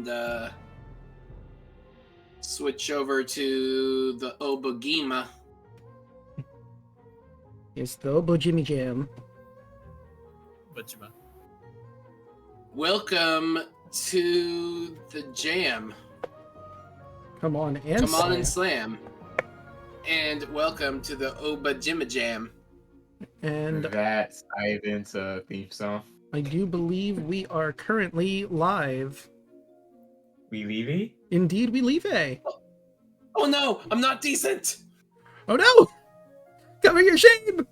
and switch over to the Obojima. It's the Obojima Jam. Obojima. Welcome to the jam. Come on and slam. And welcome to the Obojima Jam. And that's Ivan's theme song. I do believe we are currently live. We leave? Indeed, we leave. A. Oh no, I'm not decent. Oh no! Cover your shame.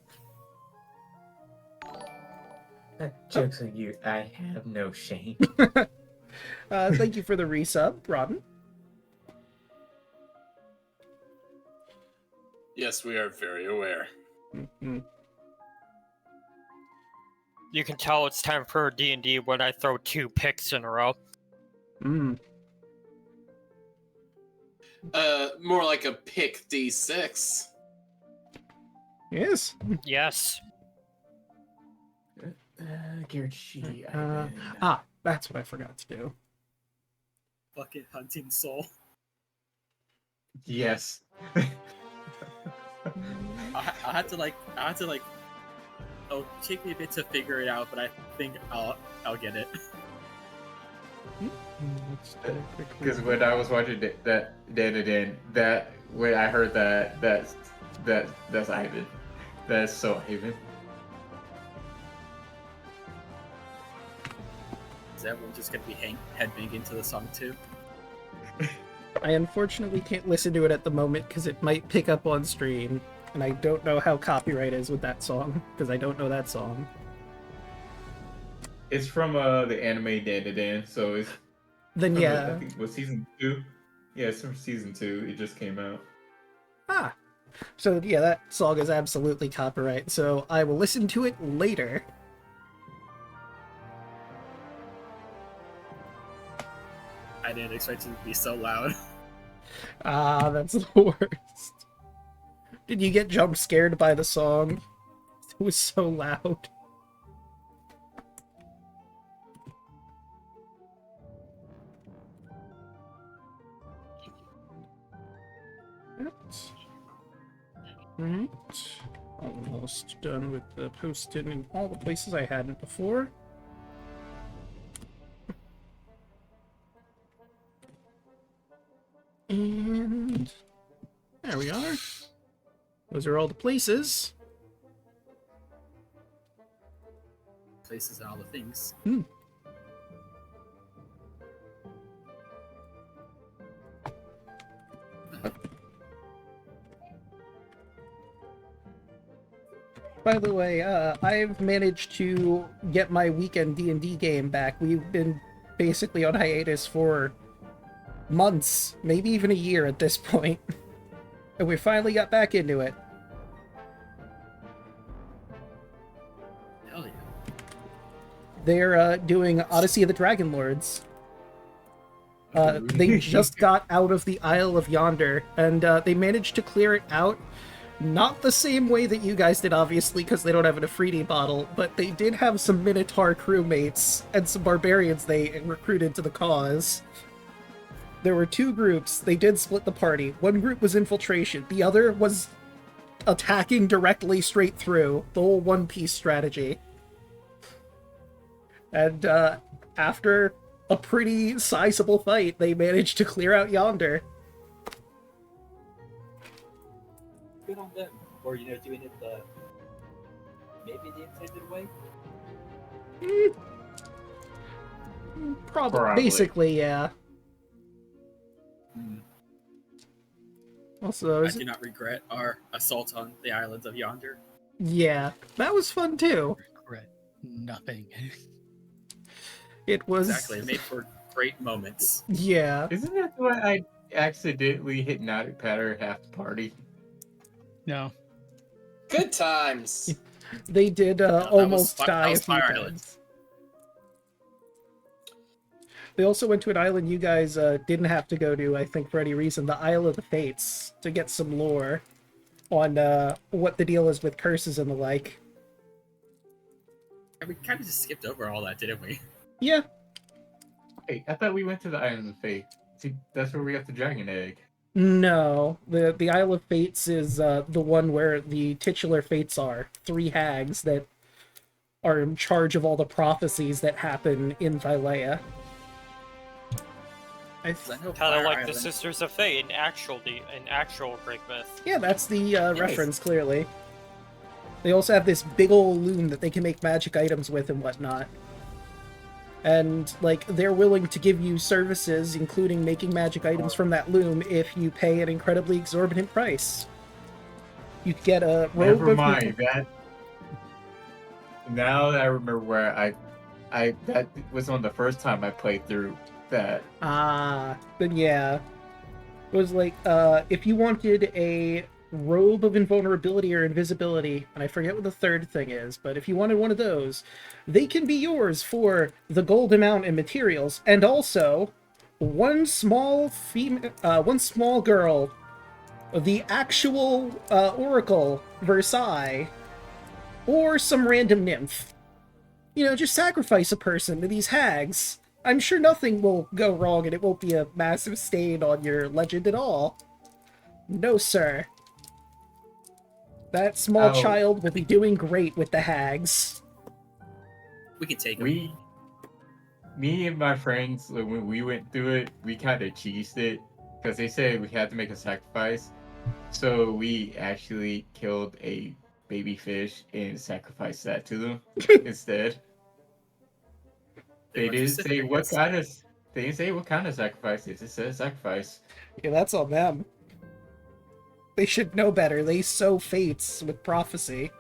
Joke's on you. I have no shame. Thank you for the resub, Robin. Yes, we are very aware. Mm-hmm. You can tell it's time for D&D when I throw 2 picks in a row. More like a pick D6. Yes. Yes. Guarantee. That's what I forgot to do. Bucket hunting soul. Yes. I had to like. Oh, take me a bit to figure it out, but I think I'll get it. Because when I was watching that when I heard that's Ivan. That's so Ivan. Is everyone just gonna be headbanging to the song too? I unfortunately can't listen to it at the moment because it might pick up on stream, and I don't know how copyright is with that song because I don't know that song. It's from the anime Dan, so it's then yeah. I think it was season 2. Yeah, it's from season 2. It just came out. So yeah, that song is absolutely copyright. So I will listen to it later. I didn't expect it to be so loud. That's the worst. Did you get jump scared by the song? It was so loud. Right. Almost done with the posting in all the places I hadn't before. And there we are. Those are all the places. Places and all the things. By the way, I've managed to get my weekend D&D game back. We've been basically on hiatus for months, maybe even a year at this point. And we finally got back into it. Hell yeah. They're doing Odyssey of the Dragon Lords. They just got out of the Isle of Yonder, and they managed to clear it out. Not the same way that you guys did, obviously, because they don't have an Afridi bottle, but they did have some Minotaur crewmates and some barbarians they recruited to the cause. There were 2 groups. They did split the party. One group was infiltration. The other was attacking directly straight through. The whole one-piece strategy. And after a pretty sizable fight, they managed to clear out Yonder. Good on them. Or, doing it maybe the intended way? Probably. Basically, yeah. Also, I do not regret our assault on the islands of Yonder. Yeah, that was fun too. Regret nothing. It was Exactly. It made for great moments. Yeah. Isn't that why I accidentally hypnotic pattern half the party? No. Good times. They did almost die a few Fire times. They also went to an island you guys didn't have to go to, I think, for any reason, the Isle of the Fates, to get some lore on what the deal is with curses and the like. We kind of just skipped over all that, didn't we? Yeah. Wait, I thought we went to the Island of Fate. See, that's where we got the dragon egg. No, the Isle of Fates is the one where the titular fates are 3 hags that are in charge of all the prophecies that happen in Thylea. Kind of like the Sisters of Fate, an actual Greek myth. Yeah, that's the reference, clearly. They also have this big ol' loom that they can make magic items with and whatnot. And, like, they're willing to give you services, including making magic items from that loom, if you pay an incredibly exorbitant price. You could get a robe Never of... mind, that... Now that I remember where that was on the first time I played through that. Ah, then yeah. It was like, if you wanted a robe of invulnerability or invisibility, and I forget what the third thing is, but if you wanted one of those, they can be yours for the gold amount and materials, and also one small girl, the actual Oracle Versailles, or some random nymph. You know, just sacrifice a person to these hags. I'm sure nothing will go wrong and it won't be a massive stain on your legend at all. No, sir. That small child will be doing great with the hags. We can take him. Me and my friends, when we went through it, we kind of cheesed it because they said we had to make a sacrifice. So we actually killed a baby fish and sacrificed that to them instead. They didn't say what kind of. They didn't say what kind of sacrifice. It just said sacrifice. Yeah, that's on them. They should know better. They sow fates with prophecy.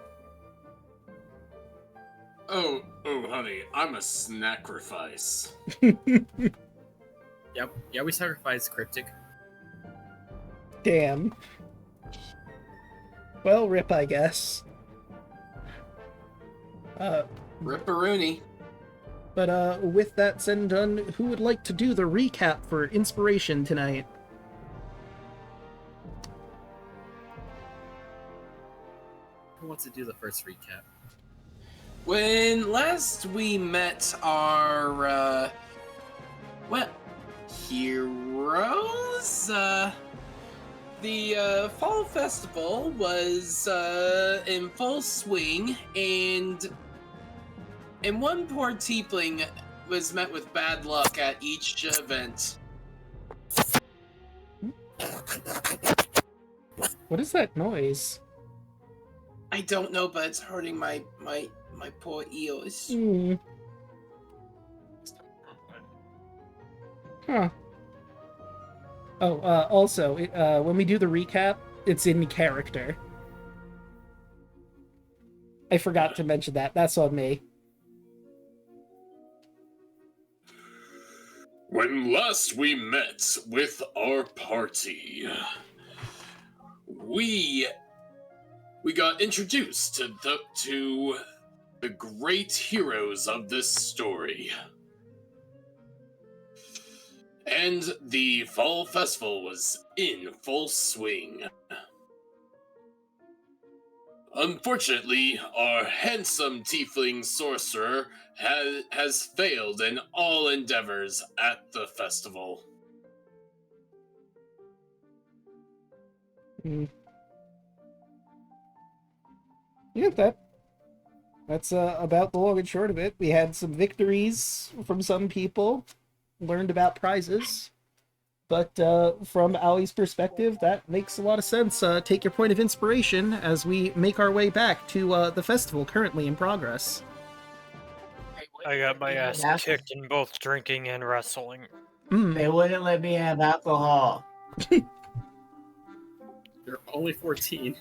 Oh, honey, I'm a sacrifice. Yep. Yeah, we sacrifice Cryptic. Damn. Well, rip, I guess. Ripperoonie. But with that said and done, who would like to do the recap for inspiration tonight? Who wants to do the first recap? When last we met our, heroes, the Fall Festival was in full swing, and one poor tiefling was met with bad luck at each event. What is that noise? I don't know, but it's hurting my poor ears. Hmm. Huh. Oh, also, when we do the recap, it's in character. I forgot to mention that. That's on me. When last we met with our party, we got introduced to the great heroes of this story. And the Fall Festival was in full swing. Unfortunately, our handsome tiefling sorcerer has failed in all endeavors at the festival. Yeah, that's about the long and short of it. We had some victories from some people, learned about prizes, but from Ali's perspective, that makes a lot of sense. Take your point of inspiration as we make our way back to the festival currently in progress. I got my ass kicked in both drinking and wrestling. They wouldn't let me have alcohol. You're only 14.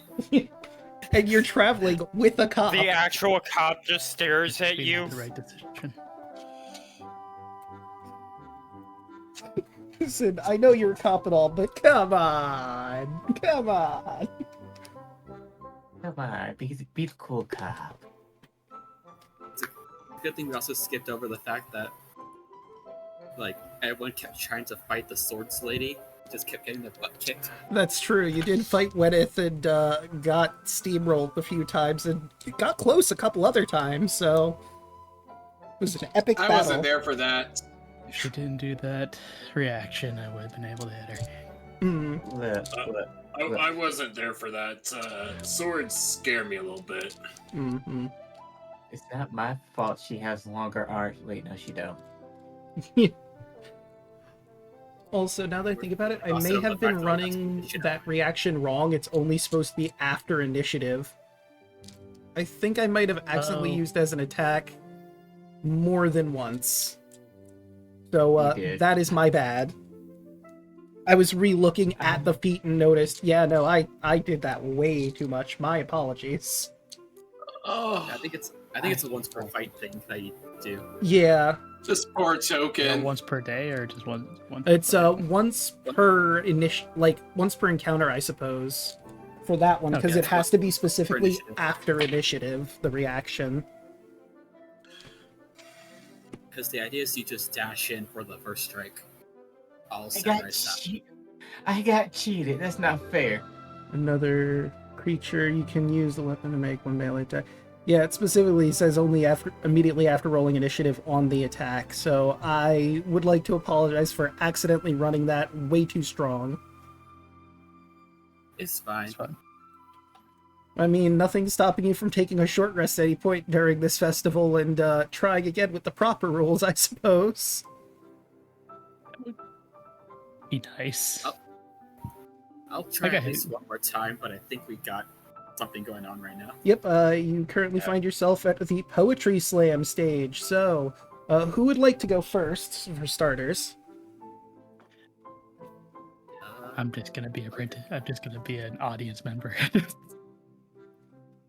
And you're traveling with a cop. The actual cop just stares at We you. made the right decision. Listen, I know you're a cop and all, but come on. Come on. Come on, be the cool cop. It's a good thing we also skipped over the fact that, like, everyone kept trying to fight the swords lady, just kept getting their butt kicked. That's true. You did fight Gwyneth and got steamrolled a few times and got close a couple other times, so it was an epic battle. I wasn't there for that. If she didn't do that reaction, I would have been able to hit her. Mm, I wasn't there for that. Swords scare me a little bit. mm-hmm. It's not my fault she has longer arms. Wait, no, she don't. Also, now that I think about it, I Also, may the have been fact that running that's- that reaction wrong. It's only supposed to be after initiative. I think I might have accidentally Oh. used as an attack more than once. So, You did. that is my bad. I was re-looking at the feat and noticed, yeah, no, I did that way too much. My apologies. Oh, I think it's a once per fight thing that you do. Yeah, just poor Is that token. once per day or just one? it's once per once per encounter, I suppose, for that one, because Okay. it has to be specifically initiative. after initiative, the reaction. Because the idea is you just dash in for the first strike. All I got samurai style. I got cheated. That's not fair. Another creature, you can use the weapon to make one melee attack. Yeah, it specifically says only immediately after rolling initiative on the attack, so I would like to apologize for accidentally running that way too strong. It's fine. It's fine. I mean, nothing's stopping you from taking a short rest at any point during this festival and trying again with the proper rules, I suppose. Be nice. Oh. I'll try Okay. at least one more time, but I think we got something going on right now. Yep, you currently find yourself at the Poetry Slam stage, so who would like to go first, for starters? I'm just gonna be I'm just gonna be an audience member.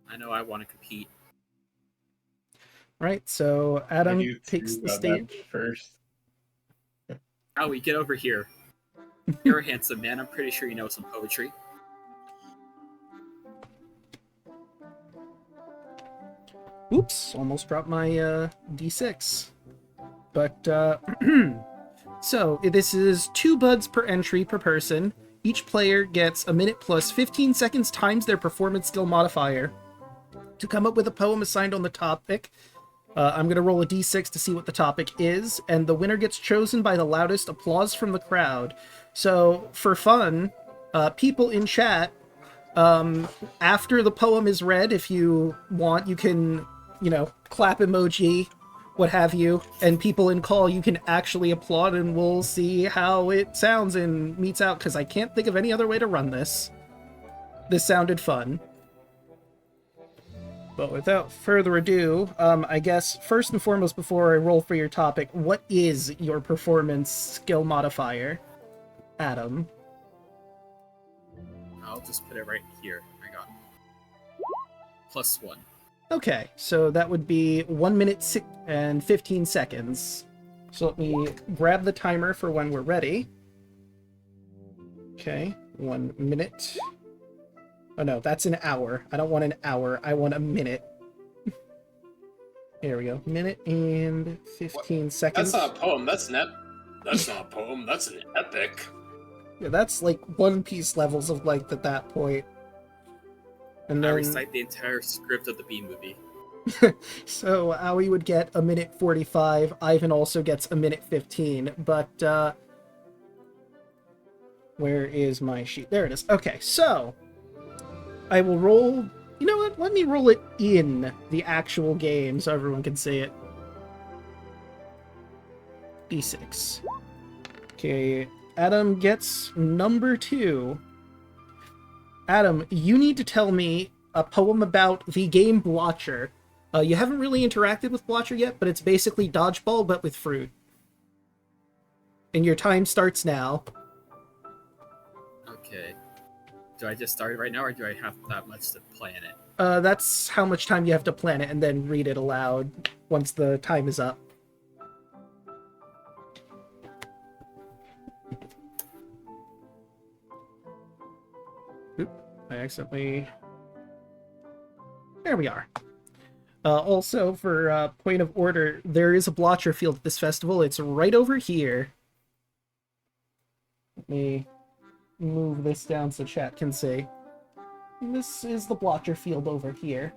I know I want to compete. Right, so Adam You takes two the got stage. that first. Howie, get over here. You're a handsome man. I'm pretty sure you know some poetry. Oops, almost dropped my d6. But, so, this is 2 buds per entry per person. Each player gets a minute plus 15 seconds times their performance skill modifier to come up with a poem assigned on the topic. I'm going to roll a d6 to see what the topic is, and the winner gets chosen by the loudest applause from the crowd. So, for fun, people in chat, after the poem is read, if you want, you can, clap emoji, what have you, and people in call, you can actually applaud, and we'll see how it sounds and meets out, because I can't think of any other way to run this. This sounded fun. But without further ado, I guess, first and foremost, before I roll for your topic, what is your performance skill modifier, Adam? I'll just put it right here. I got +1. Okay, so that would be 1 minute and 15 seconds. So let me grab the timer for when we're ready. Okay, 1 minute. Oh no, that's an hour. I don't want an hour, I want a minute. Here we go. Minute and 15 seconds. That's not a poem. That's not a poem. That's an epic. Yeah, that's like One Piece levels of length at that point. And I then, recite the entire script of the B movie. so Aoi would get a minute 45. Ivan also gets a minute 15. But, where is my sheet? There it is. Okay, so I will roll. You know what? Let me roll it in the actual game so everyone can see it. D6. Okay, Adam gets number 2. Adam, you need to tell me a poem about the game Blotcher. You haven't really interacted with Blotcher yet, but it's basically dodgeball, but with fruit. And your time starts now. Okay. Do I just start it right now, or do I have that much to plan it? That's how much time you have to plan it, and then read it aloud once the time is up. Oop, I accidentally... There we are. Also, for point of order, there is a Blotcher field at this festival. It's right over here. Let me move this down so chat can see. This is the Blotcher field over here.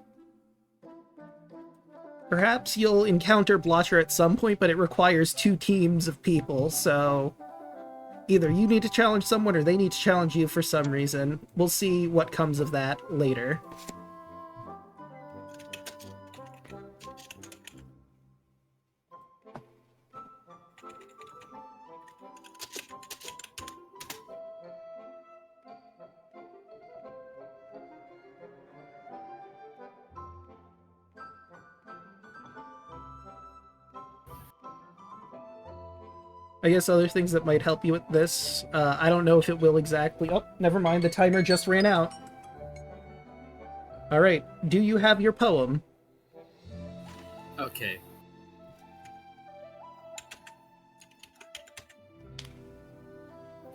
Perhaps you'll encounter Blotcher at some point, but it requires 2 teams of people, so either you need to challenge someone or they need to challenge you for some reason. We'll see what comes of that later. I guess other things that might help you with this, I don't know if it will exactly... Oh, never mind, the timer just ran out. Alright, do you have your poem? Okay.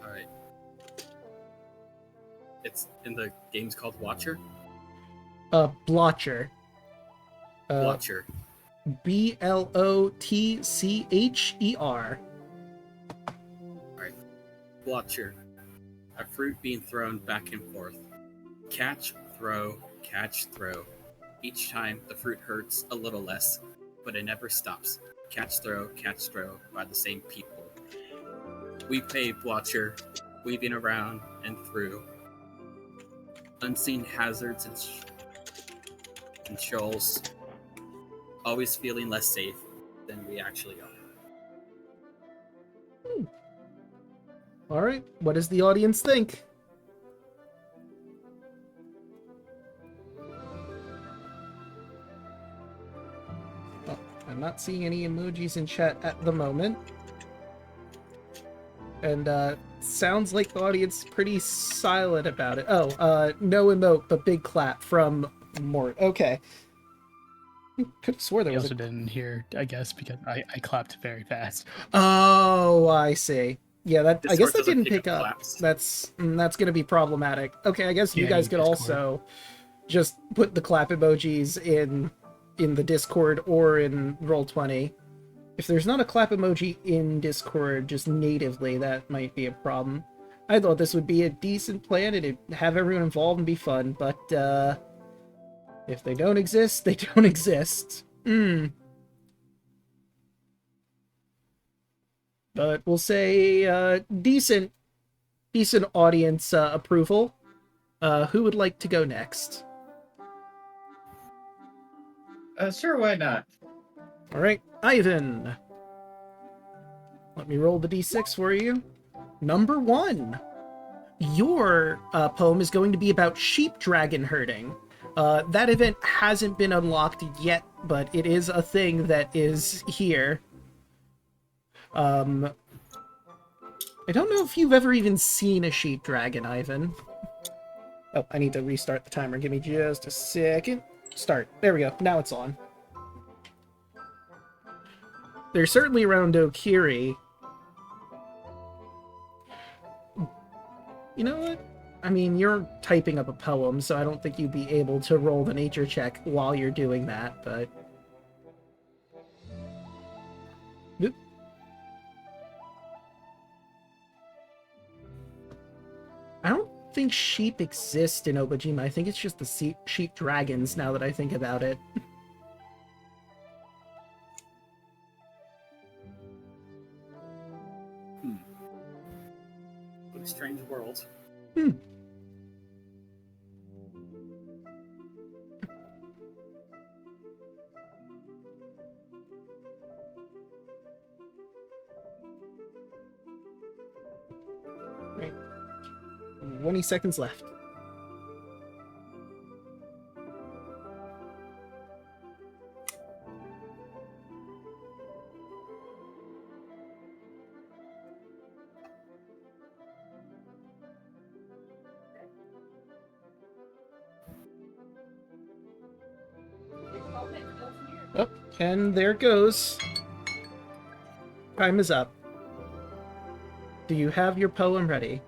Alright. It's in the game's called Watcher? Blotcher. Watcher. B-L-O-T-C-H-E-R. Blotcher. A fruit being thrown back and forth. Catch, throw, catch, throw. Each time the fruit hurts a little less, but it never stops. Catch, throw by the same people. We play Blotcher, weaving around and through. Unseen hazards and shoals. Always feeling less safe than we actually are. Alright, what does the audience think? Oh, I'm not seeing any emojis in chat at the moment. And, sounds like the audience is pretty silent about it. Oh, no emote, but big clap from Mort. Okay. Could have swore there I was also didn't hear, I guess, because I clapped very fast. Oh, I see. Yeah, that I guess Discord that didn't doesn't pick up. claps. That's going to be problematic. Okay, I guess you Yeah, guys in could Discord. also just put the clap emojis in the Discord or in Roll20. If there's not a clap emoji in Discord just natively, that might be a problem. I thought this would be a decent plan and it'd have everyone involved and be fun, but if they don't exist, they don't exist. But we'll say decent audience approval. Who would like to go next? Sure, why not? All right, Ivan. Let me roll the d6 for you. Number 1. Your poem is going to be about sheep dragon herding. That event hasn't been unlocked yet, but it is a thing that is here. I don't know if you've ever even seen a sheep dragon, Ivan. Oh, I need to restart the timer. Give me just a second. Start. There we go. Now it's on. They're certainly around Okiri. You know what? I mean, you're typing up a poem, so I don't think you'd be able to roll the nature check while you're doing that, but... Oop. I don't think sheep exist in Obojima. I think it's just the sheep dragons, now that I think about it. What a strange world. Right. 20 seconds left. Oh, and there it goes. Time is up. Do you have your poem ready?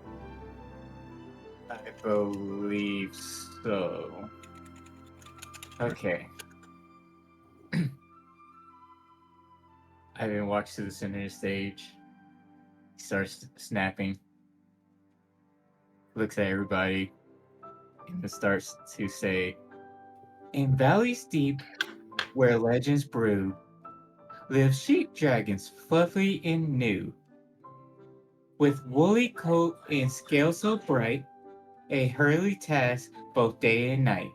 I believe so. Okay. Ivan walks to the center stage. He starts snapping. Looks at everybody. And then starts to say, in valleys deep, where legends brew, live sheep dragons fluffy and new. With woolly coat and scales so bright, a hurly task both day and night.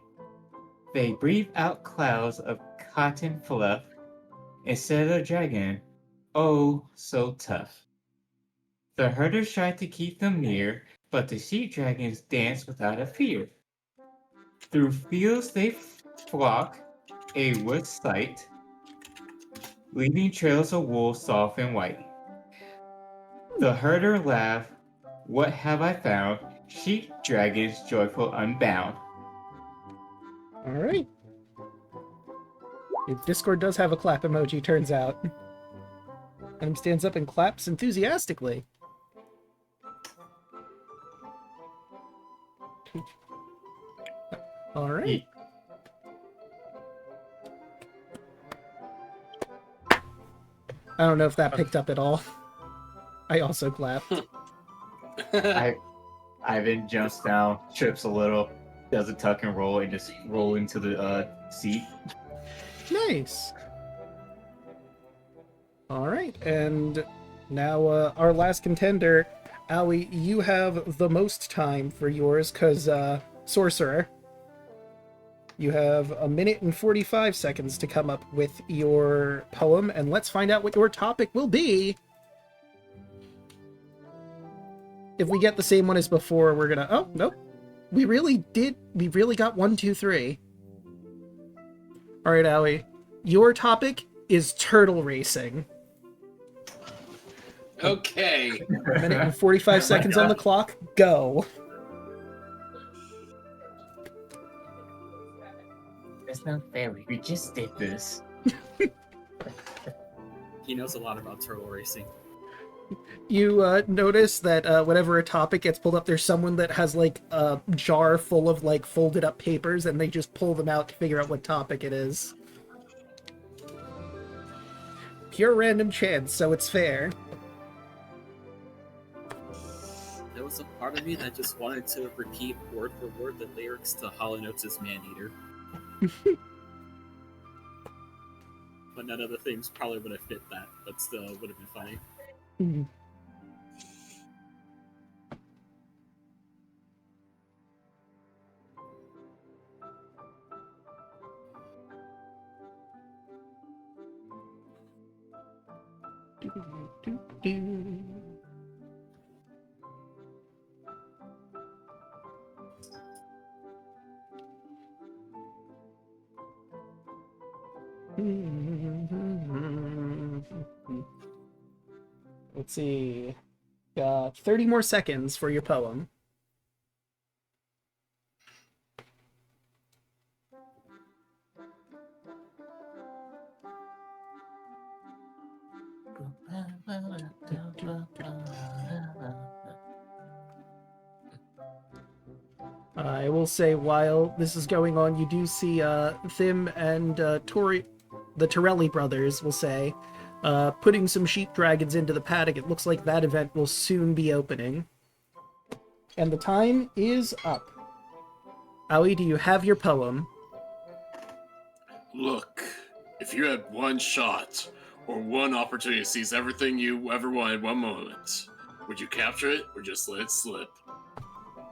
They breathe out clouds of cotton fluff instead of dragon, oh so tough. The herders try to keep them near, but the sheep dragons dance without a fear. Through fields they flock, a wood sight, leaving trails of wool soft and white. The herder laughed, what have I found? Sheep dragons joyful unbound. Alright. Your Discord does have a clap emoji, turns out. Adam stands up and claps enthusiastically. Alright. I don't know if that picked up at all. I also clapped. Ivan jumps down, trips a little, does a tuck and roll, and just roll into the seat. Nice. Alright, and now our last contender, Aoi, you have the most time for yours, because, Sorcerer, you have 1 minute and 45 seconds to come up with your poem, and let's find out what your topic will be. If we get the same one as before, we're gonna... Oh, nope. We really got 1, 2, 3. Alright, Aoi. Your topic is turtle racing. Okay. 1 minute and 45 seconds on the clock. Go. That's not fair. We just did this. He knows a lot about turtle racing. You notice that whenever a topic gets pulled up, there's someone that has like a jar full of like folded up papers, and they just pull them out to figure out what topic it is. Pure random chance, so it's fair. There was a part of me that just wanted to repeat word for word the lyrics to Hollow Notes' Maneater. But none of the themes probably would have fit that, but still it would have been funny. Mm. Let's see. Got 30 more seconds for your poem. I will say, while this is going on, you do see Thim and the Torelli brothers, will say, putting some sheep dragons into the paddock. It looks like that event will soon be opening. And the time is up. Aoi, do you have your poem? Look, if you had one shot or one opportunity to seize everything you ever wanted one moment, would you capture it or just let it slip?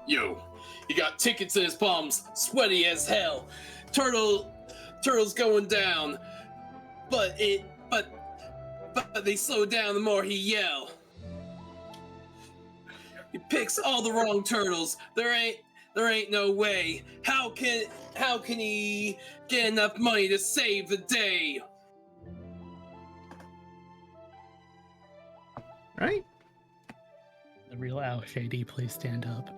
Yo, he got tickets in his palms, sweaty as hell. Turtle's going down, but they slow down the more he yell. He picks all the wrong turtles. There ain't no way. How can he get enough money to save the day? Right? The real Al Shady, please stand up.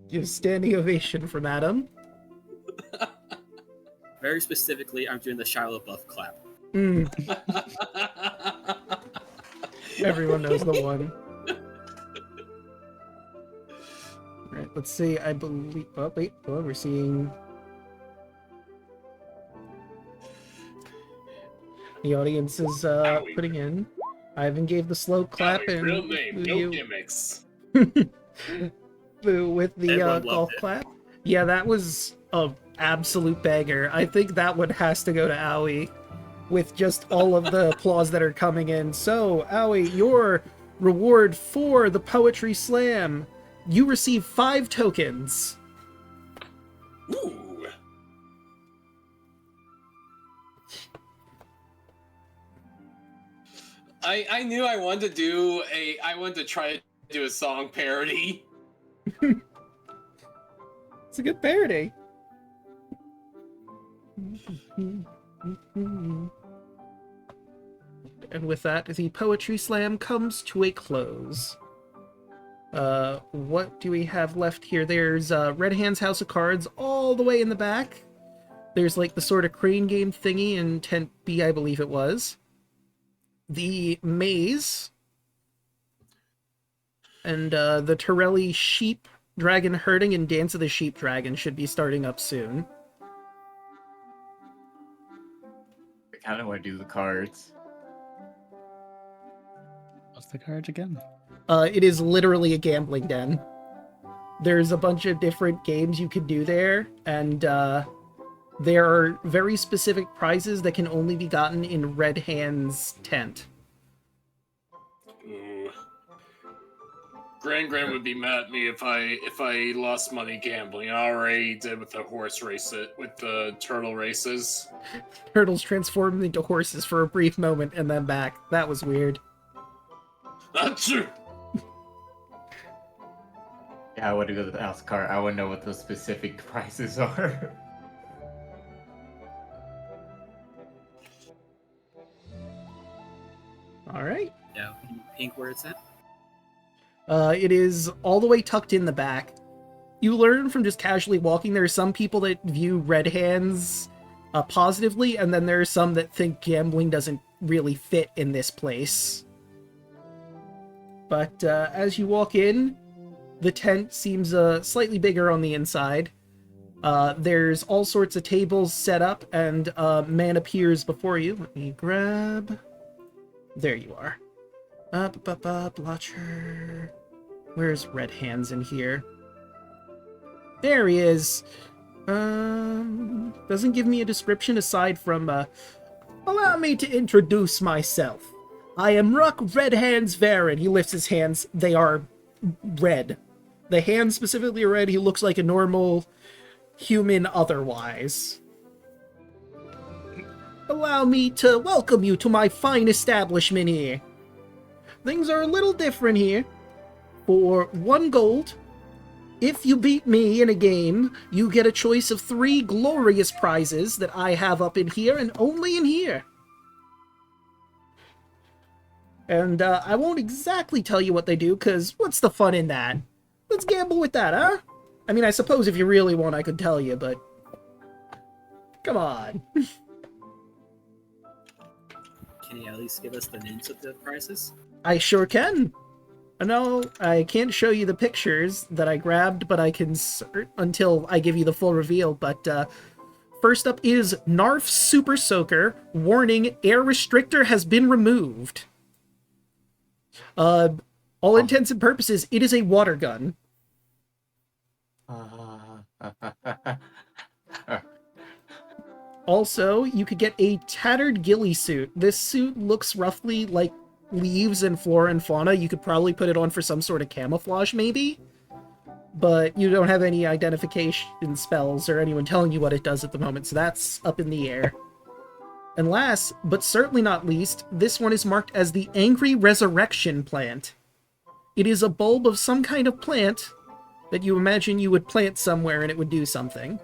Give standing ovation from Adam. Very specifically, I'm doing the Shia LaBeouf clap. Everyone knows the one. Right, let's see. I believe. Oh, wait. Oh, we're seeing. The audience is putting in. Ivan gave the slow clap and Real name, no gimmicks. with the Everyone loved golf it. clap. Yeah, that was a absolute banger. I think that one has to go to Owie with just all of the applause that are coming in. So, Owie, your reward for the Poetry Slam, you receive 5 tokens. Ooh. I knew I wanted to try to do a song parody. It's a good parody. And with that, the Poetry Slam comes to a close. What do we have left here? There's Red Hand's House of Cards all the way in the back. There's like the sort of crane game thingy in Tent B, I believe it was. The maze. And the Torelli Sheep Dragon Herding and Dance of the Sheep Dragon should be starting up soon. I kind of want to do the cards. What's the cards again? It is literally a gambling den. There's a bunch of different games you could do there, and there are very specific prizes that can only be gotten in Red Hand's tent. Ooh. Gran would be mad at me if I lost money gambling. I already did with the with the turtle races. Turtles transformed into horses for a brief moment and then back. That was weird. That's true. Yeah, I want to go to the house card. I want to know what those specific prices are. All right. Yeah, can you pink where it's at? It is all the way tucked in the back. You learn from just casually walking, there are some people that view Red Hands positively, and then there are some that think gambling doesn't really fit in this place. But as you walk in, the tent seems slightly bigger on the inside. There's all sorts of tables set up, and a man appears before you. Let me grab... There you are. Blotcher. Where's Red Hands in here? There he is. Doesn't give me a description aside from, allow me to introduce myself. I am Ruck Red Hands Varen. He lifts his hands. They are red. The hands specifically are red. He looks like a normal human otherwise. Allow me to welcome you to my fine establishment here. Things are a little different here. For 1 gold, if you beat me in a game, you get a choice of 3 glorious prizes that I have up in here and only in here. And I won't exactly tell you what they do, because what's the fun in that? Let's gamble with that, huh? I mean, I suppose if you really want, I could tell you, but... Come on. Can you at least give us the names of the prizes? I sure can. No, I can't show you the pictures that I grabbed, but I can until I give you the full reveal. But first up is Narf Super Soaker. Warning, air restrictor has been removed. All intents and purposes, it is a water gun. Also, you could get a tattered ghillie suit. This suit looks roughly like leaves and flora and fauna. You could probably put it on for some sort of camouflage, maybe? But you don't have any identification spells or anyone telling you what it does at the moment, so that's up in the air. And last, but certainly not least, this one is marked as the Angry Resurrection Plant. It is a bulb of some kind of plant that you imagine you would plant somewhere and it would do something.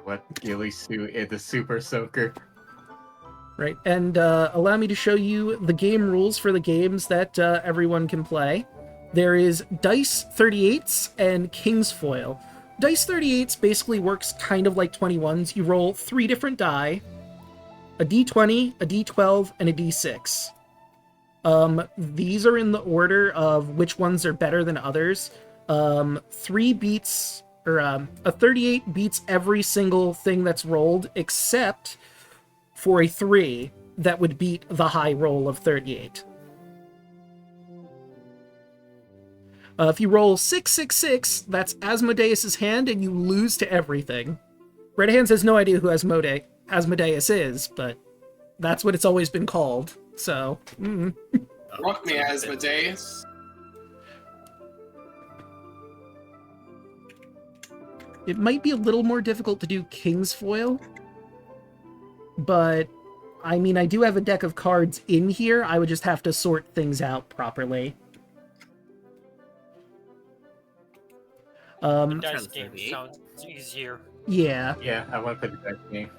What ghillie suit is the Super Soaker? Right, and allow me to show you the game rules for the games that everyone can play. There is Dice 38s and King's Foil. Dice 38s basically works kind of like 21s. You roll 3 different die, a d20, a d12, and a d6. These are in the order of which ones are better than others. 3 beats... a 38 beats every single thing that's rolled, except for a 3 that would beat the high roll of 38. If you roll 666, that's Asmodeus' hand, and you lose to everything. Red Hands has no idea who Asmodeus is, but that's what it's always been called. So, Rock me, Asmodeus. It might be a little more difficult to do King's Foil, but I mean, I do have a deck of cards in here. I would just have to sort things out properly. The dice game sounds easier. Yeah. Yeah, I want to play the dice game.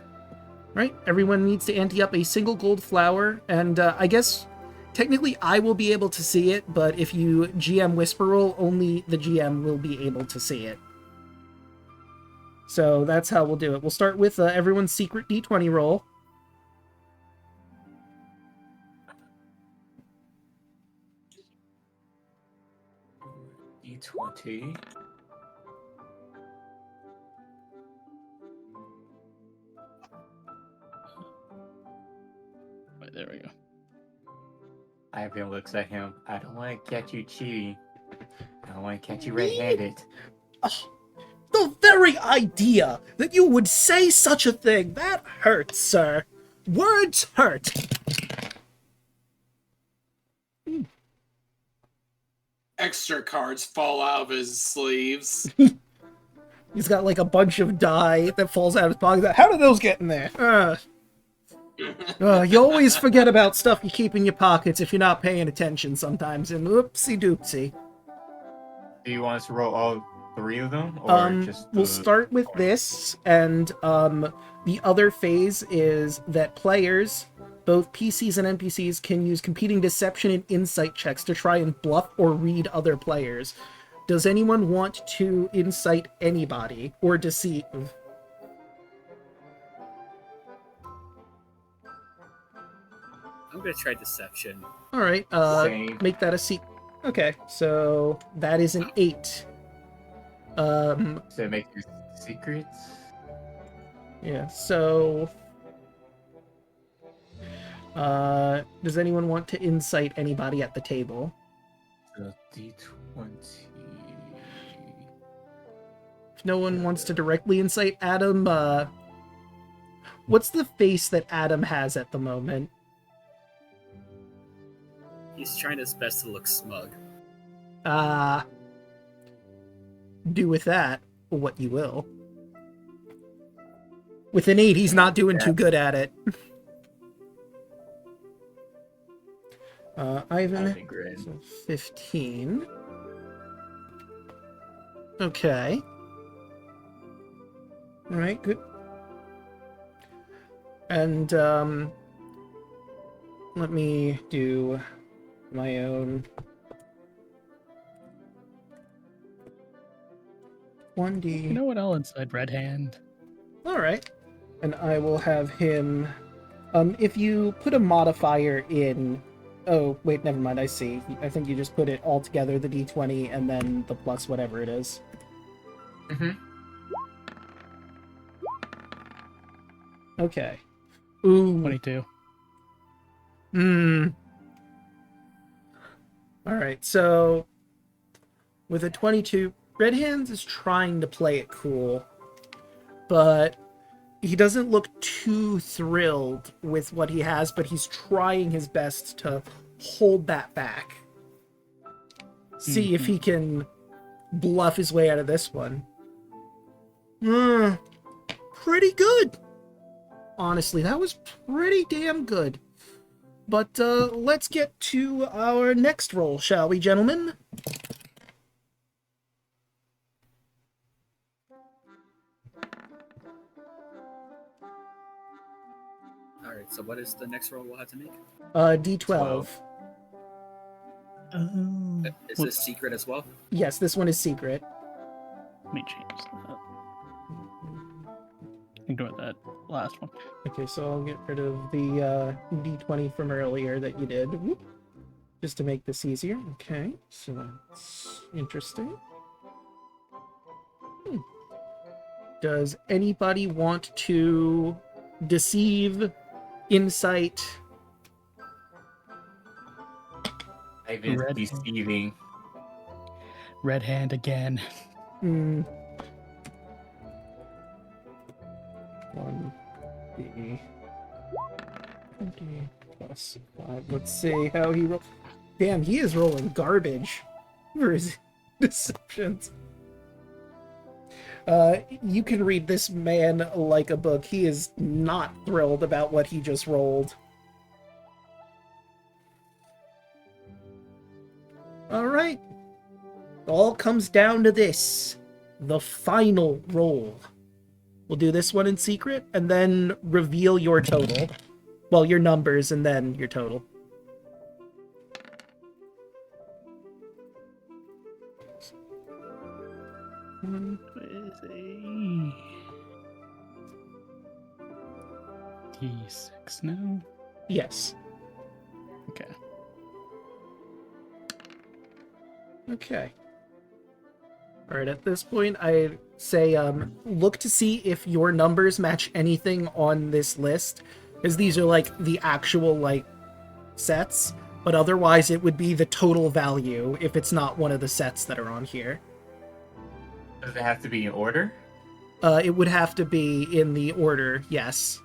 Right? Everyone needs to ante up a single gold flower, and I guess technically I will be able to see it, but if you GM Whisper Roll, only the GM will be able to see it. So that's how we'll do it. We'll start with everyone's secret D20 roll. D20. Wait, there we go. Ivan looks at him. I don't want to catch you cheating. I don't want to catch you red-handed. The very idea that you would say such a thing, that hurts, sir. Words hurt. Extra cards fall out of his sleeves. He's got like a bunch of die that falls out of his pocket. How did those get in there? You always forget about stuff you keep in your pockets if you're not paying attention sometimes, and oopsie doopsie. Do you want us to roll all 3 of them, or just? We'll start with this, and the other phase is that players, both PCs and NPCs, can use competing deception and insight checks to try and bluff or read other players. Does anyone want to insight anybody or deceive? I'm gonna try deception. All right, Same. make that a secret. Okay, so that is an 8. So make your secrets. Yeah, so does anyone want to insight anybody at the table? So D20. If no one wants to directly insight Adam, what's the face that Adam has at the moment? He's trying his best to look smug. Do with that what you will. With an 8, he's not doing too good at it. Ivan, so 15. Okay. Alright, good. And, let me do my own 1D. You know what? I'll inside Red Hand. Alright. And I will have him... if you put a modifier in... Oh, wait, never mind, I see. I think you just put it all together, the D20, and then the plus whatever it is. Mm-hmm. Okay. Ooh. 22. Alright, so... With a 22, Red Hands is trying to play it cool, but he doesn't look too thrilled with what he has, but he's trying his best to hold that back. See if he can bluff his way out of this one. Pretty good. Honestly, that was pretty damn good. But let's get to our next roll, shall we, gentlemen? Alright, so what is the next roll we'll have to make? D12. Is this secret as well? Yes, this one is secret. Let me change that. Ignore that last one. Okay, so I'll get rid of the D20 from earlier that you did. Whoop. Just to make this easier. Okay, so that's interesting. Does anybody want to deceive, insight? Ivan's Red. deceiving. Red hand again. Hmm. 1d. 1d plus 5. Let's see how he rolls. Damn, he is rolling garbage for his deceptions. You can read this man like a book. He is not thrilled about what he just rolled. Alright. All comes down to this. The final roll. We'll do this one in secret, and then reveal your total. Well, your numbers, and then your total. D6 now? Yes. Okay. Okay. Alright, at this point, I say, look to see if your numbers match anything on this list, because these are, like, the actual, like, sets, but otherwise it would be the total value if it's not one of the sets that are on here. Does it have to be in order? It would have to be in the order, yes.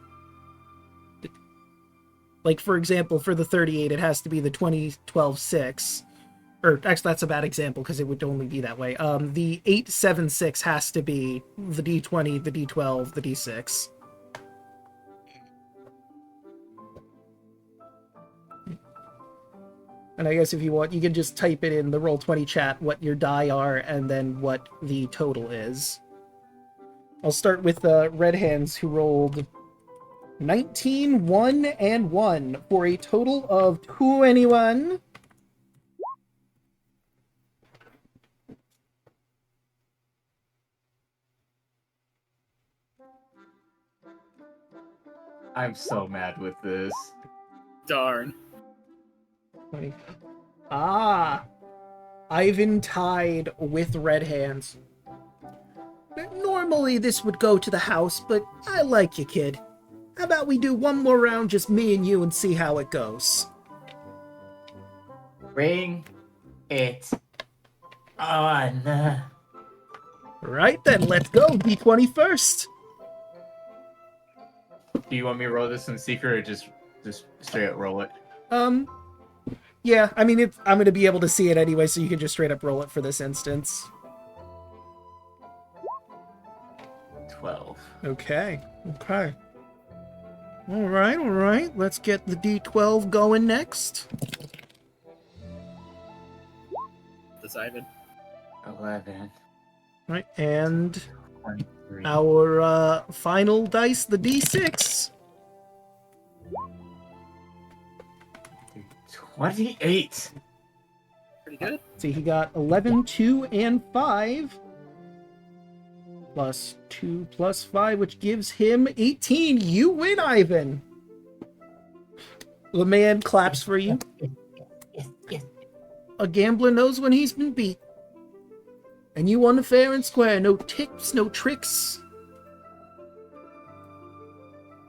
Like, for example, for the 38, it has to be the 20-12-6. Or, actually, that's a bad example, because it would only be that way. The 8-7-6 has to be the D20, the D12, the D6. And I guess if you want, you can just type it in the Roll20 chat, what your die are, and then what the total is. I'll start with Red Hands, who rolled 19, 1, and 1, for a total of 21. I'm so mad with this. Darn. 20. Ah! Ivan tied with Red Hands. Normally this would go to the house, but I like you, kid. How about we do one more round, just me and you, and see how it goes? Bring it on. Right then, let's go. D20 first. Do you want me to roll this in secret or just straight up roll it? Yeah, I mean, I'm going to be able to see it anyway, so you can just straight up roll it for this instance. 12. Okay. Alright. Let's get the D12 going next. Decided. 11. Right, and 23. our final dice, the D6. 28. Pretty good. See, he got 11, 2, and 5. Plus 2 plus 5, which gives him 18. You win, Ivan! The man claps for you. Yes. A gambler knows when he's been beat. And you won fair and square. No tips, no tricks.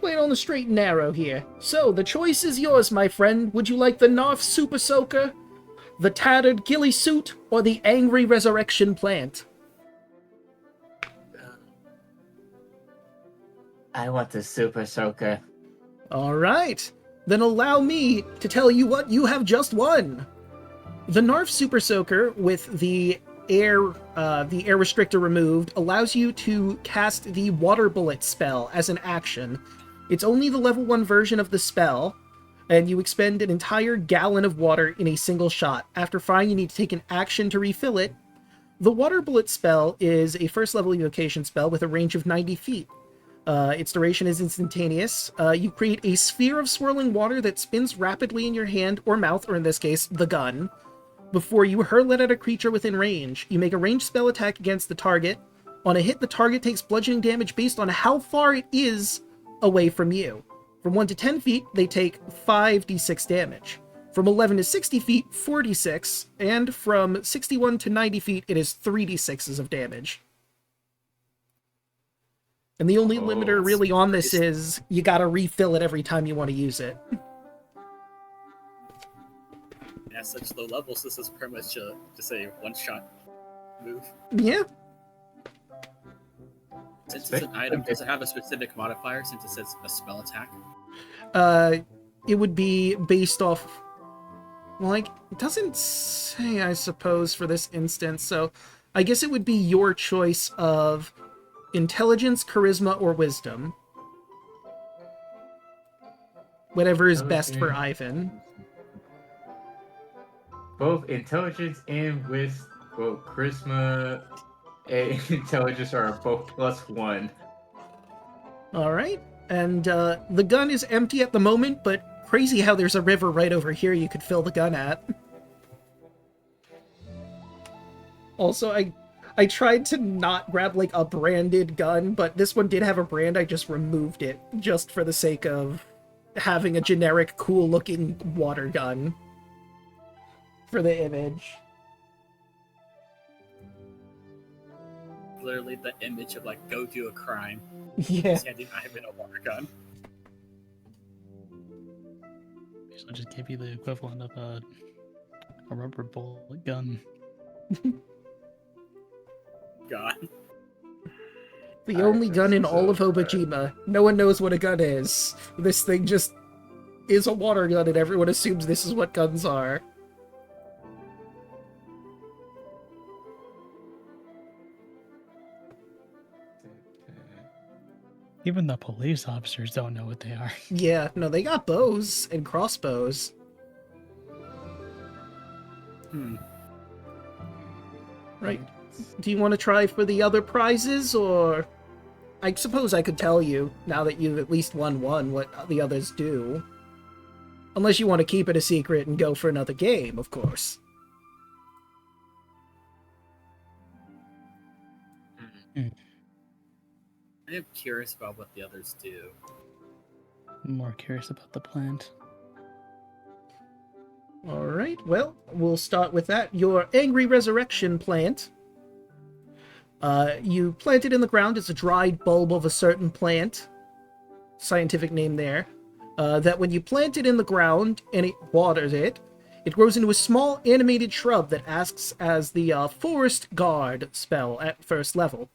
Playing on the straight and narrow here. So, the choice is yours, my friend. Would you like the Narf Super Soaker, the tattered ghillie suit, or the angry resurrection plant? I want the Super Soaker. Alright. Then allow me to tell you what you have just won. The Narf Super Soaker, with the air restrictor removed, allows you to cast the Water Bullet spell as an action. It's only the level 1 version of the spell, and you expend an entire gallon of water in a single shot. After firing, you need to take an action to refill it. The Water Bullet spell is a first level evocation spell with a range of 90 feet. Its duration is instantaneous. You create a sphere of swirling water that spins rapidly in your hand or mouth, or in this case, the gun. Before you hurl it at a creature within range, you make a ranged spell attack against the target. On a hit, the target takes bludgeoning damage based on how far it is away from you. From 1 to 10 feet, they take 5d6 damage. From 11 to 60 feet, 4d6. And from 61 to 90 feet, it is 3d6s of damage. And the only limiter really on this is you gotta refill it every time you want to use it. At such low levels, this is pretty much just a one-shot. move? Yeah. Since it's an item, does it have a specific modifier since it says a spell attack? It would be based off. Well, like, it doesn't say, I suppose, for this instance, so I guess it would be your choice of intelligence, charisma, or wisdom. Whatever is best for Ivan. Both intelligence and with both charisma and intelligence are both +1. Alright, and the gun is empty at the moment, but crazy how there's a river right over here you could fill the gun at. Also, I tried to not grab, like, a branded gun, but this one did have a brand, I just removed it, just for the sake of having a generic, cool-looking water gun for the image. Literally the image of, like, go do a crime. Yeah. Handing Ivan a water gun. I'll just give you the equivalent of a rubber bullet gun. God. The only gun in all of Obojima. No one knows what a gun is. This thing just is a water gun, and everyone assumes this is what guns are. Even the police officers don't know what they are. Yeah, no, they got bows and crossbows. Right. Do you want to try for the other prizes, or... I suppose I could tell you, now that you've at least won one, what the others do. Unless you want to keep it a secret and go for another game, of course. I am curious about what the others do. I'm more curious about the plant. Alright, well, we'll start with that. Your Angry Resurrection plant. You plant it in the ground. It's a dried bulb of a certain plant. Scientific name there. That when you plant it in the ground and it waters it, it grows into a small animated shrub that acts as the Forest Guard spell at first level.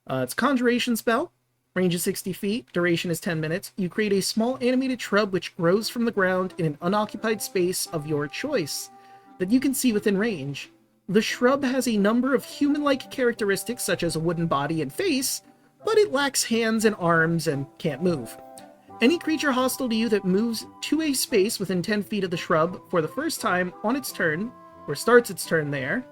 It's a conjuration spell. Range is 60 feet. Duration is 10 minutes. You create a small animated shrub which grows from the ground in an unoccupied space of your choice that you can see within range. The shrub has a number of human-like characteristics such as a wooden body and face, but it lacks hands and arms and can't move. Any creature hostile to you that moves to a space within 10 feet of the shrub for the first time on its turn, or starts its turn there,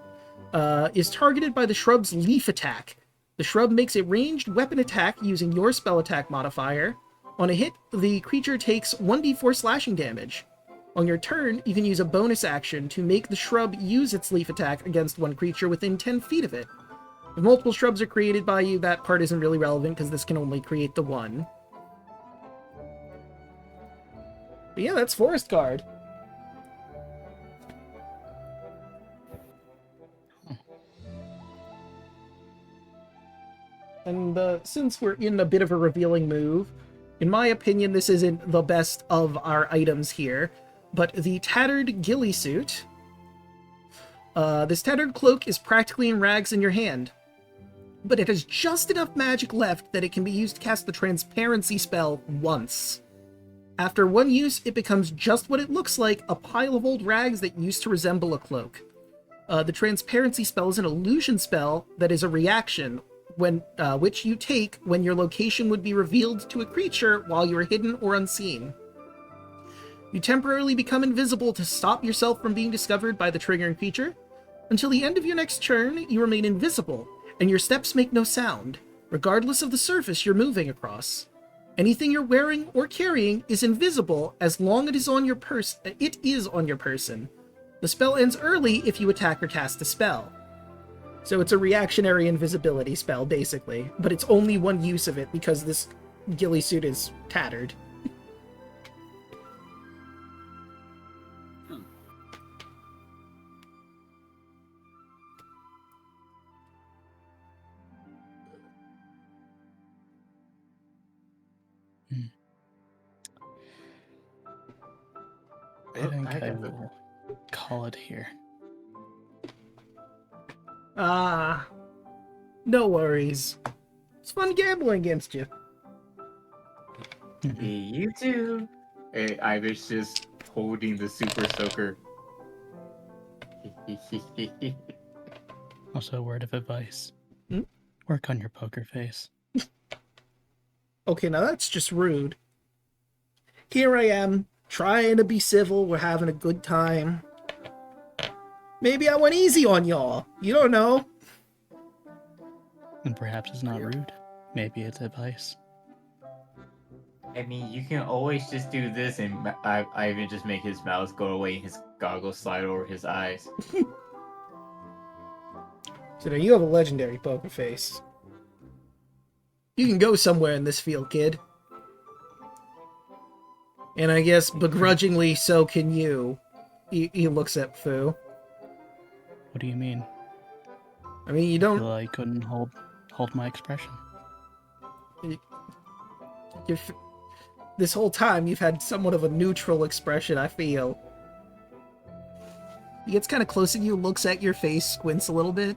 is targeted by the shrub's leaf attack. The shrub makes a ranged weapon attack using your spell attack modifier. On a hit, the creature takes 1d4 slashing damage. On your turn, you can use a bonus action to make the shrub use its leaf attack against one creature within 10 feet of it. If multiple shrubs are created by you, that part isn't really relevant because this can only create the one. But yeah, that's Forest Guard. And since we're in a bit of a revealing move, in my opinion, this isn't the best of our items here, but the tattered ghillie suit. This tattered cloak is practically in rags in your hand, but it has just enough magic left that it can be used to cast the transparency spell once. After one use, it becomes just what it looks like, a pile of old rags that used to resemble a cloak. The transparency spell is an illusion spell that is a reaction, which you take when your location would be revealed to a creature while you are hidden or unseen. You temporarily become invisible to stop yourself from being discovered by the triggering creature. Until the end of your next turn, you remain invisible, and your steps make no sound, regardless of the surface you're moving across. Anything you're wearing or carrying is invisible as long as it is on your person. The spell ends early if you attack or cast a spell. So it's a reactionary invisibility spell, basically, but it's only one use of it because this ghillie suit is tattered. I think I will call it here. Ah, no worries. It's fun gambling against you. You too. Hey, Ivor's just holding the super soaker. Also, a word of advice. Hmm? Work on your poker face. Okay, now that's just rude. Here I am, trying to be civil, we're having a good time. Maybe I went easy on y'all. You don't know. And perhaps it's not rude. Maybe it's advice. I mean, you can always just do this and Ivan just make his mouth go away and his goggles slide over his eyes. So now you have a legendary poker face. You can go somewhere in this field, kid. And I guess begrudgingly so can you. He looks at Fu. What do you mean? I mean, you I don't... feel I couldn't hold my expression. This whole time, you've had somewhat of a neutral expression, I feel. He gets kind of close to you, looks at your face, squints a little bit.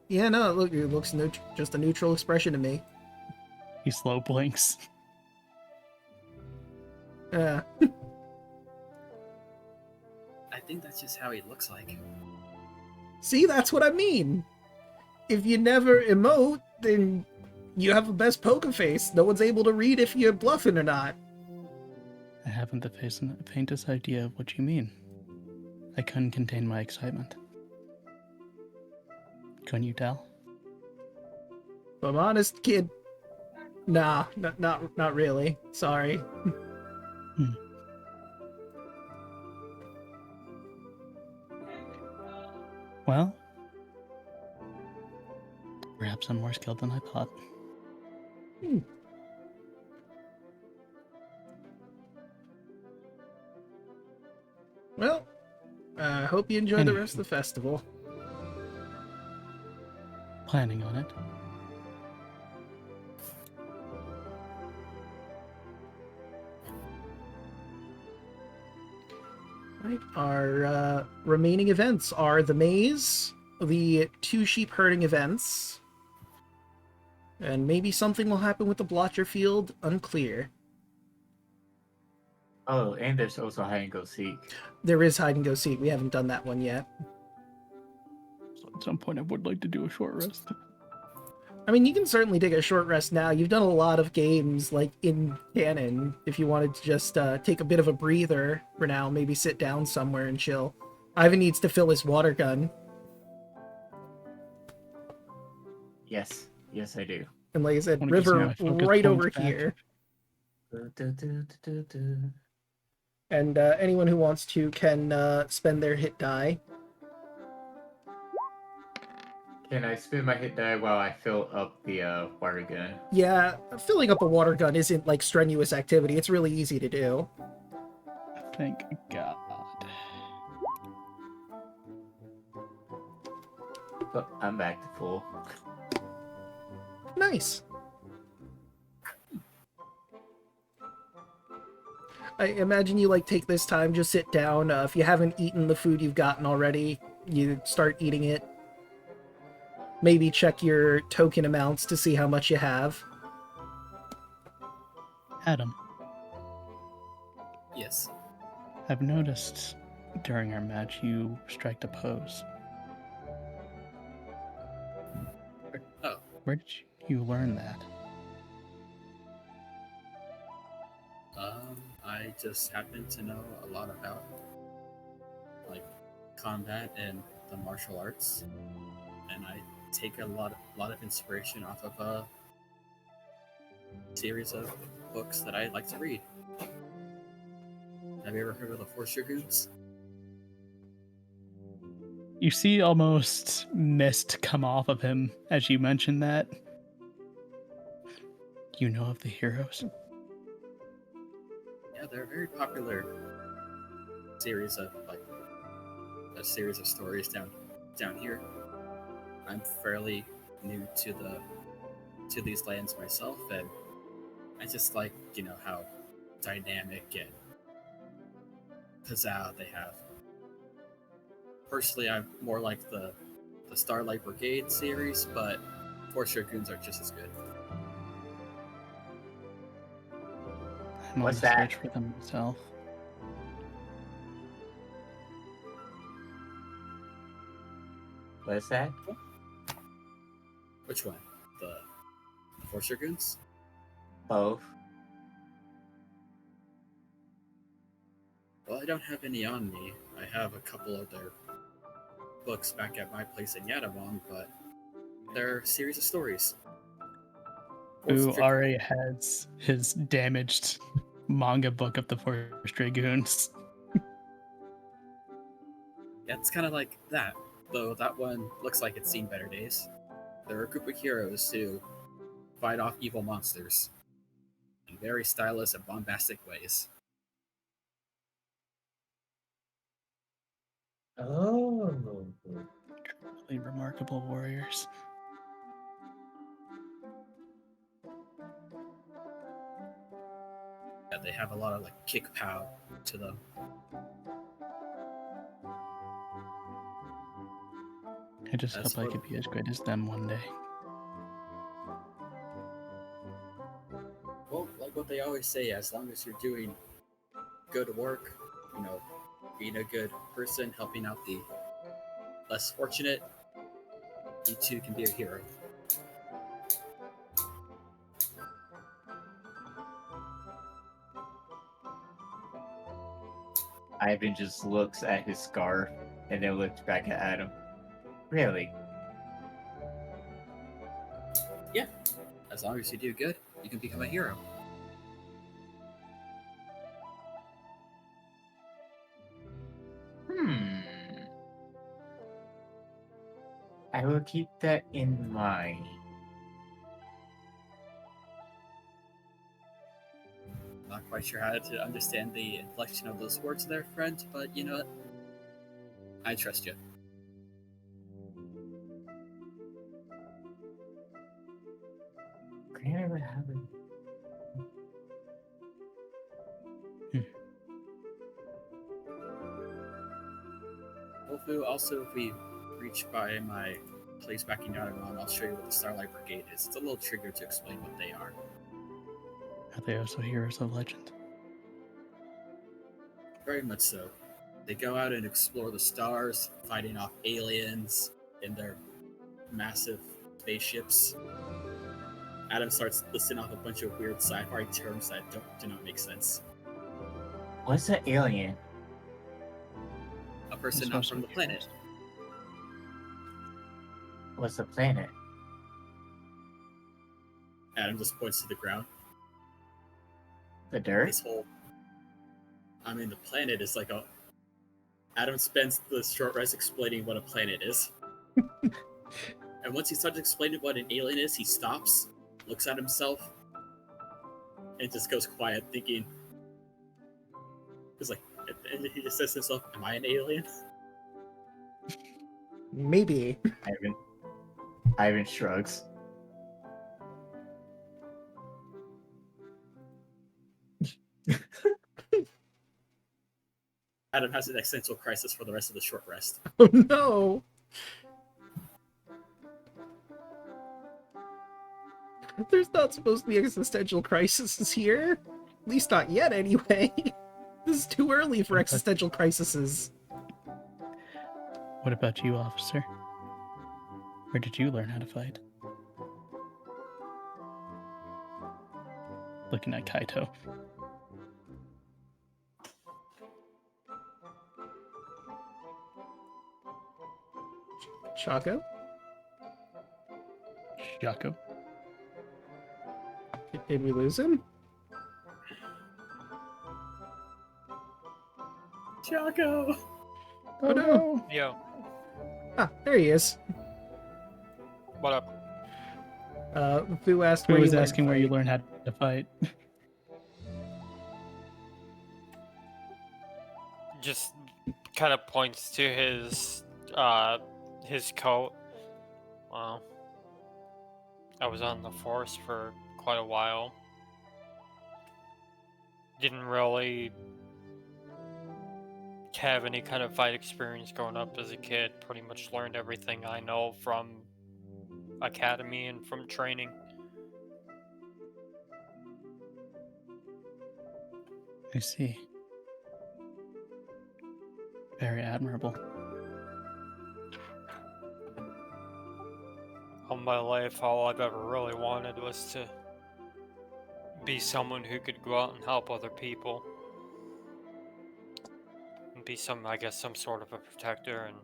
Yeah, no, look, it looks just a neutral expression to me. He slow blinks. Yeah. I think that's just how he looks like. See, that's what I mean. If you never emote, then you have the best poker face. No one's able to read if you're bluffing or not. I haven't the faintest idea of what you mean. I couldn't contain my excitement. Couldn't you tell? If I'm honest, kid. Nah, not really. Sorry. Well, perhaps I'm more skilled than I thought. Well, I hope you enjoy the rest of the festival. Planning on it. Right, our remaining events are the maze, the 2 sheep herding events, and maybe something will happen with the blotcher field, unclear. Oh, and there's also hide and go seek. There is hide and go seek, we haven't done that one yet. So at some point I would like to do a short rest. I mean, you can certainly take a short rest now. You've done a lot of games, like, in canon. If you wanted to just take a bit of a breather for now, maybe sit down somewhere and chill. Ivan needs to fill his water gun. Yes, I do. And like I said, Wanna get some River of my focus right points over back? here. And anyone who wants to can spend their hit die. Can I spin my hit die while I fill up the water gun? Yeah, filling up a water gun isn't like strenuous activity. It's really easy to do. Thank God. Oh, I'm back to full. Nice. I imagine you like take this time, just sit down. If you haven't eaten the food you've gotten already, you start eating it. Maybe check your token amounts to see how much you have. Adam, Yes. I've noticed during our match you striked a pose. Oh. Where did you learn that? I just happen to know a lot about like combat and the martial arts, and I take a lot of inspiration off of a series of books that I like to read. Have you ever heard of the Force Dragoons? You see almost mist come off of him as you mentioned that. You know of the heroes? Yeah, they're a very popular series of a series of stories down here. I'm fairly new to these lands myself, and I just like how dynamic and pizzazz they have. Personally, I'm more like the the Starlight Brigade series, but Force Dragoons are just as good. I'm What's on the that? search for them myself. What's that? Which one? The Force Dragoons? Both. Well, I don't have any on me. I have a couple of their books back at my place in Yadamon, but they're a series of stories. Who Force already has his damaged manga book of the Force Dragoons. Yeah, it's kind of like that, though that one looks like it's seen better days. They're a group of heroes who fight off evil monsters in very stylish and bombastic ways. Oh. Really remarkable warriors. Yeah, they have a lot of like kick pow to them. I just That's hope I what- could be as great as them one day. Well, like what they always say, as long as you're doing good work, you know, being a good person, helping out the less fortunate, you too can be a hero. Ivan just looks at his scarf and then looks back at Adam. Really? As long as you do good, you can become a hero. I will keep that in mind. Not quite sure how to understand the inflection of those words there, friend, but you know what? I trust you. Granted, what happened? Wolfu, also, if we reach by my place back in Yadaron, I'll show you what the Starlight Brigade is. It's a little trigger to explain what they are. Are they also heroes of legend? Very much so. They go out and explore the stars, fighting off aliens in their massive spaceships. Adam starts listing off a bunch of weird sci-fi terms that do not make sense. What's an alien? A person It's not also from the planet. What's a planet? Adam just points to the ground. The dirt? This whole... I mean, the planet is like a... Adam spends the short rest explaining what a planet is. And once he starts explaining what an alien is, he stops, looks at himself, and just goes quiet, thinking... He's like... And he just says to himself, am I an alien? Maybe. Ivan shrugs. Adam has an existential crisis for the rest of the short rest. Oh no! There's not supposed to be existential crises here. At least not yet, anyway. This is too early for existential crises. What about you, officer? Where did you learn how to fight? Looking at Kaito. Chaco? Yako. Did we lose him? Chaco! Oh no! Yo, Ah, there he is. what up? Fu asked Who where was you learned asking to where you fight. learned how to fight? Just kind of points to his coat. Well, I was on the force for quite a while. Didn't really have any kind of fight experience growing up as a kid. Pretty much learned everything I know from academy and from training. I see. Very admirable. All my life, all I've ever really wanted was to be someone who could go out and help other people. And be some sort of a protector, and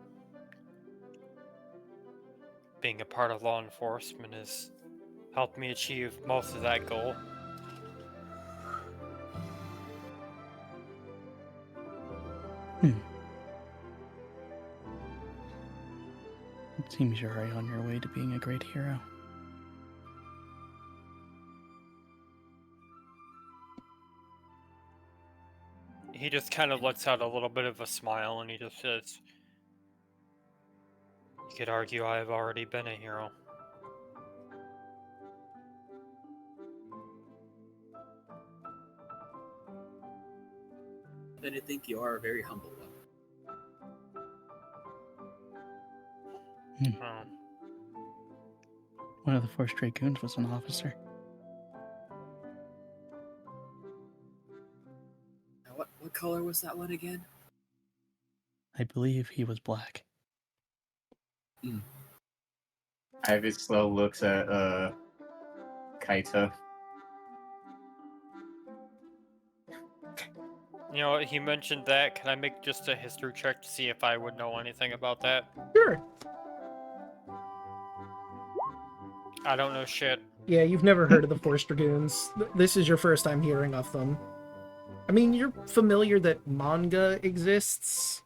being a part of law enforcement has helped me achieve most of that goal. It seems you're already on your way to being a great hero. He just kind of lets out a little bit of a smile and he just says, "You could argue I have already been a hero." Then I think you are a very humble one. Oh. One of the Force Dragoons was an officer. Now, what color was that one again? I believe he was black. Ivy slow looks at Kaito. You know, he mentioned that. Can I make just a history check to see if I would know anything about that? Sure. I don't know shit. Yeah, you've never heard of the Force Dragoons. This is your first time hearing of them. I mean, you're familiar that manga exists,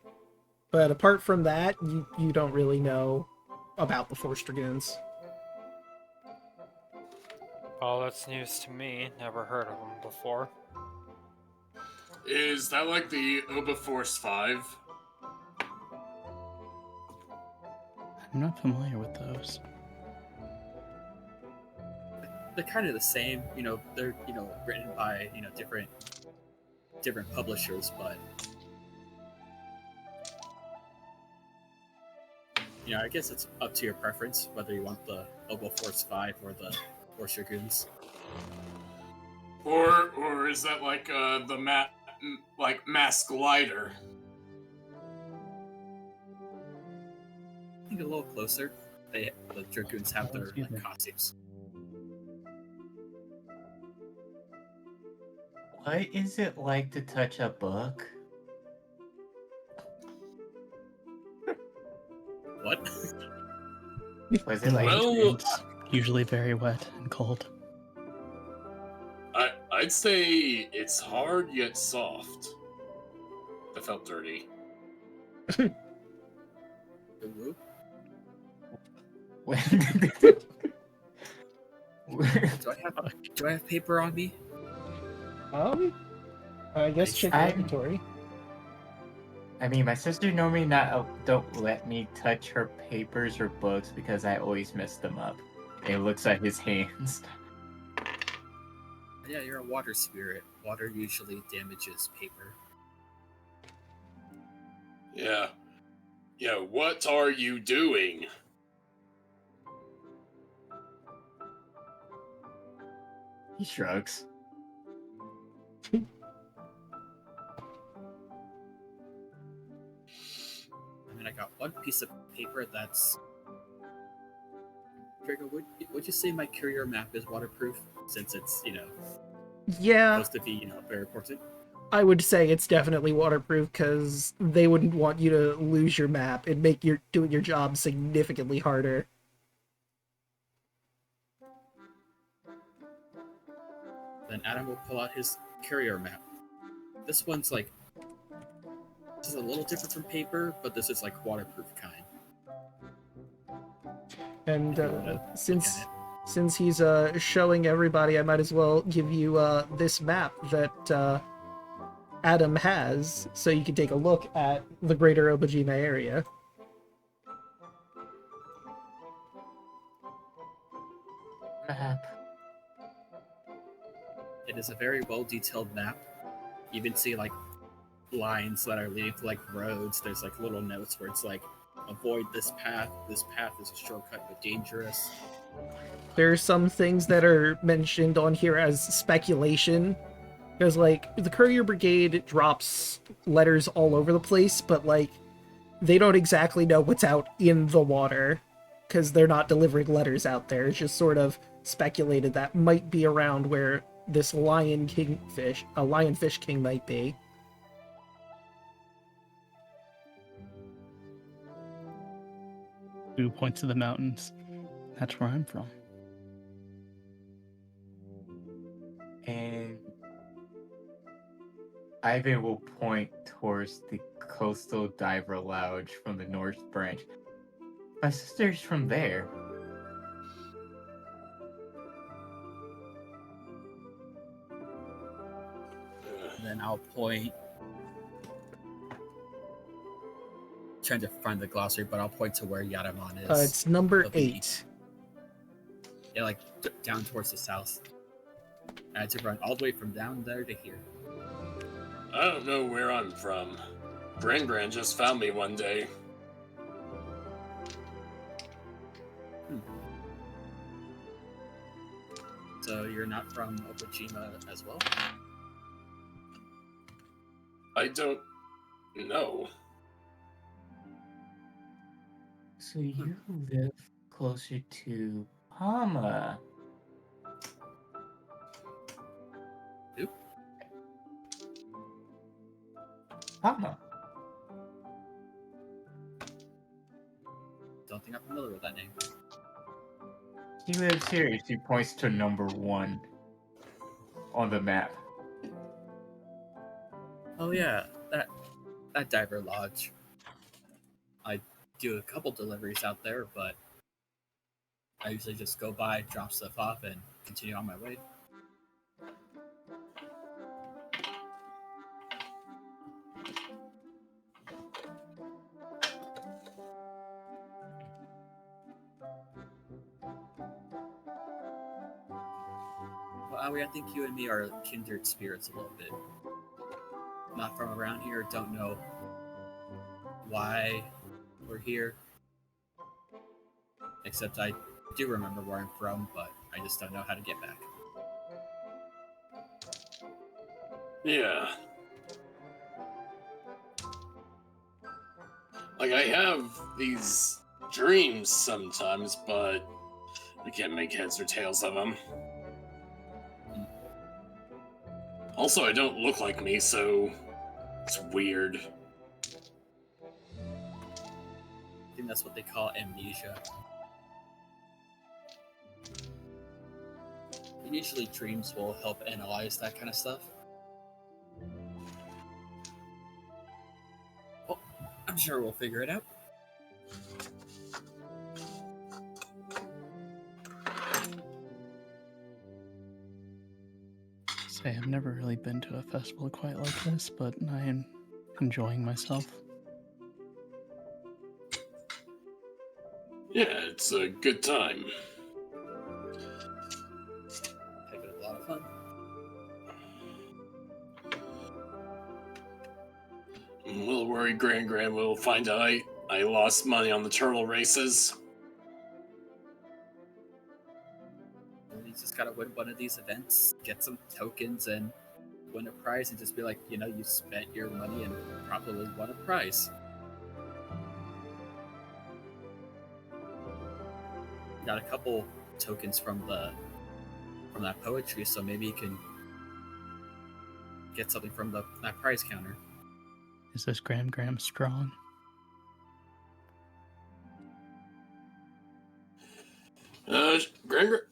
but apart from that, you don't really know about the Force Dragoons. Well, that's news to me. Never heard of them before. Is that like the Oba Force 5? I'm not familiar with those. They're kind of the same, they're written by different publishers, but I guess it's up to your preference whether you want the Obo Force 5 or the Force Dragoons. Or is that like the Mask Glider? I think a little closer. The Dragoons have their costumes. What is it like to touch a book? What? Was it like Well, It's usually very wet and cold. I'd say it's hard yet soft. That felt dirty. Ooh. Do I have paper on me? I guess check your inventory. I mean, my sister normally don't let me touch her papers or books because I always mess them up. It looks at his hands. Yeah, you're a water spirit. Water usually damages paper. Yeah. Yeah, what are you doing? He shrugs. I got one piece of paper that's... Draco, would you say my courier map is waterproof? Since it's, Yeah, supposed to be, very important? I would say it's definitely waterproof because they wouldn't want you to lose your map. It'd make doing your job significantly harder. Then Adam will pull out his courier map. This one's like... This is a little different from paper, but this is like waterproof kind. And since he's showing everybody, I might as well give you this map that Adam has, so you can take a look at the greater Obojima area. Map. It is a very well-detailed map. You even see, like, lines that are leading to like roads. There's like little notes where it's like, avoid this path. This path is a shortcut but dangerous. There are some things that are mentioned on here as speculation. Because, like, the Courier Brigade drops letters all over the place, but, like, they don't exactly know what's out in the water. Because they're not delivering letters out there. It's just sort of speculated that might be around where this lionfish king might be. Who points to the mountains? That's where I'm from. And Ivan will point towards the coastal diver lounge from the North Branch. My sister's from there. Then I'll point. Trying to find the glossary, but I'll point to where Yadaman is. It's number It'll be- 8. Yeah, like down towards the south. I had to run all the way from down there to here. I don't know where I'm from. Gran just found me one day. So you're not from Obojima as well? I don't know. So you live closer to Pama. Who? Pama. Don't think I'm familiar with that name. He lives here. She points to number 1 on the map. Oh yeah, that diver lodge. I do a couple deliveries out there, but I usually just go by, drop stuff off, and continue on my way. Well, Aoi, I think you and me are kindred spirits a little bit. Not from around here, don't know why we're here. Except I do remember where I'm from, but I just don't know how to get back. Yeah. Like, I have these dreams sometimes, but I can't make heads or tails of them. Also, I don't look like me, so it's weird. I think that's what they call amnesia. And usually dreams will help analyze that kind of stuff. Well, I'm sure we'll figure it out. Say, I've never really been to a festival quite like this, but I am enjoying myself. Yeah, it's a good time. Having a lot of fun. I'm a little worried Gran will find out I lost money on the turtle races. You just gotta win one of these events, get some tokens, and win a prize, and just be like, you know, you spent your money and probably won a prize. Got a couple tokens from that poetry, so maybe you can get something from that prize counter. Is this Graham strong?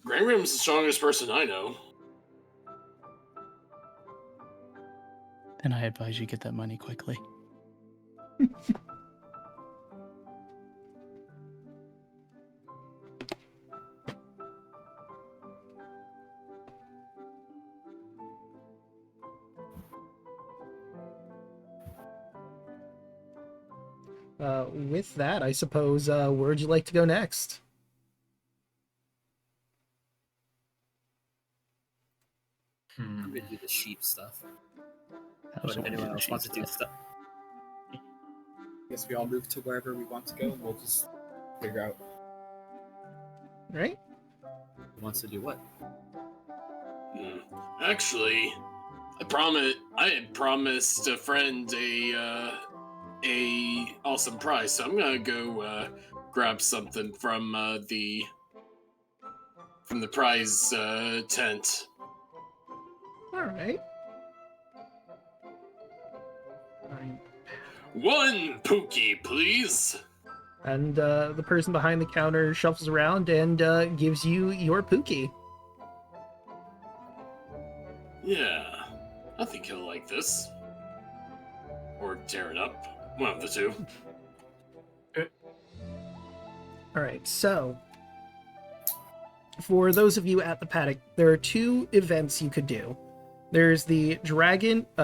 Gram's the strongest person I know. Then I advise you get that money quickly. With that, I suppose, where would you like to go next? I'm gonna do the sheep stuff. I But also if want to do anyone the else sheep wants to do stuff. stuff, I guess we all move to wherever we want to go, and we'll just figure out Right? who wants to do what. Actually, I had promised a friend a awesome prize, so I'm gonna go grab something from the prize tent. All right. Fine. One Pookie, please. And the person behind the counter shuffles around and gives you your Pookie. Yeah, I think he'll like this. Or tear it up. One of the two. All right, so for those of you at the paddock, there are 2 events you could do. There's the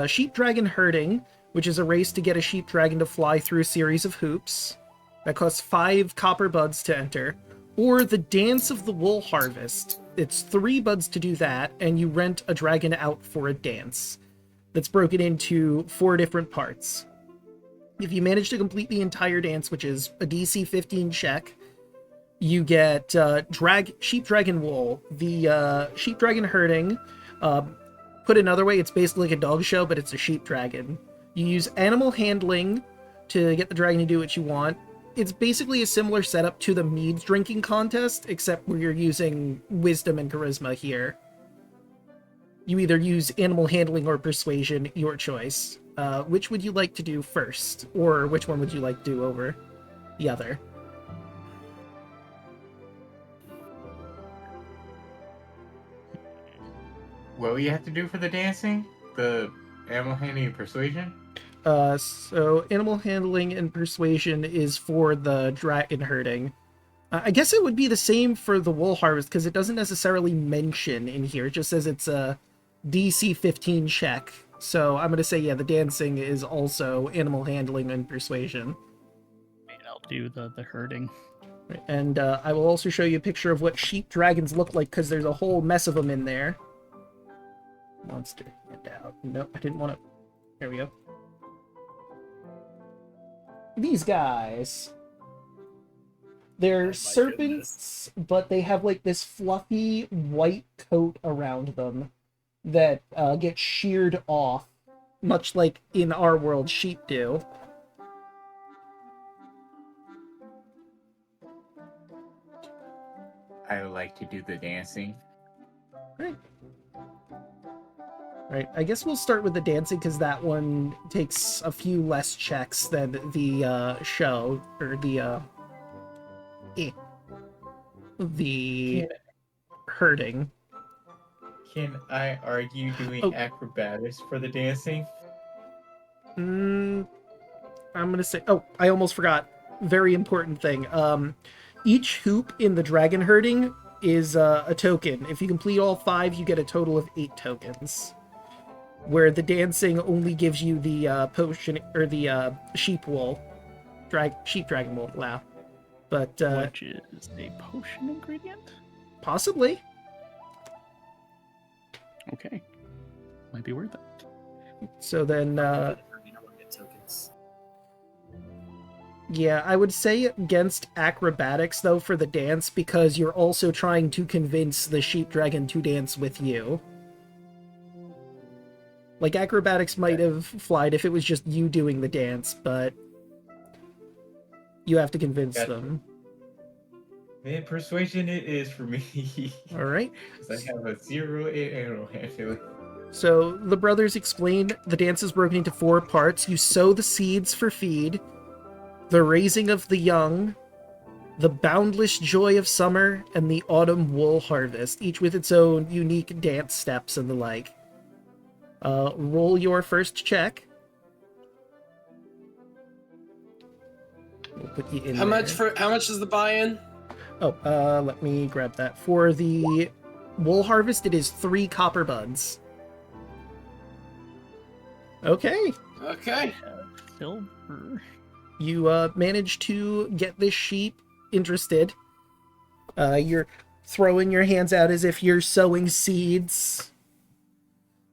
sheep dragon herding, which is a race to get a sheep dragon to fly through a series of hoops. That costs 5 copper buds to enter. Or the Dance of the Wool Harvest. It's 3 buds to do that, and you rent a dragon out for a dance. That's broken into 4 different parts. If you manage to complete the entire dance, which is a DC 15 check, you get sheep dragon wool. The sheep dragon herding, put another way, it's basically like a dog show, but it's a sheep dragon. You use animal handling to get the dragon to do what you want. It's basically a similar setup to the meads drinking contest, except where you're using wisdom and charisma here. You either use animal handling or persuasion, your choice. Which would you like to do first? Or which one would you like to do over the other? What do you have to do for the dancing? The animal handling and persuasion? So animal handling and persuasion is for the dragon herding. I guess it would be the same for the wool harvest, because it doesn't necessarily mention in here. It just says it's a DC 15 check. So I'm going to say, yeah, the dancing is also animal handling and persuasion. I'll do the herding. And I will also show you a picture of what sheep dragons look like, because there's a whole mess of them in there. Monster handout. Nope, I didn't want to... There we go. These guys. They're serpents, but they have like this fluffy white coat around them that gets sheared off, much like in our world sheep do. I would like to do the dancing. Right, I guess we'll start with the dancing, because that one takes a few less checks than the show, or the herding. Can I argue doing acrobatics for the dancing? I'm gonna say... Oh, I almost forgot. Very important thing. Each hoop in the dragon herding is a token. If you complete all 5, you get a total of 8 tokens. Where the dancing only gives you the potion, or the sheep wool. Sheep dragon wool, wow. But, which is a potion ingredient? Possibly. Okay. Might be worth it. So then, Tokens. yeah, I would say against acrobatics, though, for the dance, because you're also trying to convince the sheep dragon to dance with you. Like, acrobatics might have flied if it was just you doing the dance, but you have to convince them. Man, persuasion it is for me. Alright. Because I have a 0 in animal handling. So, the brothers explain the dance is broken into 4 parts. You sow the seeds for feed, the raising of the young, the boundless joy of summer, and the autumn wool harvest, each with its own unique dance steps and the like. Roll your first check. We'll put you in How there. how much is the buy-in? Oh, let me grab that. For the wool harvest, it is 3 copper buds. Okay. Okay. Silver. You managed to get this sheep interested. You're throwing your hands out as if you're sowing seeds.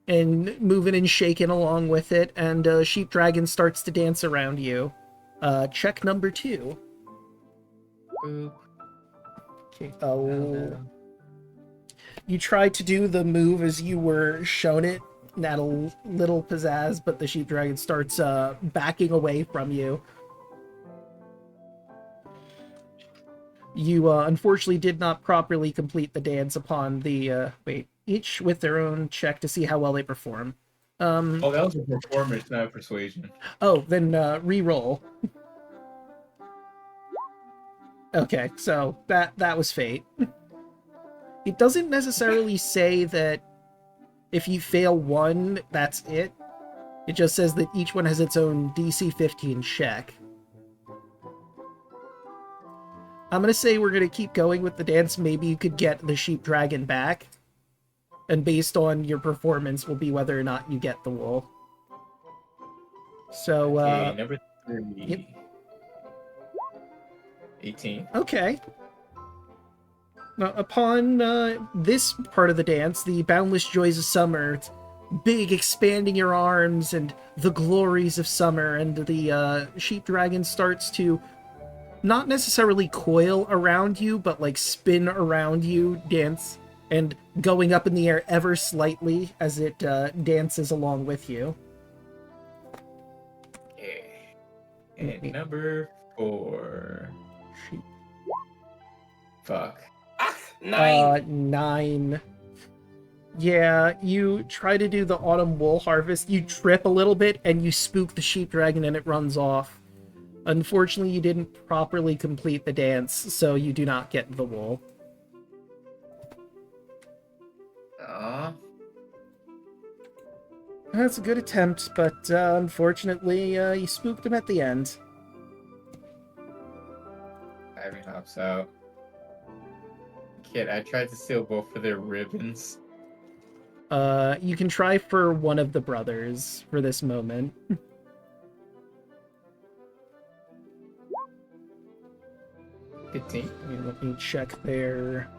and moving and shaking along with it, and Sheep Dragon starts to dance around you. Check number 2. Boop. Okay. Oh, Oh. no. You tried to do the move as you were shown it, and add a little pizzazz, but the Sheep Dragon starts backing away from you. You unfortunately did not properly complete the dance upon the each with their own check to see how well they perform. Oh, that was a performance, not a persuasion. Oh, then re-roll. Okay, so that was fate. It doesn't necessarily say that if you fail one, that's it. It just says that each one has its own DC 15 check. I'm gonna say we're gonna keep going with the dance. Maybe you could get the Sheep Dragon back. And based on your performance will be whether or not you get the wool. So, Okay, number 3. Yep. 18. Okay. Now, upon this part of the dance, the boundless joys of summer, it's big expanding your arms and the glories of summer, and the Sheep Dragon starts to not necessarily coil around you, but like spin around you, dance, and going up in the air ever slightly as it dances along with you. Okay. And number 4. Sheep. Fuck. 9. 9. Yeah, you try to do the autumn wool harvest, you trip a little bit, and you spook the Sheep Dragon and it runs off. Unfortunately, you didn't properly complete the dance, so you do not get the wool. Aw. That's a good attempt, but unfortunately, you spooked him at the end. Ivan hops out. Kid, I tried to steal both of their ribbons. You can try for one of the brothers for this moment. 15. Let me check their...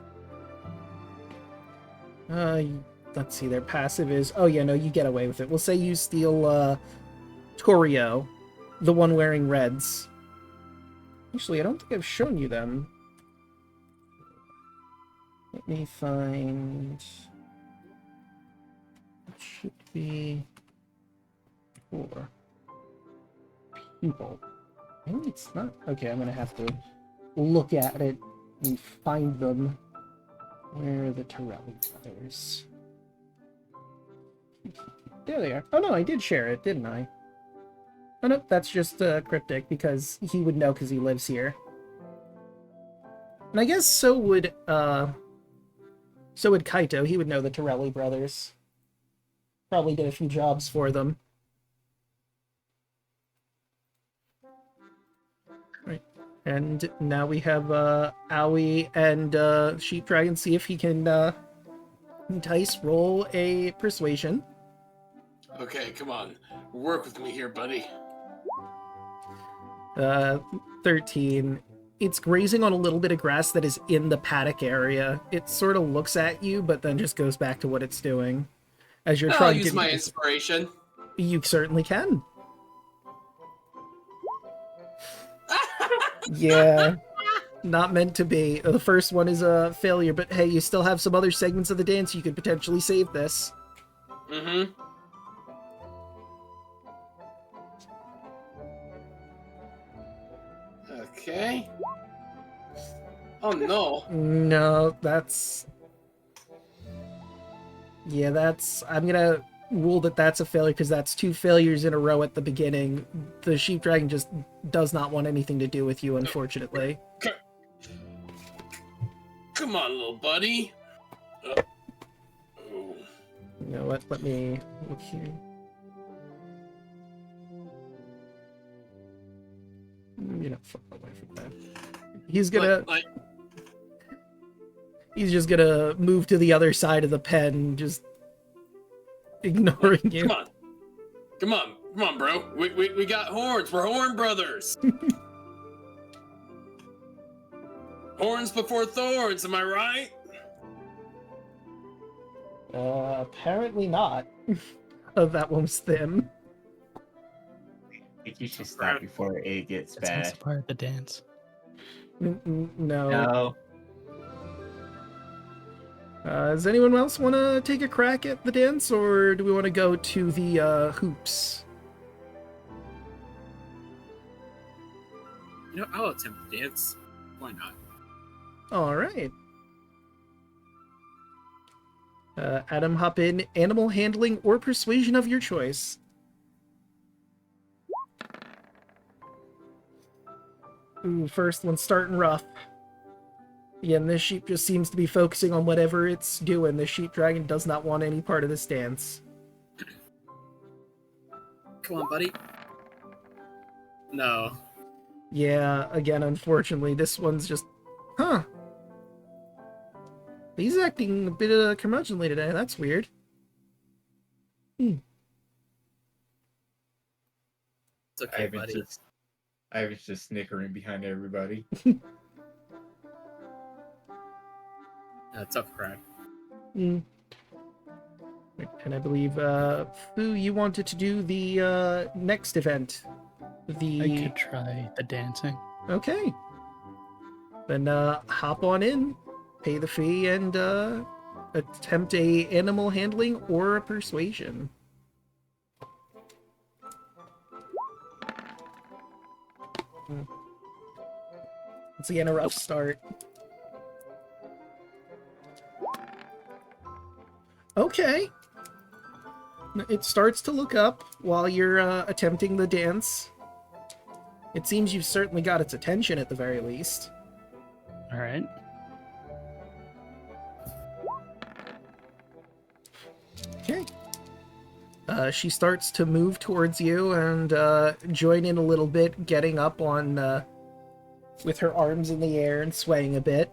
let's see, their passive is... Oh yeah, no, you get away with it. We'll say you steal, Torio, the one wearing reds. Actually, I don't think I've shown you them. Let me find... It should be... 4. People. Maybe it's not... Okay, I'm gonna have to look at it and find them. Where are the Torelli brothers? There they are. Oh no, I did share it, didn't I? Oh no, that's just cryptic because he would know because he lives here. And I guess so would Kaito. He would know the Torelli brothers. Probably did a few jobs for them. Right. And now we have Aoi and Sheep Dragon. See if he can entice, roll a persuasion. Okay, come on. Work with me here, buddy. 13. It's grazing on a little bit of grass that is in the paddock area. It sort of looks at you, but then just goes back to what it's doing. As you're I'll trying use to my inspiration. You certainly can. Yeah. Not meant to be. The first one is a failure, but hey, you still have some other segments of the dance. You could potentially save this. Mm-hmm. Okay. Oh no. No, that's... Yeah, that's... I'm gonna rule that that's a failure because that's 2 failures in a row at the beginning. The Sheep Dragon just does not want anything to do with you, unfortunately. Come on, little buddy. Oh. You know what? Let me look here. You're not far away from that. He's gonna... He's just gonna move to the other side of the pen, just ignoring you. Come on. Come on. Come on, bro. We got horns. We're horn brothers. Horns before thorns, am I right? Apparently not. Oh, that one was them. I think you should stop before it gets It's also bad. part of the dance. No. No. Does anyone else want to take a crack at the dance, or do we want to go to the hoops? You know, I'll attempt to dance. Why not? All right. Adam, hop in. Animal handling or persuasion of your choice. Ooh, first one starting rough. Again, this sheep just seems to be focusing on whatever it's doing. The sheep dragon does not want any part of this dance. Come on, buddy. No. Yeah, again, unfortunately, this one's just... Huh. He's acting a bit curmudgeonly today. That's weird. It's okay, buddy. I was just snickering behind everybody. Tough crowd. And I believe, Fu, you wanted to do the next event. I could try the dancing. Okay. Then hop on in, pay the fee, and attempt a animal handling or a persuasion. Once again, a rough start. Okay. It starts to look up while you're attempting the dance. It seems you've certainly got its attention at the very least. All right. Okay. She starts to move towards you and join in a little bit, getting up on with her arms in the air and swaying a bit.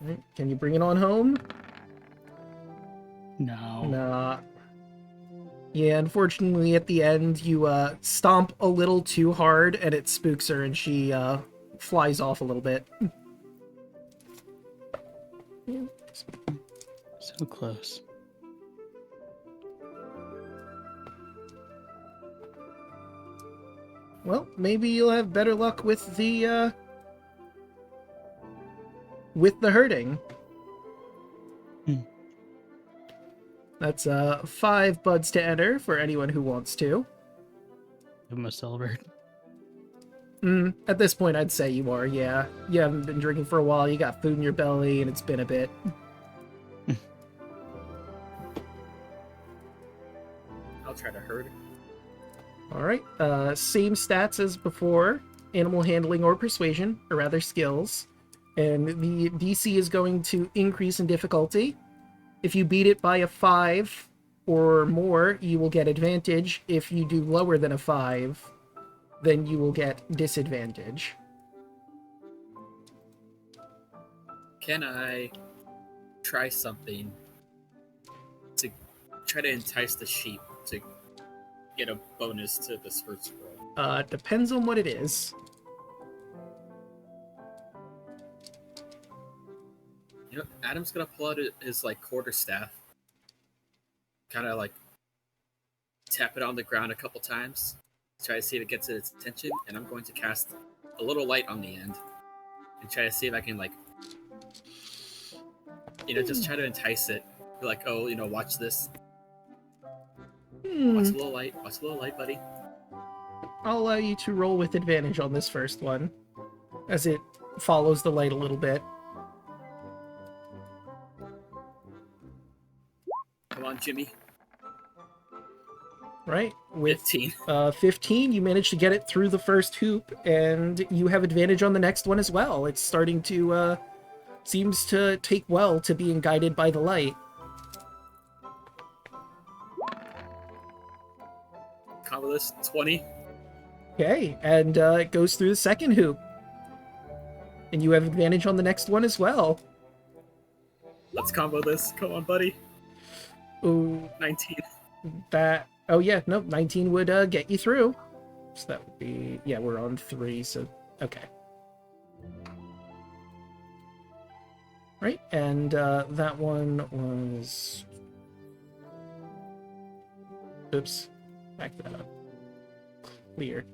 Right, can you bring it on home? No. Nah. Yeah, unfortunately, at the end, you stomp a little too hard, and it spooks her, and she flies off a little bit. So close. Well, maybe you'll have better luck with the herding. That's 5 buds to enter for anyone who wants to. Give him a silver. At this point, I'd say you are, yeah. You haven't been drinking for a while, you got food in your belly, and it's been a bit. I'll try to herd. Alright, same stats as before. Animal handling or persuasion, or rather skills. And the DC is going to increase in difficulty. If you beat it by a 5 or more, you will get advantage. If you do lower than a 5, then you will get disadvantage. Can I try something to try to entice the sheep to get a bonus to this first roll? Depends on what it is. You know, Adam's gonna pull out his like quarterstaff, kind of like tap it on the ground a couple times, try to see if it gets its attention, and I'm going to cast a little light on the end and try to see if I can like, just try to entice it. Be like, oh, watch this. Watch a little light. Watch a little light, buddy. I'll allow you to roll with advantage on this first one, as it follows the light a little bit. Come on, Jimmy. Right? With 15. 15, you manage to get it through the first hoop, and you have advantage on the next one as well. It's starting to, seems to take well to being guided by the light. Combo this, 20. Okay, and it goes through the second hoop. And you have advantage on the next one as well. Let's combo this. Come on, buddy. Ooh, 19. that... Oh yeah, nope, 19 would get you through. So that would be... Yeah, we're on 3, so... Okay. Right, and that one was... Oops, back that up. Clear.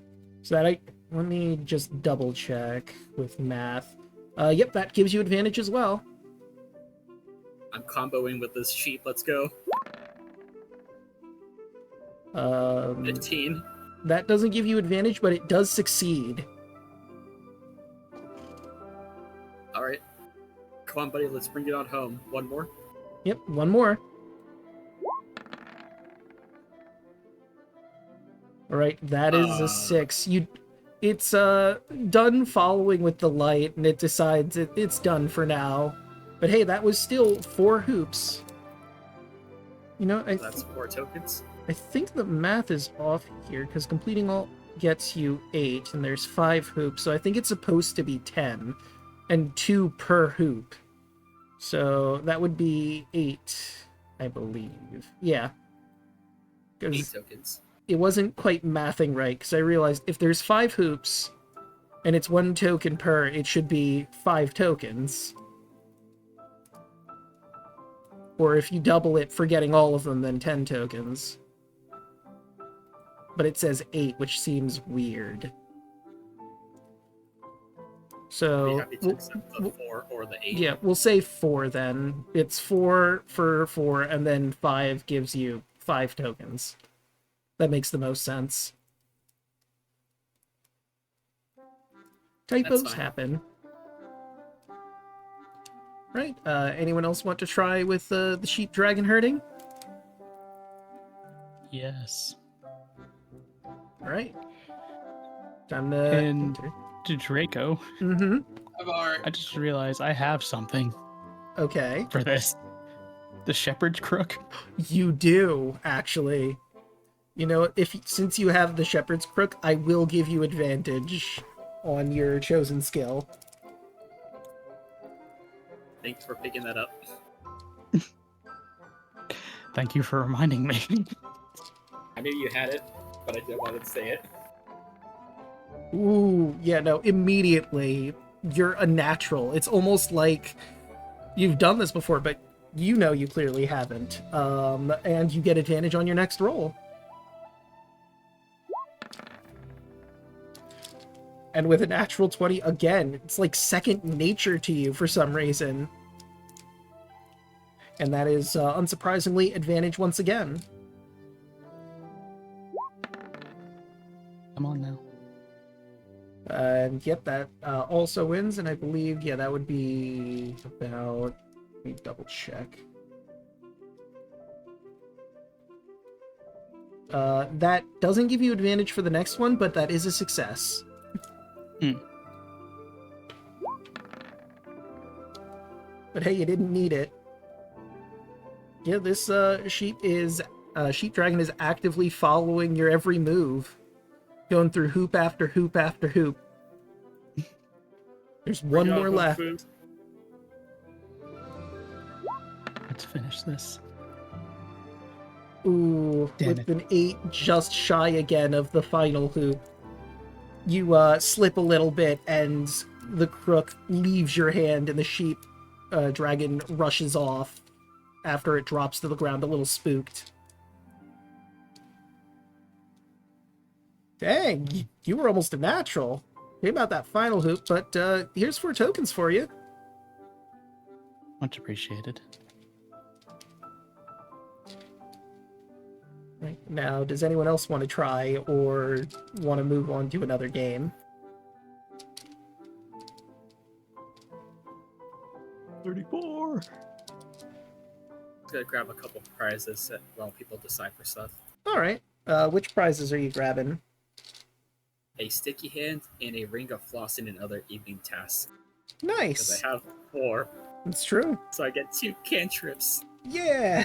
So that let me just double check with math. Yep, that gives you advantage as well. I'm comboing with this sheep. Let's go. 15. That doesn't give you advantage, but it does succeed. All right. Come on, buddy. Let's bring it on home. One more. Yep, one more. All right, that is a 6. It's done following with the light, and it decides it's done for now. But hey, that was still 4 hoops. You know, That's 4 tokens. I think the math is off here, because completing all gets you 8, and there's 5 hoops, so I think it's supposed to be 10, and 2 per hoop. So that would be 8, I believe. Yeah. 8 tokens. It wasn't quite mathing right, because I realized if there's 5 hoops, and it's 1 token per, it should be 5 tokens. Or if you double it for getting all of them, then 10 tokens. But it says 8, which seems weird. So, Be happy to accept the 4 or the 8. yeah, we'll say 4 then. It's 4 for 4, and then 5 gives you 5 tokens. That makes the most sense. Typos happen. Right, anyone else want to try with the sheep dragon herding? Yes. Alright. Time to And enter. to Draco, Mm-hmm. I just realized I have something Okay. for this. The shepherd's crook. You do, actually. You know, since you have the shepherd's crook, I will give you advantage on your chosen skill. Thanks for picking that up. Thank you for reminding me. I knew you had it, but I didn't want to say it. Ooh, yeah, no, immediately, you're a natural. It's almost like you've done this before, but you know you clearly haven't. And you get advantage on your next roll. And with a natural 20, again, it's like second nature to you for some reason. And that is, unsurprisingly, advantage once again. Come on now. And yep, that also wins, and I believe, yeah, that would be about... Let me double check. That doesn't give you advantage for the next one, but that is a success. But hey, you didn't need it. Yeah, this sheep dragon is actively following your every move, going through hoop after hoop after hoop. There's one more left. Let's finish this. Ooh, Damn with it. an 8 just shy again of the final hoop. You slip a little bit, and the crook leaves your hand, and the sheep dragon rushes off after it drops to the ground a little spooked. Dang, you were almost a natural. Maybe about that final hoop, but here's 4 tokens for you. Much appreciated. Right. Now, does anyone else want to try or want to move on to another game? 34. Gonna grab a couple prizes while people decipher stuff. Alright. Which prizes are you grabbing? A sticky hand and a ring of flossing and other evening tasks. Nice! Because I have 4, It's true. so I get 2 cantrips. Yeah!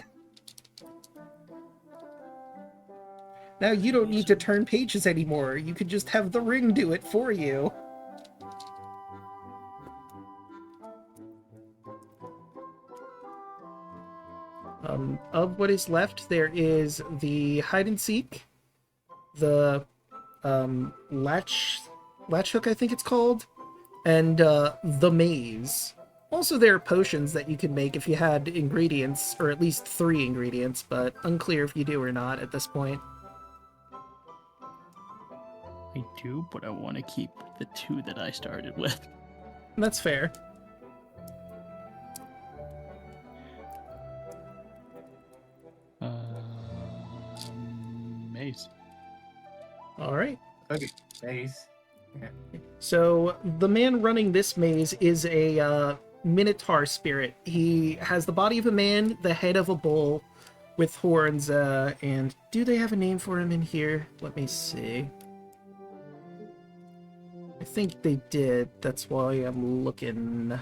Now you don't need to turn pages anymore. You could just have the ring do it for you. Of what is left, there is the hide and seek, the latch hook, I think it's called, and the maze. Also, there are potions that you can make if you had ingredients, or at least 3 ingredients, but unclear if you do or not at this point. I do, but I want to keep the 2 that I started with. That's fair. Maze. Alright. Okay, base. So, the man running this maze is a Minotaur spirit. He has the body of a man, the head of a bull, with horns, and do they have a name for him in here? Let me see. I think they did. That's why I'm looking.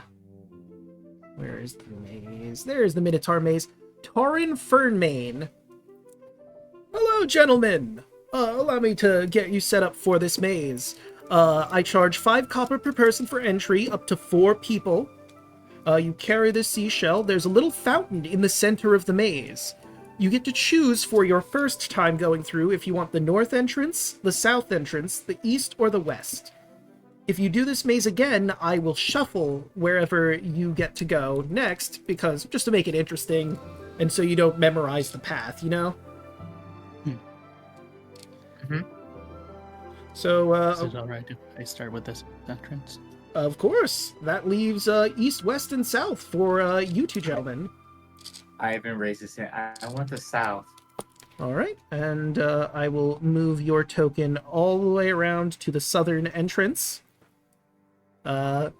Where is the maze? There's the Minotaur maze. Tauren Fernmane. Hello, gentlemen. Allow me to get you set up for this maze. I charge 5 copper per person for entry, up to 4 people. You carry the seashell. There's a little fountain in the center of the maze. You get to choose for your first time going through if you want the north entrance, the south entrance, the east, or the west. If you do this maze again, I will shuffle wherever you get to go next, because just to make it interesting, and so you don't memorize the path, you know? So, Is it alright if I start with this entrance? of course, that leaves east, west, and south for you two gentlemen. I haven't raised this in. I want the south. Alright, and I will move your token all the way around to the southern entrance. And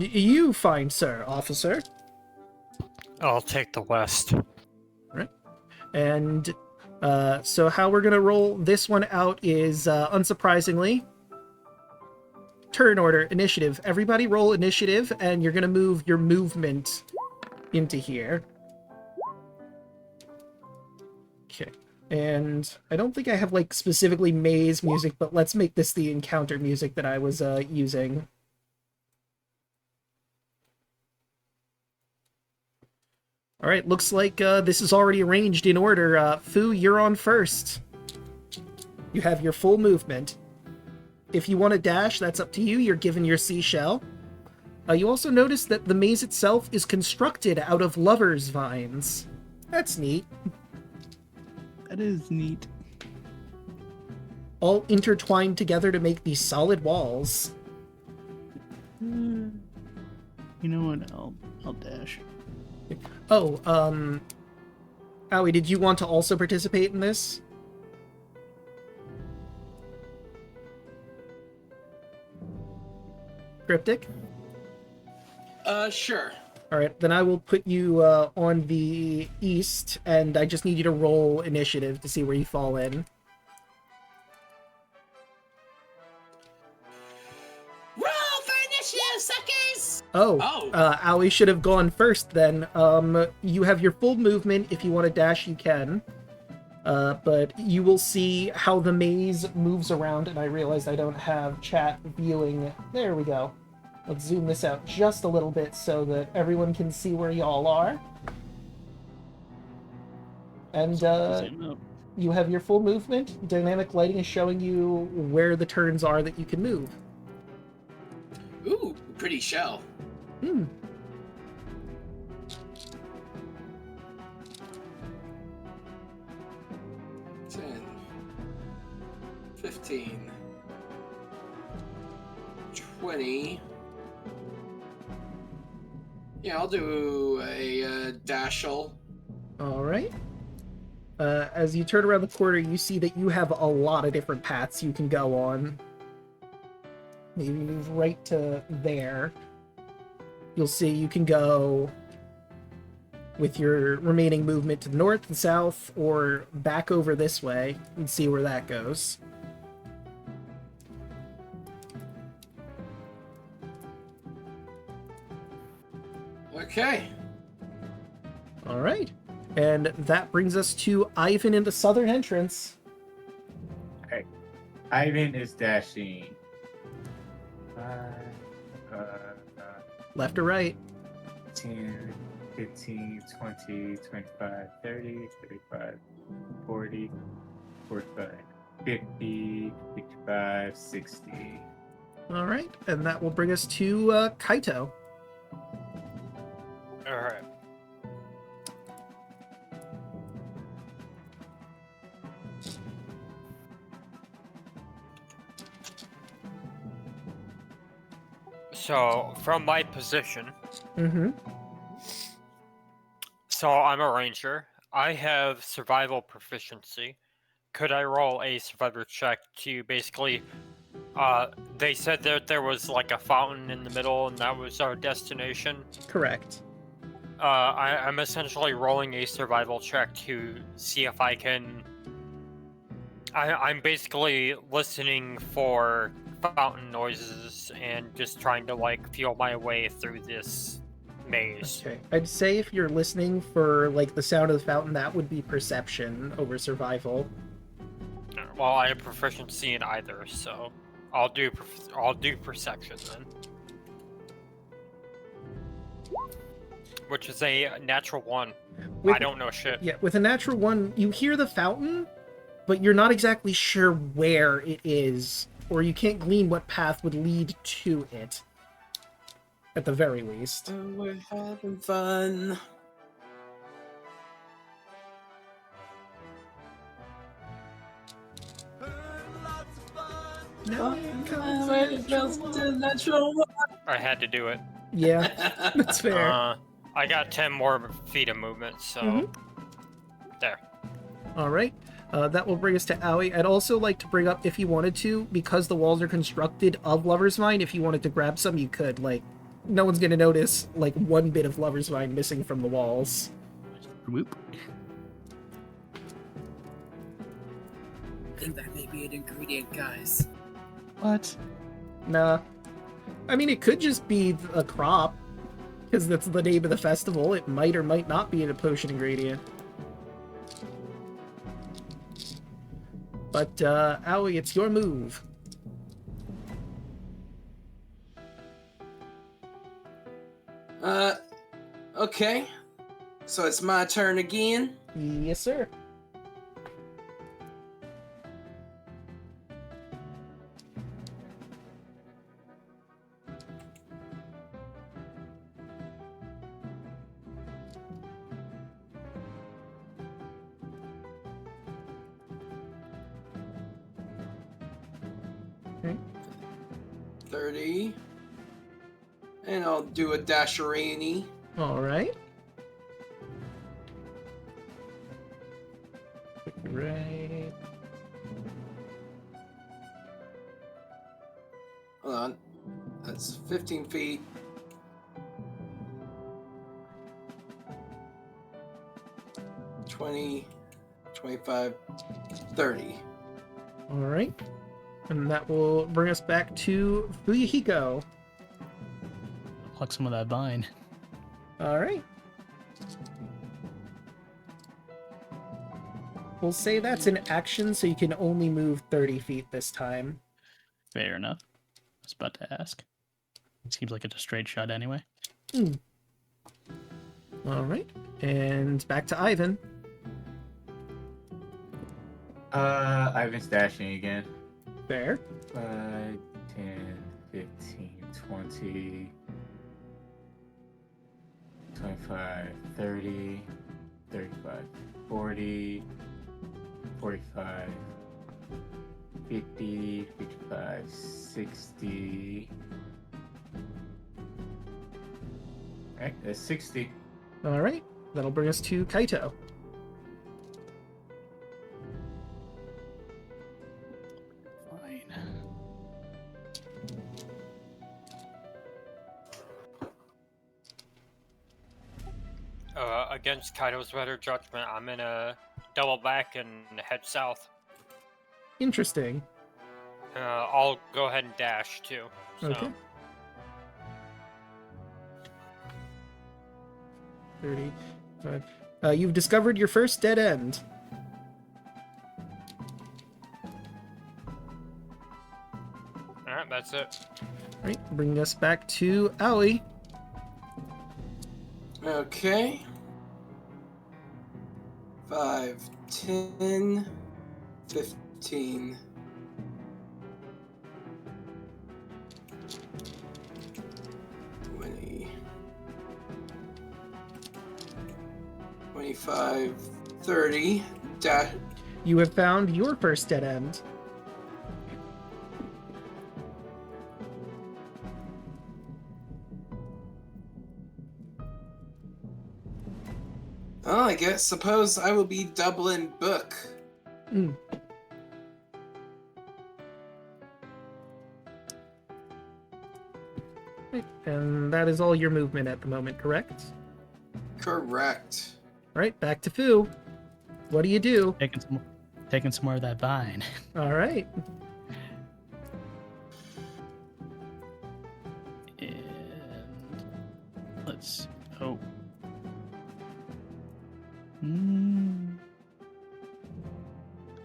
you, fine sir, officer. I'll take the west. And so how we're gonna roll this one out is, unsurprisingly, turn order, initiative. Everybody roll initiative, and you're gonna move your movement into here. Okay. And I don't think I have, like, specifically maze music, but let's make this the encounter music that I was using. Alright, looks like this is already arranged in order. Fu, you're on first. You have your full movement. If you want to dash, that's up to you. You're given your seashell. You also notice that the maze itself is constructed out of lover's vines. That's neat. That is neat. All intertwined together to make these solid walls. You know what? I'll dash. Oh, Owie, did you want to also participate in this? Cryptic? Sure. Alright, then I will put you on the east, and I just need you to roll initiative to see where you fall in. Roll for initiative, suckers! Oh, Oh. Owie should have gone first then. You have your full movement. If you want to dash, you can. But you will see how the maze moves around, and I realized I don't have chat viewing. There we go. Let's zoom this out just a little bit so that everyone can see where y'all are. And you have your full movement. Dynamic lighting is showing you where the turns are that you can move. Ooh, pretty shell. 10, 15, 20. Yeah, I'll do a dashel. Alright. As you turn around the corner, you see that you have a lot of different paths you can go on. Maybe move right to there. You'll see you can go with your remaining movement to the north and south, or back over this way and see where that goes. Okay. Alright. And that brings us to Ivan in the southern entrance. Okay. Ivan is dashing. Left or right? 10, 15, 20, 25, 30, 35, 40, 45, 50, 55, 60. Alright. And that will bring us to Kaito. Alright. So, from my position, Mm-hmm. so I'm a ranger. I have survival proficiency. Could I roll a survival check to basically, they said that there was like a fountain in the middle and that was our destination. Correct. I'm essentially rolling a survival check to see if I can. I'm basically listening for fountain noises and just trying to like feel my way through this maze. Okay. I'd say if you're listening for like the sound of the fountain, that would be perception over survival. Well, I have proficiency in either, so I'll do perception then, which is a natural 1. I don't know shit. Yeah, with a natural 1, you hear the fountain, but you're not exactly sure where it is, or you can't glean what path would lead to it. At the very least. Oh, we're having fun. No, I had to do it. yeah, that's fair. I got 10 more feet of movement, so there. All right. That will bring us to Aoi. I'd also like to bring up, if you wanted to, because the walls are constructed of Lover's Vine, if you wanted to grab some, you could. Like, no one's going to notice, like, one bit of Lover's Vine missing from the walls. Whoop. I think that may be an ingredient, guys. What? Nah. I mean, it could just be a crop, because that's the name of the festival. It might or might not be a potion ingredient. But, Aoi, it's your move. Okay. So it's my turn again. Yes, sir. Okay. 30. And I'll do a dasherini. All right. Right. Hold on. That's 15 feet. $20, $25, $30. All right. And that will bring us back to Fuyuhiko. Pluck some of that vine. All right. We'll say that's an action, so you can only move 30 feet this time. Fair enough. I was about to ask. Seems like it's a straight shot anyway. All right. And back to Ivan. Ivan's dashing again. There. 5, 10, 15, 20, 25, 30, 35, 40, 45, 50, 55, 60. Alright, that's 60. All right. That'll bring us to Kaito. Fine. Against Kaito's better judgment, I'm gonna double back and head south. Interesting. I'll go ahead and dash too. So. Okay. 35. You've discovered your first dead end. Alright, that's it. All right. Bringing us back to Aoi. Okay. 5, 10, 15. 25, 30. You have found your first dead end. Oh, I guess suppose I will be doubling book. Mm. Right, and that is all your movement at the moment, correct? Correct. All right, back to Fu. What do you do? Taking some more of that vine. All right. And let's see. Oh. I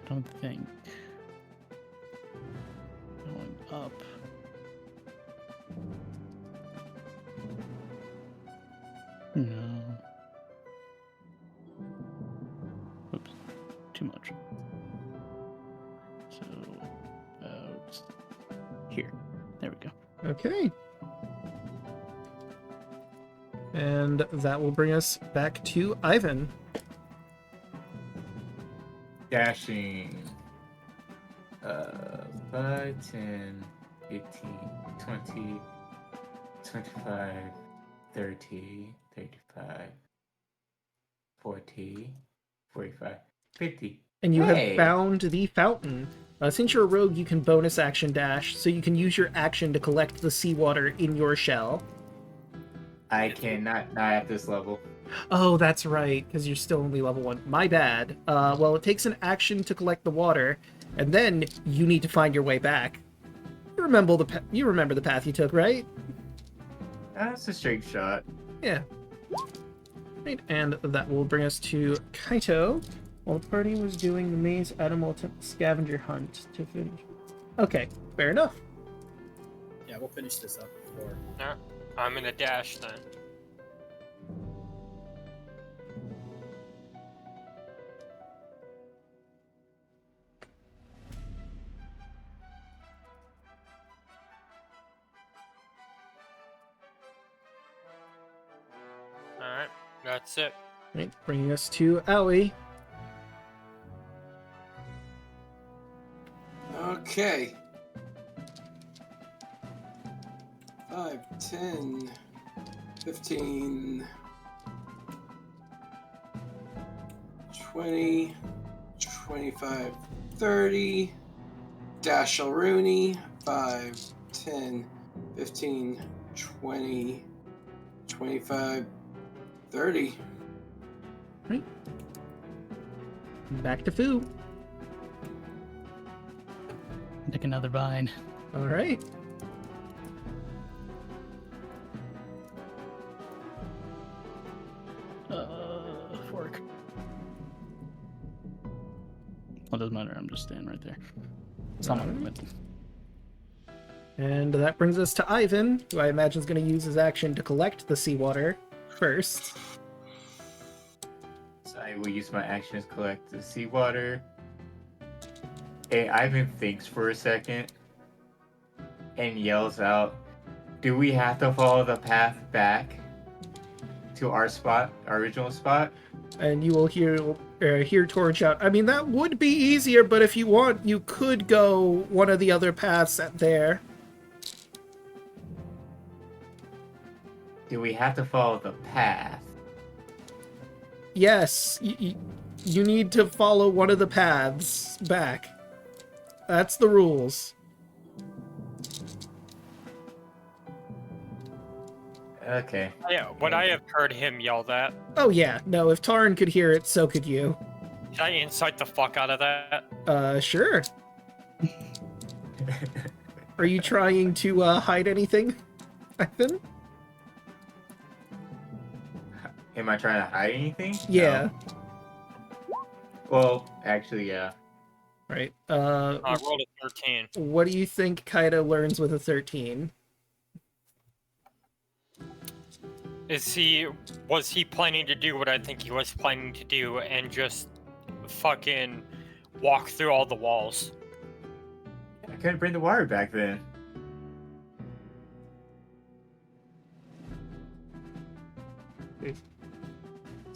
don't think going up. No. Oops. Too much. So about here. There we go. Okay. And that will bring us back to Ivan. Dashing. 5, 10, 15, 20, 25, 30, 35, 40, 45, 50. And you Hey! have found the fountain. Since you're a rogue, you can bonus action dash, so you can use your action to collect the seawater in your shell. I cannot die at this level. Oh, that's right, because you're still only level 1. My bad. Well, it takes an action to collect the water, and then you need to find your way back. You remember the path you took, right? That's a straight shot. Yeah. Right, and that will bring us to Kaito. While the party was doing the maze, Adam will attempt the scavenger hunt to finish. Okay, fair enough. Yeah, we'll finish this up before. Yeah, I'm in a dash then. Alright, that's it. Right, bringing us to Aoi. Okay. 5, 10, 15, 20, 25, 30. Dashel Rooney. 5, 10, 15, 20, 25, 30. Right. Back to Fu. Take another vine. All right. Fork. Well, it doesn't matter. I'm just standing right there. It's not my movement. And that brings us to Ivan, who I imagine is going to use his action to collect the seawater first. So I will use my actions to collect the seawater. And Ivan thinks for a second and yells out, "Do we have to follow the path back to our spot, our original spot?" And you will hear Torch shout, I mean, that would be easier, but if you want, you could go one of the other paths at there. Do we have to follow the path? Yes, you need to follow one of the paths back. That's the rules. Okay. Yeah, would I have heard him yell that? Oh yeah, no, if Tarn could hear it, so could you. Can I insight the fuck out of that? Sure. Are you trying to hide anything, Ivan? Am I trying to hide anything? Yeah. No. Well, actually, yeah. Right. I rolled a 13. What do you think Kaito learns with a 13? Was he planning to do what I think he was planning to do and just fucking walk through all the walls? I couldn't bring the water back then.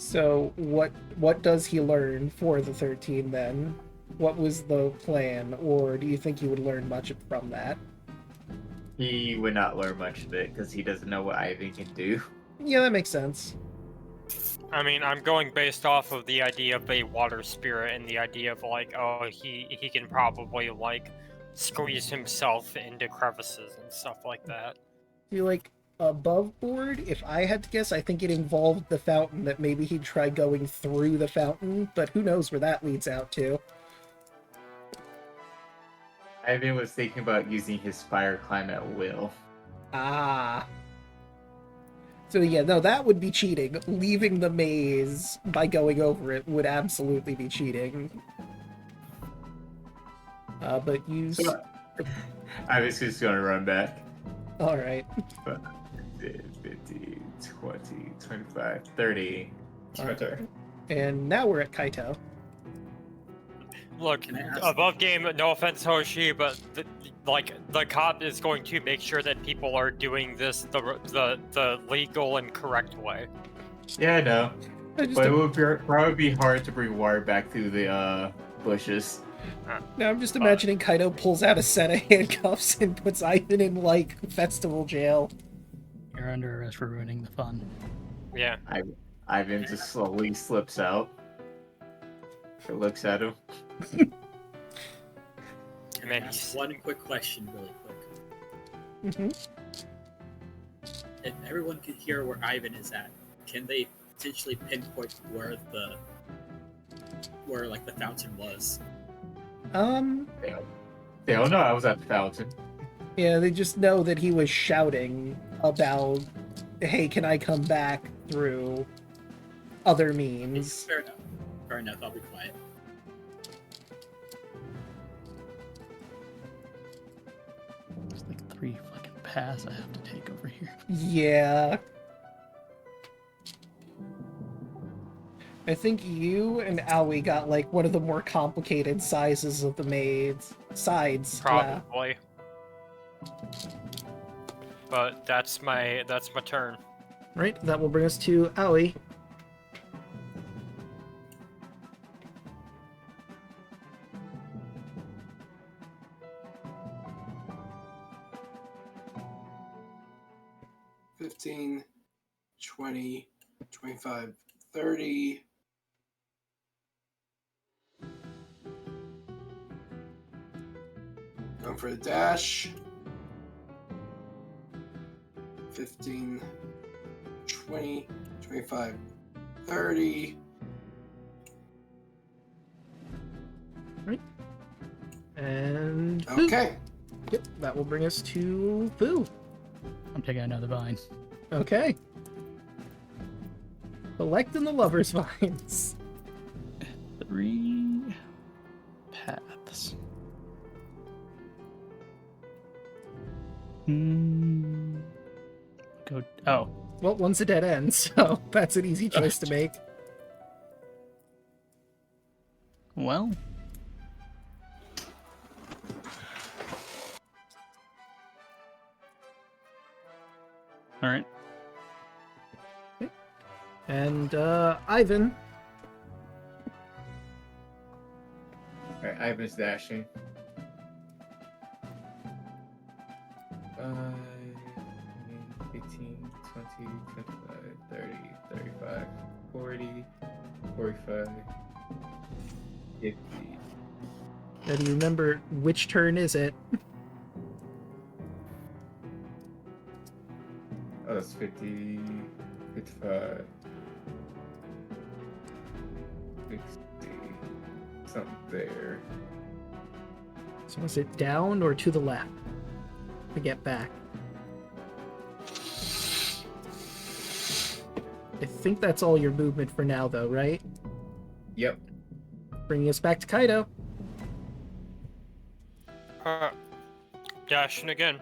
So what does he learn for the 13 then? What was the plan, or do you think he would learn much from that? He would not learn much of it because he doesn't know what Ivan can do. Yeah, that makes sense. I mean, I'm going based off of the idea of a water spirit and the idea of like, oh, he can probably like squeeze himself into crevices and stuff like that. Do you like above board? If I had to guess, I think it involved the fountain, that maybe he'd try going through the fountain, but who knows where that leads out to. Ivan was thinking about using his fire climb at will. Ah. So yeah, no, that would be cheating. Leaving the maze by going over it would absolutely be cheating. But use... I was just gonna run back. Alright. 50, 20, 25, 30. It's my turn. And now we're at Kaito. Look, Can I ask- above game, no offense, Hoshi, but the cop is going to make sure that people are doing this the legal and correct way. Yeah, I know. I just But it would probably be hard to bring water back through the bushes. Now I'm just imagining Kaito pulls out a set of handcuffs and puts Ivan in, like, festival jail. You're under arrest for ruining the fun. Yeah. Ivan just slowly slips out. It looks at him. And Can I then ask he's one quick question really quick? Mm-hmm. If everyone can hear where Ivan is at, can they potentially pinpoint where like the fountain was? They don't know I was at the fountain. Yeah, they just know that he was shouting about, hey, can I come back through other means? Fair enough. Fair enough, I'll be quiet. There's like 3 fucking paths I have to take over here. Yeah. I think you and Aoi got, like, one of the more complicated sizes of the maze. Sides. probably. But that's my turn. Right, that will bring us to Aoi. $15, $20, $25, $30. Going for the dash. 15, 20, 25, 30. And Boo. Okay. Yep, that will bring us to Boo. I'm taking another vine. Okay. Collecting the lover's vines. 3 paths. Go. Oh, Well, one's a dead end, so that's an easy choice to make. well. All right. And, Ivan. Alright, Ivan's dashing. 15, 20, 25, 30, 35, 40, 45, 50. Now, do you remember which turn is it? Oh, that's 50, 55, 60, something there. So is it down or to the left? To get back. I think that's all your movement for now, though, right? Yep. Bringing us back to Kaito. Dashing again.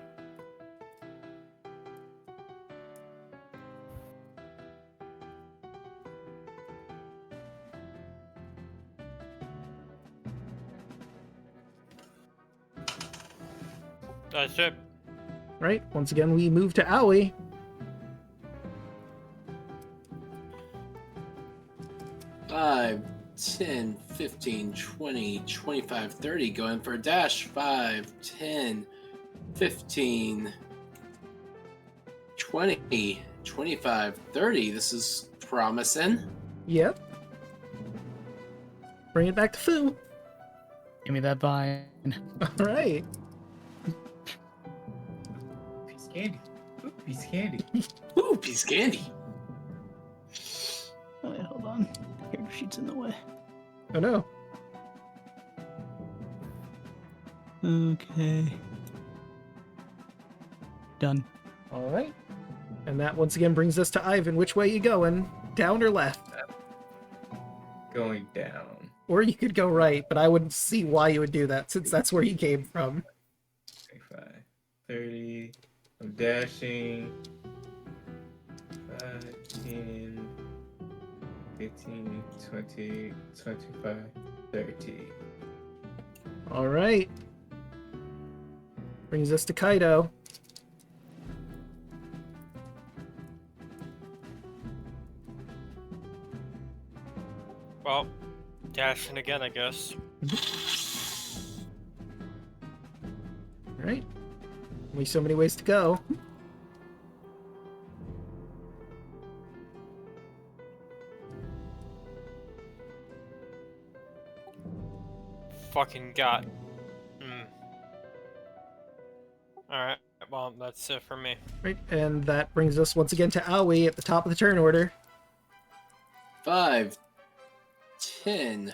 That's it. Right, once again, we move to Aoi. 5, 10, 15, 20, 25, 30. Going for a dash. 5, 10, 15, 20, 25, 30. This is promising. Yep. Bring it back to Fu. Give me that vine. All right. Piece of candy. Ooh, piece of candy. Ooh, piece of candy. Oh, wait, hold on. Character sheet's in the way. Oh no. Okay. Done. All right. And that once again brings us to Ivan. Which way you going? Down or left? Going down. Or you could go right, but I wouldn't see why you would do that since that's where you came from. 25, 30. I'm dashing. 5, 10, 15, 20, 25, 30. All right. Brings us to Kaido. Well, dashing again, I guess. All right. Only so many ways to go. Fucking got. Alright, well, that's it for me. Right, and that brings us once again to Aoi at the top of the turn order. 5, 10,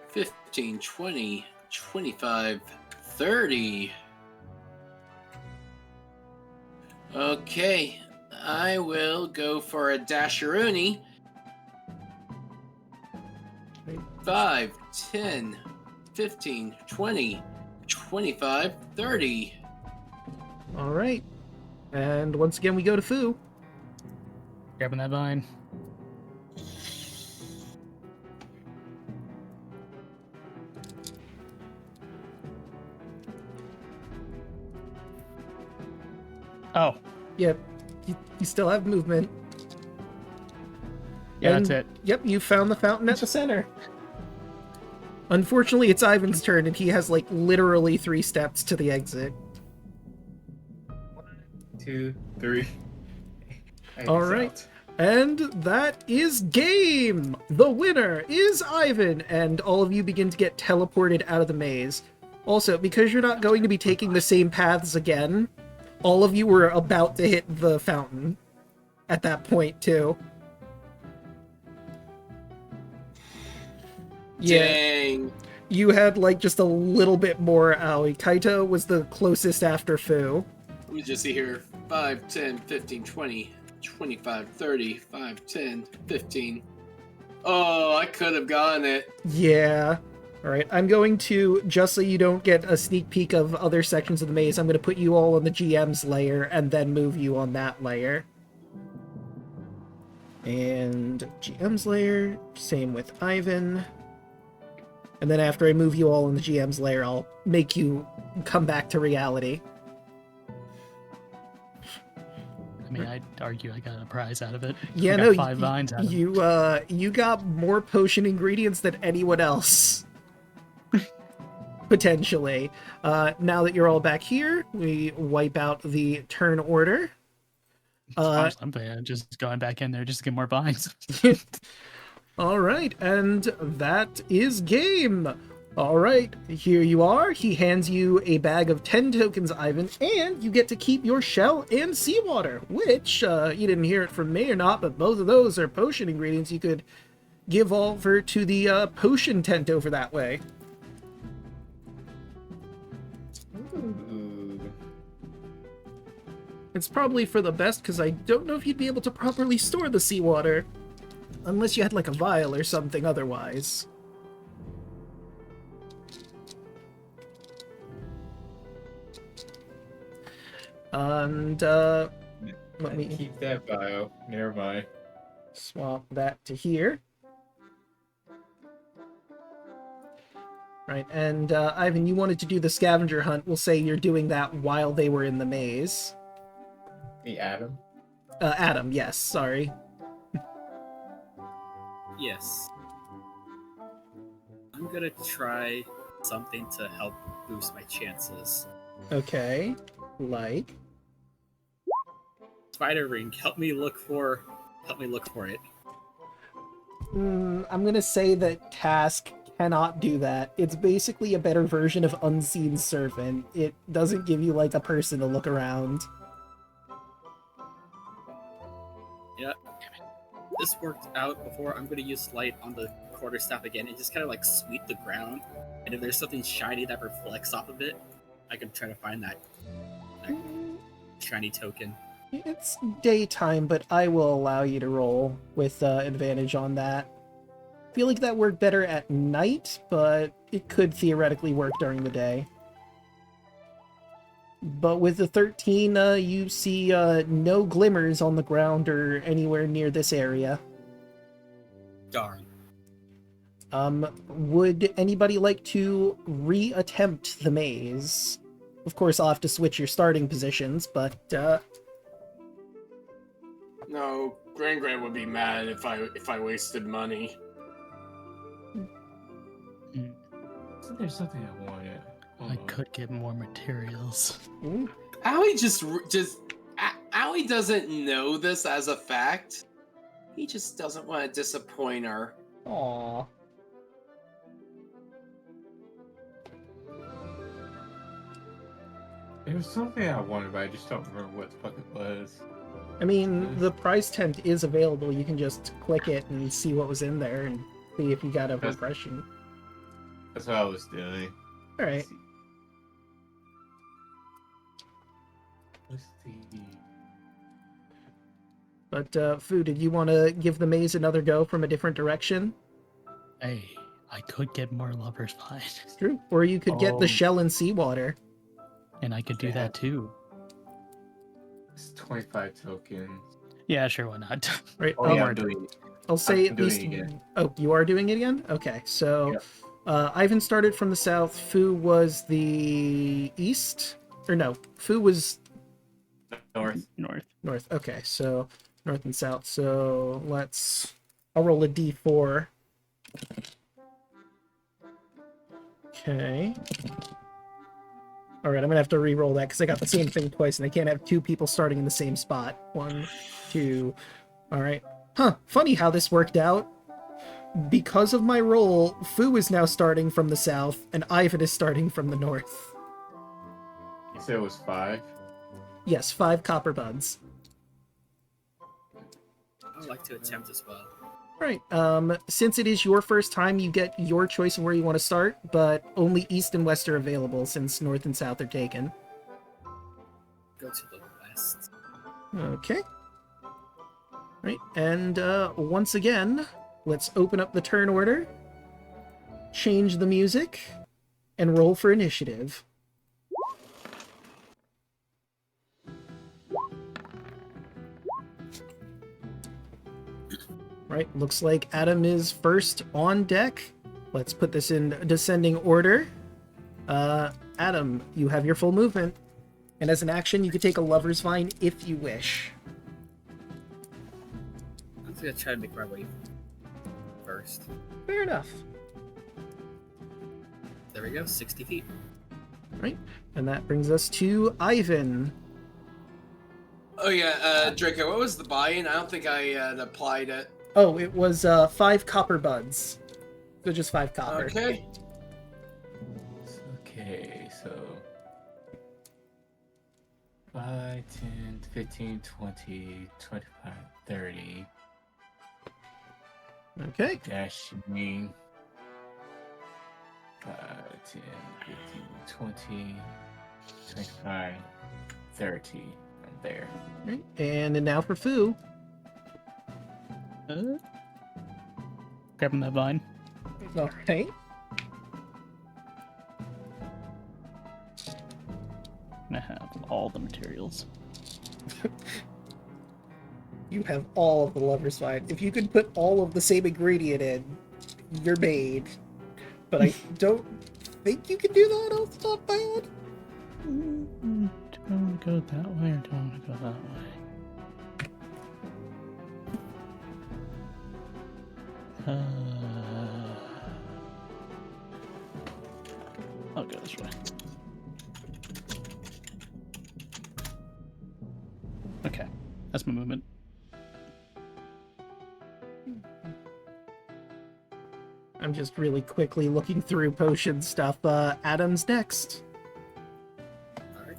15, 20, 25, 30. Okay, I will go for a Dasheroonie. 5, 10, 15, 20, 25, 30. All right. And once again, we go to Fu. Grabbing that vine. Oh, Yep. You still have movement. yeah, And- that's it. Yep, you found the fountain at the center. Unfortunately, it's Ivan's turn, and he has, like, literally 3 steps to the exit. 2, 3. All right. And that is game! The winner is Ivan, and all of you begin to get teleported out of the maze. Also, because you're not going to be taking the same paths again, all of you were about to hit the fountain at that point, too. Dang. You had, like, just a little bit more Aoi. Kaito was the closest after Fu. Let me just see here. 5, 10, 15, 20, 25, 30, 5, 10, 15. Oh, I could have gotten it. Yeah. Alright, I'm going to, just so you don't get a sneak peek of other sections of the maze, I'm going to put you all on the GM's layer and then move you on that layer. And GM's layer, same with Ivan. And then after I move you all in the GM's layer, I'll make you come back to reality. I mean, I'd argue I got a prize out of it. Yeah, I got no, 5 vines out of it. you got more potion ingredients than anyone else. Potentially. Now that you're all back here, we wipe out the turn order. Honestly, I'm thinking of just going back in there just to get more vines. All right, and that is game. All right, here you are. He hands you a bag of 10 tokens, Ivan, and you get to keep your shell and seawater, which, you didn't hear it from me or not, but both of those are potion ingredients you could give over to the potion tent over that way. Ooh. It's probably for the best, because I don't know if you'd be able to properly store the seawater. Unless you had, like, a vial or something otherwise. And, let me Keep that bio. Never mind. swap that to here. Right, and, Ivan, you wanted to do the scavenger hunt. We'll say you're doing that while they were in the maze. The Atom. Adam, yes, sorry. Yes. I'm gonna try something to help boost my chances. Okay. Like? Spider ring, help me look for it. I'm gonna say that Task cannot do that. It's basically a better version of Unseen Servant. It doesn't give you, like, a person to look around. Yeah. This worked out before. I'm gonna use light on the quarterstaff again and just kind of like sweep the ground. And if there's something shiny that reflects off of it, I can try to find that shiny token. It's daytime, but I will allow you to roll with advantage on that. I feel like that worked better at night, but it could theoretically work during the day. But with the 13, you see no glimmers on the ground or anywhere near this area. Darn. Would anybody like to re-attempt the maze? Of course, I'll have to switch your starting positions, but No, Gran would be mad if I wasted money. Isn't there something I wanted? I could get more materials. Owie Owie doesn't know this as a fact. He just doesn't want to disappoint her. Aww. It was something I wanted, but I just don't remember what the fuck it was. I mean, the prize tent is available. You can just click it and see what was in there and see if you got a impression. That's what I was doing. Alright. Let's see. But, Fu, did you want to give the maze another go from a different direction? Hey, I could get more Lover's Vine. True. Or you could get the shell and seawater. And I could do that too. It's 25 tokens. Yeah, sure, why not? Right. Oh, yeah, I'm doing it. I'll say I'm at doing least. it again. Oh, you are doing it again? Okay, so Yep. Ivan started from the south. Fu was the east, or no? Fu was North. north. Okay, so north and south. So I'll roll a d4. Okay. All right, I'm gonna have to re-roll that because I got the same thing twice, and I can't have two people starting in the same spot. 1, 2. All right. Huh. Funny how this worked out. Because of my roll, Fu is now starting from the south, and Ivan is starting from the north. You said it was 5? Yes, 5 copper buds. I would like to attempt as well. Right. Since it is your first time, you get your choice of where you want to start, but only east and west are available since north and south are taken. Go to the west. Okay. Right, and once again, let's open up the turn order, change the music, and roll for initiative. Right, looks like Adam is first on deck. Let's put this in descending order. Adam, you have your full movement. And as an action, you can take a Lover's Vine if you wish. I'm gonna try to make my way first. Fair enough. There we go, 60 feet. Right, and that brings us to Ivan. Oh yeah, Draco, what was the buy-in? I don't think I had applied it. Oh, it was 5 copper buds. So just 5 copper. Okay. Okay, so 5, 10, 15, 20, 25, 30. Okay. Dashing. 5, 10, 15, 20, 25, 30. I'm there. Right. And now for Fu. Grabbing that vine. All right. I have all the materials. You have all of the Lover's Vine. If you could put all of the same ingredient in, you're made. But I don't think you can do that off the top of my head. Do I want to go that way or do I want to go that way? go this way. Okay, that's my movement. I'm just really quickly looking through potion stuff. Adam's next. Alright.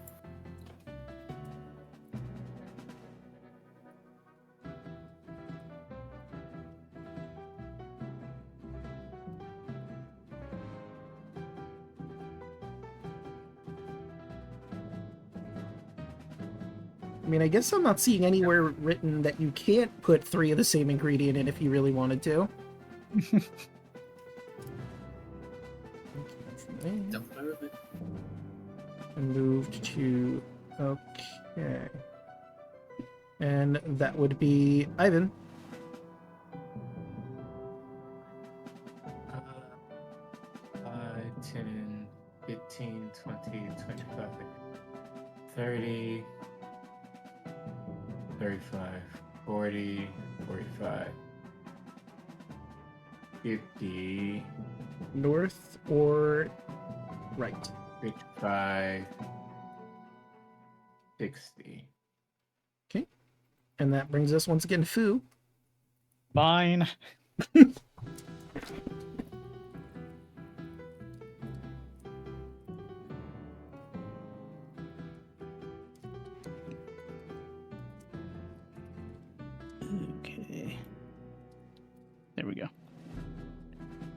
I mean, I guess I'm not seeing anywhere written that you can't put 3 of the same ingredient in if you really wanted to. Double my movement. And moved to... Okay. And that would be Ivan. 10, 15, 20, 25, 30, 35, 40, 45, 50, North or right? 55, 60. Okay. And that brings us once again to Fu. Fine. Okay. There we go.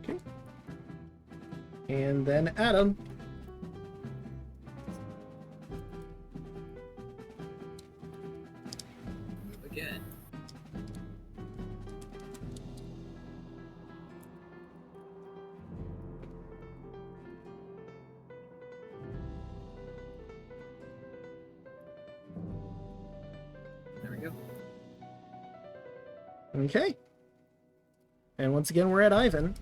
Okay. And then Adam. Move again. There we go. Okay. And once again, we're at Ivan.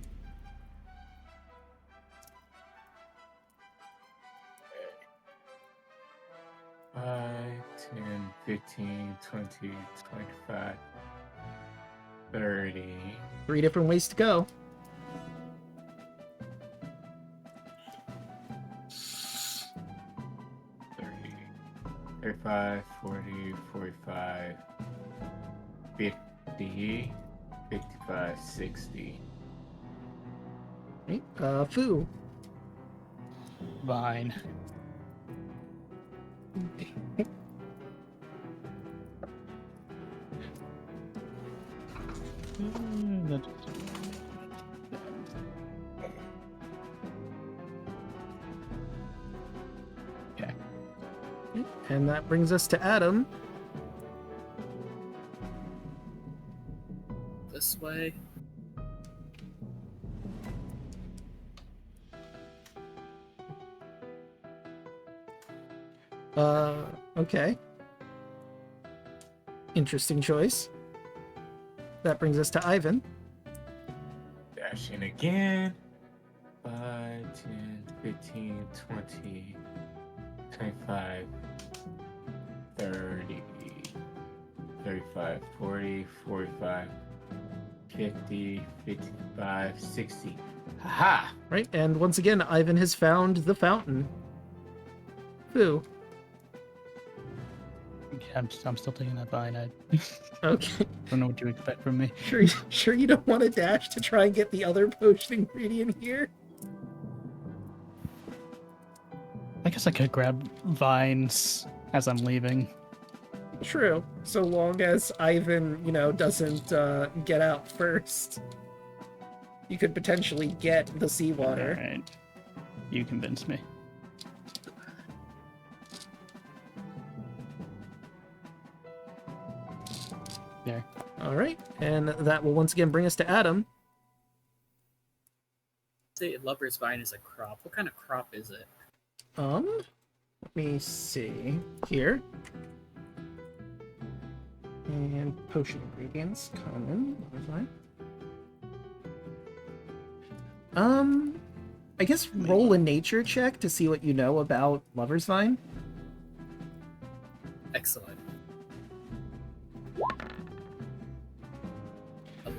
Five, 10, 15, 20, 25, 30. 3 different ways to go. Thirty, 35, 40, 45, 50, 55, 60. Right. Fu. Fine. Okay. And that brings us to Adam. This way. Okay. Interesting choice. That brings us to Ivan. Dashing again. 5, 10, 15, 20, 25, 30, 35, 40, 45, 50, 55, 60. Haha! Right, and once again, Ivan has found the fountain. Fu. Yeah, I'm still taking that vine. I Okay. don't know what you expect from me. Sure you don't want to dash to try and get the other potion ingredient here? I guess I could grab vines as I'm leaving. True. So long as Ivan, doesn't get out first. You could potentially get the seawater. Alright. You convinced me. There. Alright, and that will once again bring us to Adam. Say lover's vine is a crop. What kind of crop is it? Let me see here. And potion ingredients, common, lover's vine. I guess roll a nature check to see what you know about lover's vine. Excellent.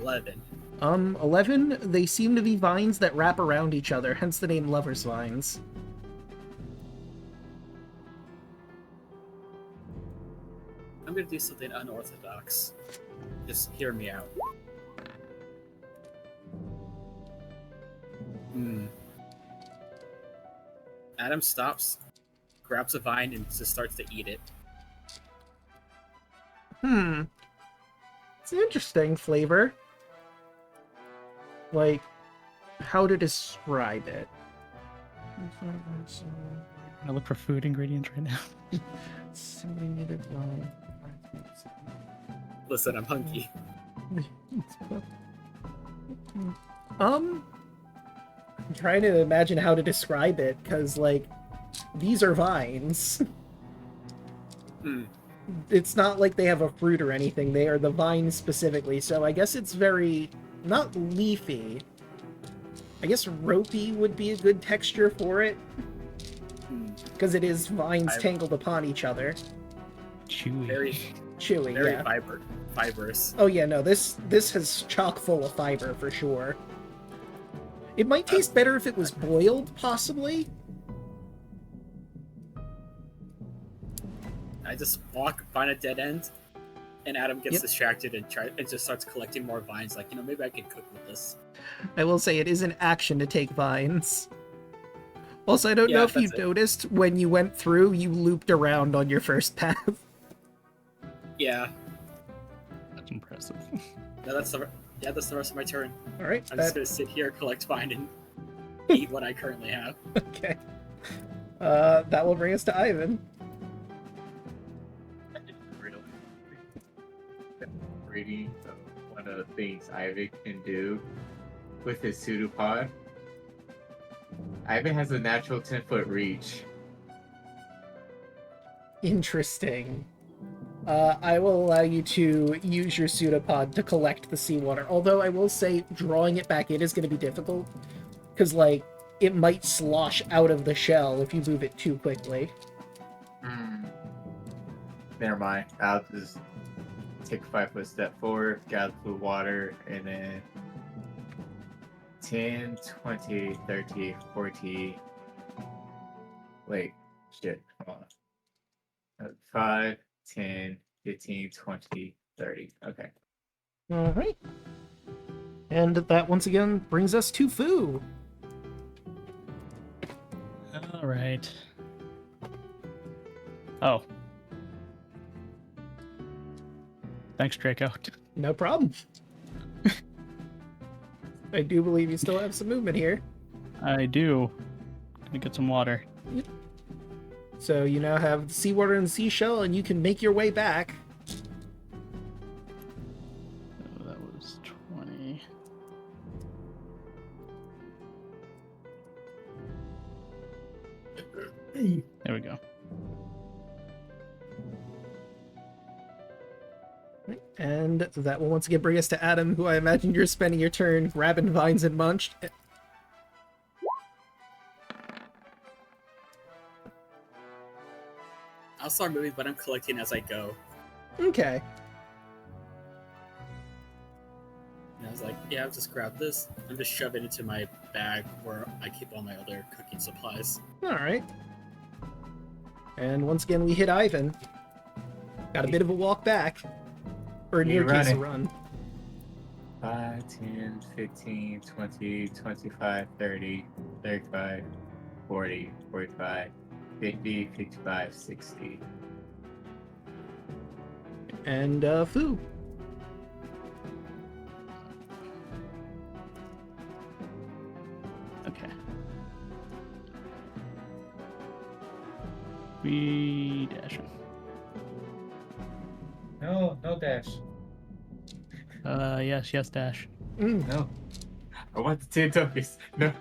11. 11, they seem to be vines that wrap around each other, hence the name lover's vines. gonna do something unorthodox. Just hear me out. Adam stops, grabs a vine, and just starts to eat it. It's an interesting flavor. Like, how to describe it? I look for food ingredients right now. Listen, I'm hungry. I'm trying to imagine how to describe it, because, like, these are vines. It's not like they have a fruit or anything. They are the vines specifically, so I guess it's very... not leafy. I guess ropey would be a good texture for it. Because it is vines tangled upon each other. Chewy. Very Chewy, very yeah. fibrous. Oh yeah, no, this has chock full of fiber for sure. It might taste better if it was boiled, possibly. I just find a dead end, and Adam gets distracted and just starts collecting more vines. Like, maybe I can cook with this. I will say it is an action to take vines. Also, I don't know if you noticed, when you went through, you looped around on your first path. Yeah. That's impressive. No, that's the rest of my turn. Alright. I'm just gonna sit here, collect vine, and eat what I currently have. Okay. That will bring us to Ivan. Reading one of the things Ivan can do with his pseudopod. Ivan has a natural 10-foot reach. Interesting. I will allow you to use your pseudopod to collect the seawater, although I will say drawing it back in is going to be difficult, because, like, it might slosh out of the shell if you move it too quickly. Never mind. I'll just take a 5-foot step forward, gather the water, and then 10, 20, 30, 40. Wait, shit. Hold on. 5, 10, 15, 20, 30. Okay. Alright. And that once again brings us to Fu. Alright. Oh. Thanks, Draco. No problem. I do believe you still have some movement here. I do. Gonna get some water. So you now have the seawater and the seashell, and you can make your way back. Oh, that was 20. There we go. And that will once again bring us to Adam, who I imagine you're spending your turn grabbing vines and munched. I'll start moving, but I'm collecting as I go. Okay. And I was like, yeah, I'll just grab this. I'm just shoving it into my bag where I keep all my other cooking supplies. Alright. And once again, we hit Ivan. Got a bit of a walk back. Or in your case, a run. 5, 10, 15, 20, 25, 30, 35, 40, 45, 50, 55, 60. And, Fu. Okay. We dash him. No dash. Yes, dash. No. I want the 10 tokens. No.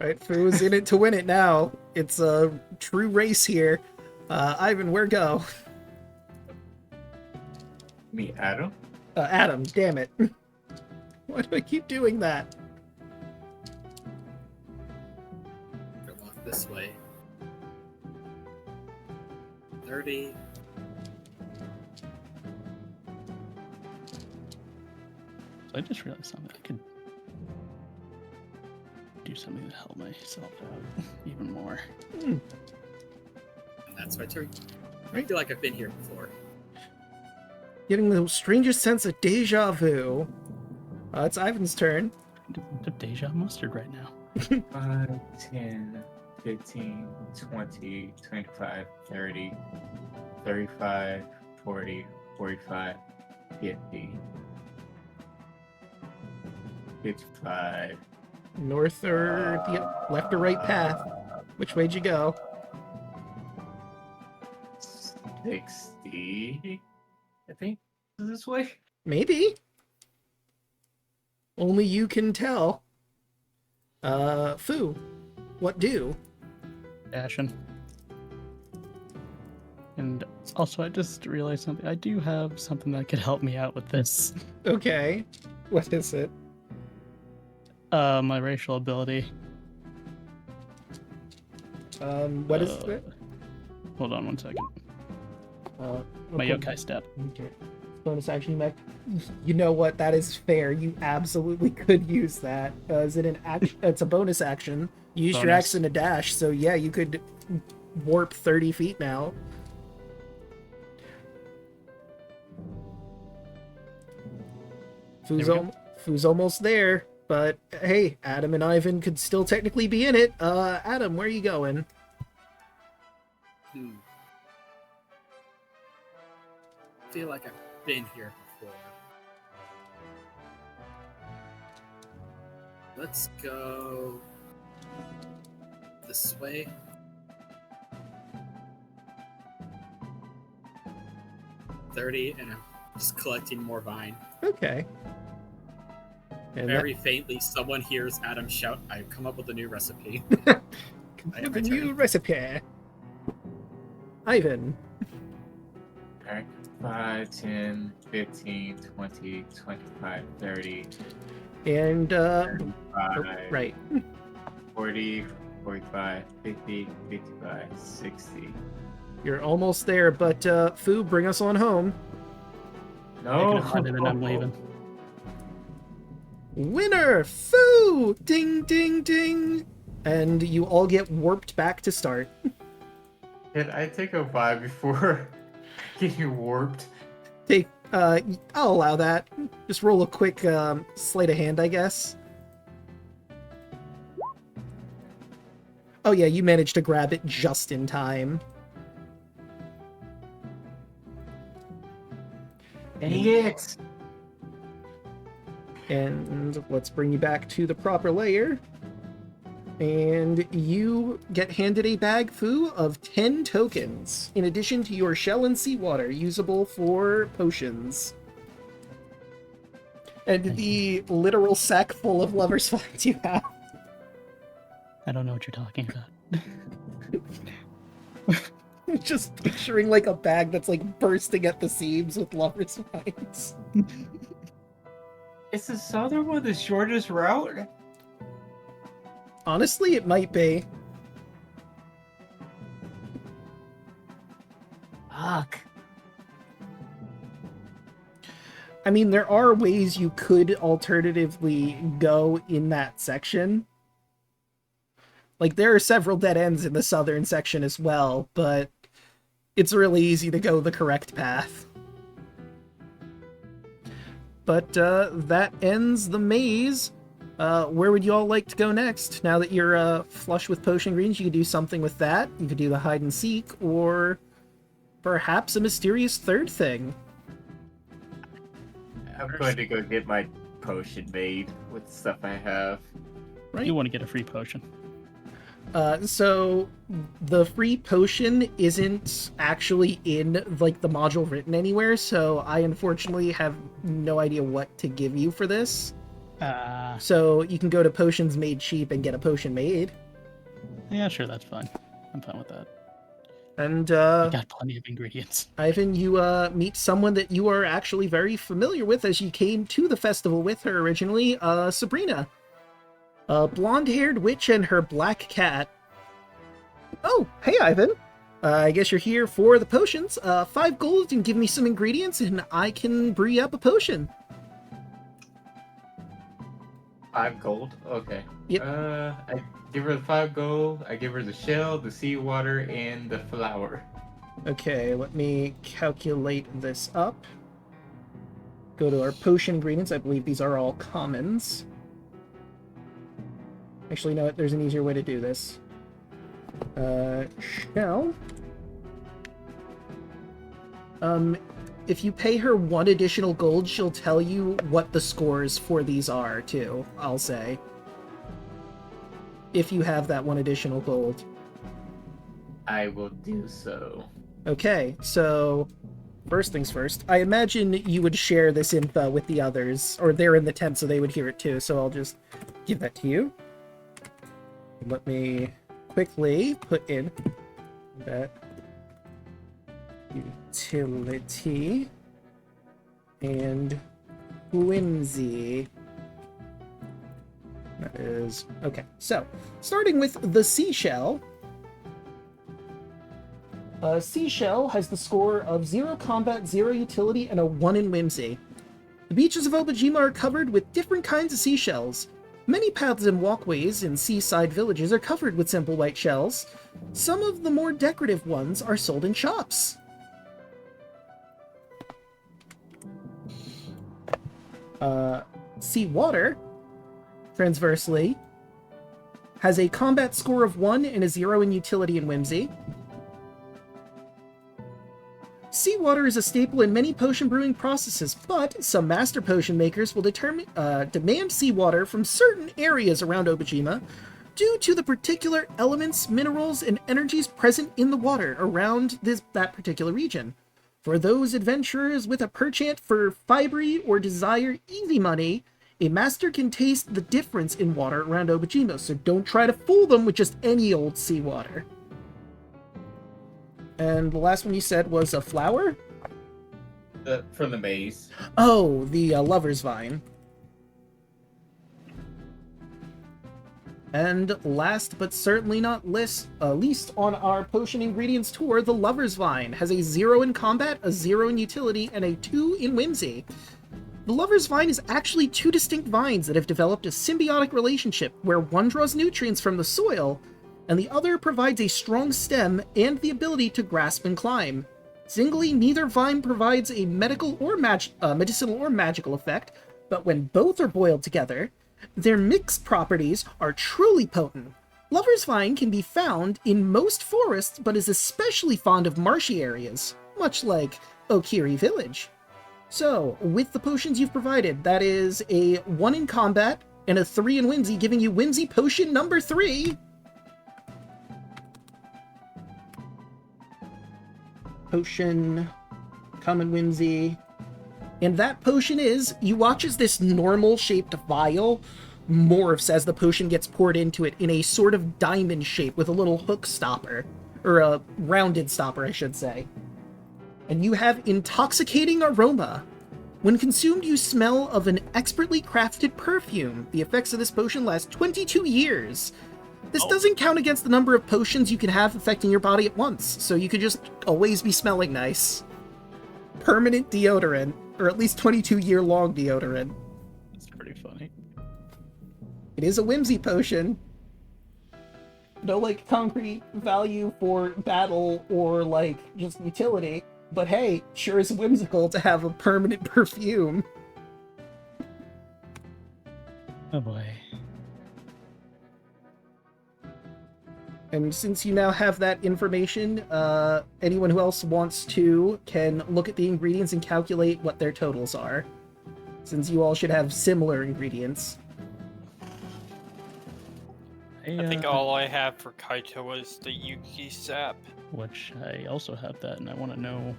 Right, Fu's in it to win it now. It's a true race here. Ivan, where go? Me, Adam? Adam, damn it. Why do I keep doing that? I'm gonna walk this way. 30. So I just realized something. I could do something to help myself out even more. That's my turn. I feel like I've been here before. Getting the strangest sense of deja vu. It's Ivan's turn. The deja mustard right now. 5, 10, 15, 20, 25, 30, 35, 40, 45, 50, 55. North or the left or right path? Which way'd you go? 60. I think this way. Maybe. Only you can tell. Fu, what do? Ashen. And also, I just realized something. I do have something that could help me out with this. Okay. What is it? My racial ability. What is it? Hold on one second. My Okay. yokai step. Okay. Bonus action mech. You know what? That is fair. You absolutely could use that. Is it an action? It's a bonus action. You used your Bonus. action to dash, so yeah, you could warp 30 feet now. There we go. Fu's almost there, but hey, Adam and Ivan could still technically be in it. Adam, where are you going? I feel like I've been here before. Let's go this way. $30, and I'm just collecting more vine. Okay. And Very faintly, someone hears Adam shout, "I've come up with a new recipe." that, I have a my new turn. recipe. Ivan. Alright. 5, 10, 15, 20, 25, 30, And 35, right. 40, 45, 50, 55, 60. You're almost there, but Fu, bring us on home. No! Taking a minute and I'm leaving. Winner! Fu! Ding, ding, ding! And you all get warped back to start. Can I take a 5 before getting warped? Take, I'll allow that. Just roll a quick sleight of hand, I guess. Oh yeah, you managed to grab it just in time. Dang it! And let's bring you back to the proper layer. And you get handed a bag, Fu, of 10 tokens, in addition to your shell and seawater, usable for potions. And the literal sack full of lover's vines you have. I don't know what you're talking about. Just picturing like a bag that's like bursting at the seams with lover's vines. Is the southern one the shortest route? Honestly, it might be. Fuck. I mean, there are ways you could alternatively go in that section. Like, there are several dead ends in the southern section as well, but it's really easy to go the correct path. But that ends the maze. Where would you all like to go next? Now that you're flush with potion greens, you could do something with that. You could do the hide and seek, or perhaps a mysterious third thing. I'm going to go get my potion made with the stuff I have. Right. You want to get a free potion. So the free potion isn't actually in like the module written anywhere, so I unfortunately have no idea what to give you for this. So you can go to Potions Made Cheap and get a potion made. Yeah, sure, that's fine. I'm fine with that. And I got plenty of ingredients. Ivan, you meet someone that you are actually very familiar with as you came to the festival with her originally, Sabrina. A blonde-haired witch and her black cat. Oh, hey Ivan. I guess you're here for the potions. 5 gold and give me some ingredients and I can brew you up a potion. 5 gold? Okay. Yep. I give her the 5 gold, I give her the shell, the seawater, and the flower. Okay, let me calculate this up. Go to our potion ingredients. I believe these are all commons. Actually, no, there's an easier way to do this. Shell. If you pay her 1 additional gold, she'll tell you what the scores for these are, too, I'll say. If you have that 1 additional gold. I will do so. Okay, so first things first. I imagine you would share this info with the others, or they're in the tent so they would hear it too, so I'll just give that to you. Let me quickly put in that utility and whimsy. That is okay. So, starting with the seashell. Seashell has the score of 0 combat, 0 utility, and a 1 in whimsy. The beaches of Obojima are covered with different kinds of seashells. Many paths and walkways in seaside villages are covered with simple white shells. Some of the more decorative ones are sold in shops. Seawater, transversely, has a combat score of 1 and a 0 in utility and whimsy. Seawater is a staple in many potion brewing processes, but some master potion makers will demand seawater from certain areas around Obojima due to the particular elements, minerals, and energies present in the water around that particular region. For those adventurers with a penchant for fibery or desire easy money, a master can taste the difference in water around Obojima, so don't try to fool them with just any old seawater. And the last one you said was a flower? From the maze. Oh, the lover's vine. And last but certainly not least on our potion ingredients tour, the lover's vine has a 0 in combat, a 0 in utility, and a 2 in whimsy. The lover's vine is actually 2 distinct vines that have developed a symbiotic relationship where one draws nutrients from the soil and the other provides a strong stem and the ability to grasp and climb. Singly, neither vine provides a medicinal or magical effect, but when both are boiled together, their mixed properties are truly potent. Lover's vine can be found in most forests, but is especially fond of marshy areas, much like Okiri village. So, with the potions you've provided, that is a 1 in combat and a 3 in whimsy, giving you whimsy potion number 3. Potion, common whimsy. And that potion is, you watch as this normal-shaped vial morphs as the potion gets poured into it in a sort of diamond shape with a little hook stopper. Or a rounded stopper, I should say. And you have intoxicating aroma. When consumed, you smell of an expertly crafted perfume. The effects of this potion last 22 years. This doesn't count against the number of potions you can have affecting your body at once, so you could just always be smelling nice. Permanent deodorant, or at least 22-year-long deodorant. That's pretty funny. It is a whimsy potion. No, like, concrete value for battle or, like, just utility. But hey, sure is whimsical to have a permanent perfume. Oh boy. And since you now have that information, anyone who else wants to can look at the ingredients and calculate what their totals are. Since you all should have similar ingredients. I think all I have for Kaito was the Yuki sap. Which I also have that, and I want to know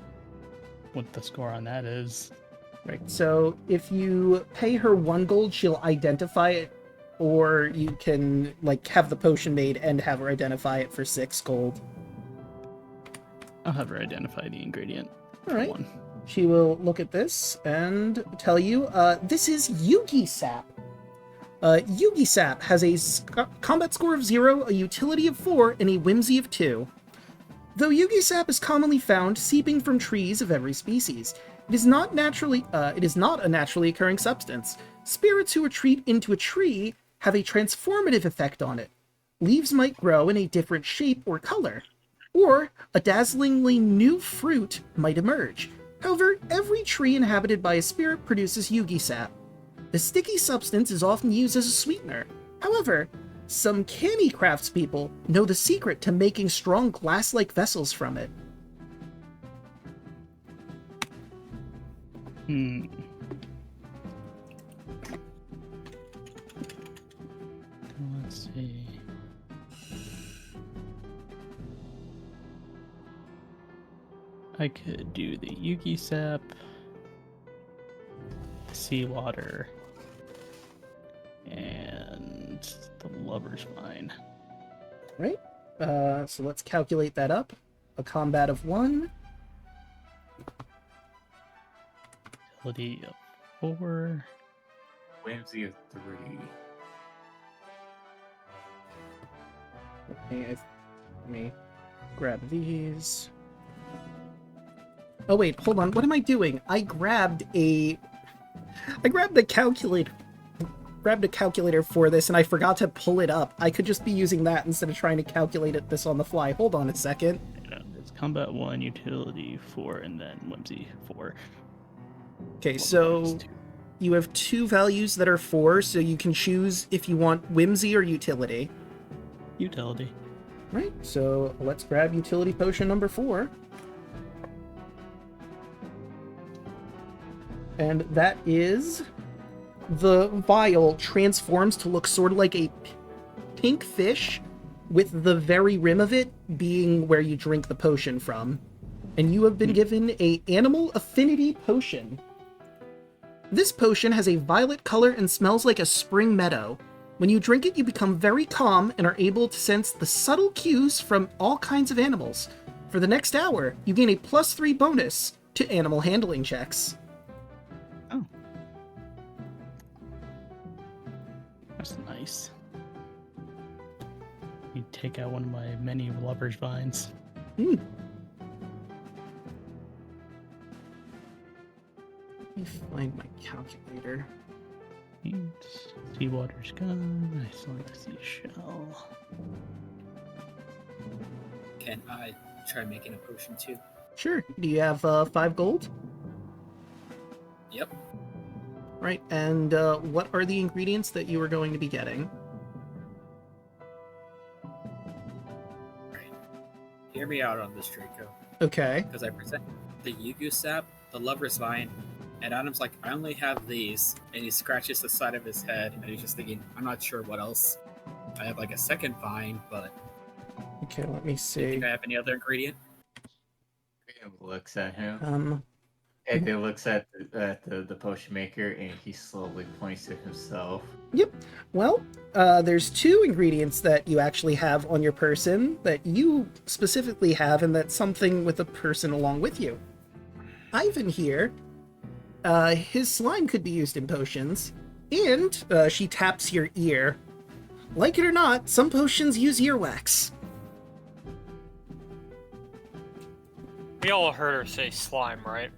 what the score on that is. Right, so if you pay her 1 gold, she'll identify it, or you can, like, have the potion made and have her identify it for 6 gold. I'll have her identify the ingredient. Alright. 1. She will look at this and tell you, this is Yugi Sap. Yugi Sap has a combat score of 0, a utility of 4, and a whimsy of 2. Though Yugi Sap is commonly found seeping from trees of every species, it is not a naturally occurring substance. Spirits who retreat into a tree have a transformative effect on it. Leaves might grow in a different shape or color, or a dazzlingly new fruit might emerge. However, every tree inhabited by a spirit produces Yugi sap. The sticky substance is often used as a sweetener. However, some canny craftspeople know the secret to making strong glass-like vessels from it. Let's see. I could do the Yugi sap, seawater, and the lover's vine. Right? So let's calculate that up. A combat of 1. Ability of 4. Whimsy of 3. Okay, let me grab these. Oh wait, hold on. What am I doing? I grabbed the calculator. Grabbed a calculator for this, and I forgot to pull it up. I could just be using that instead of trying to calculate this on the fly. Hold on a second. It's combat 1, utility 4, and then whimsy 4. Okay, so you have 2 values that are 4, so you can choose if you want whimsy or utility. Utility. Right, so let's grab utility potion number 4. And that is... the vial transforms to look sort of like a pink fish, with the very rim of it being where you drink the potion from. And you have been given a animal affinity potion. This potion has a violet color and smells like a spring meadow. When you drink it, you become very calm and are able to sense the subtle cues from all kinds of animals. For the next hour, you gain a +3 bonus to animal handling checks. Oh. That's nice. You take out one of my many lover's vines. Let me find my calculator. Seawater's gone. I select the seashell. Can I try making a potion too? Sure. Do you have 5 gold? Yep. Right, and what are the ingredients that you are going to be getting? Right. Hear me out on this, Draco. Okay. Because I present the Yugu sap, the lover's vine, and Adam's like, I only have these, and he scratches the side of his head, and he's just thinking, I'm not sure what else. I have like a second vine, but Okay, let me do you see. think I have any other ingredient? He looks at him. Um, And he looks at the potion maker, and he slowly points to himself. well, there's 2 ingredients that you actually have on your person that you specifically have, and that's something with a person along with you. Ivan here, his slime could be used in potions, and she taps your ear. Like it or not, some potions use earwax. We all heard her say slime, right?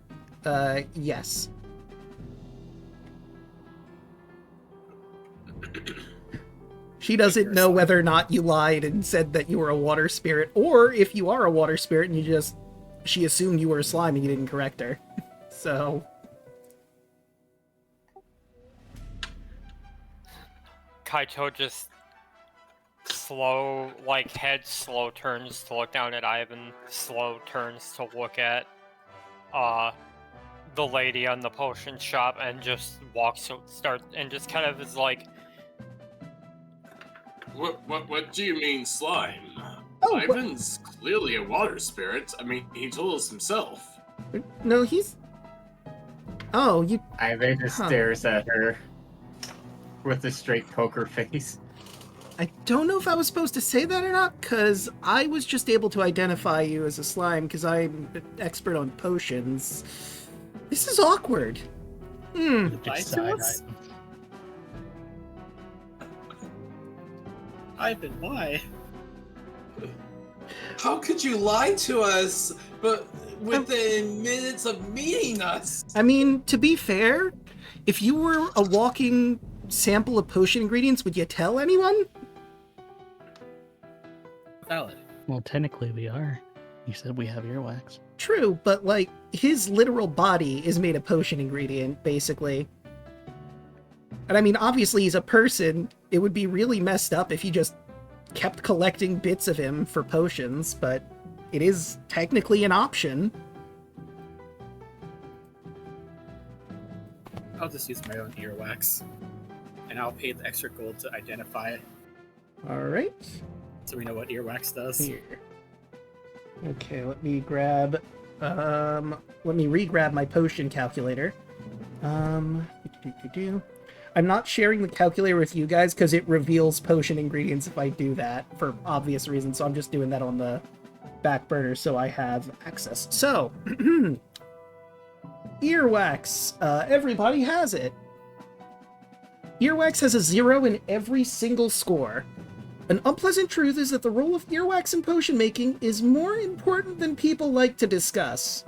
Yes. She doesn't know whether or not you lied and said that you were a water spirit, or if you are a water spirit and she assumed you were a slime and you didn't correct her. So... Kaito just slow turns to look down at Ivan, slow turns to look at the lady on the potion shop, and just just kind of is like, What do you mean slime? Oh, Ivan's clearly a water spirit. I mean, he told us himself. No, he's... Oh, you... Ivan just stares at her with a straight poker face. I don't know if I was supposed to say that or not, because I was just able to identify you as a slime, because I'm an expert on potions. This is awkward. Lied to us? Ivan, why? How could you lie to us, but within minutes of meeting us? I mean, to be fair, If you were a walking sample of potion ingredients, would you tell anyone? Valid. Well, technically we are. You said we have earwax. True, but like his literal body is made of potion ingredient, basically. And I mean, obviously he's a person. It would be really messed up if you just kept collecting bits of him for potions, but it is technically an option. I'll just use my own earwax. And I'll pay the extra gold to identify it Alright. so we know what earwax does. Here. Okay, let me re-grab my potion calculator. I'm not sharing the calculator with you guys because it reveals potion ingredients if I do that for obvious reasons, so I'm just doing that on the back burner so I have access. So, earwax. Everybody has it. Earwax has a 0 in every single score. An unpleasant truth is that the role of earwax in potion making is more important than people like to discuss.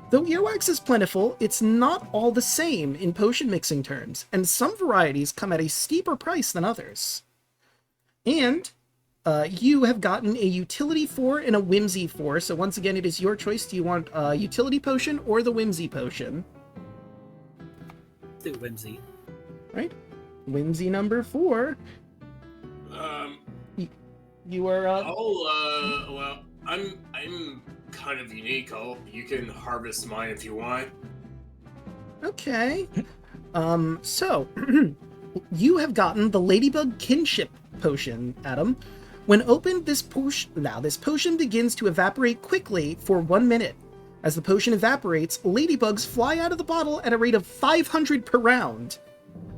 Though earwax is plentiful, it's not all the same in potion mixing terms, and some varieties come at a steeper price than others. And you have gotten a utility 4 and a whimsy 4, so once again it is your choice. Do you want a utility potion or the whimsy potion? Let's do whimsy. Right? Whimsy number 4. You are well, I'm kind of unique. You can harvest mine if you want. Okay. So you have gotten the Ladybug Kinship Potion, Adam. When opened, this potion begins to evaporate quickly for 1 minute. As the potion evaporates, ladybugs fly out of the bottle at a rate of 500 per round.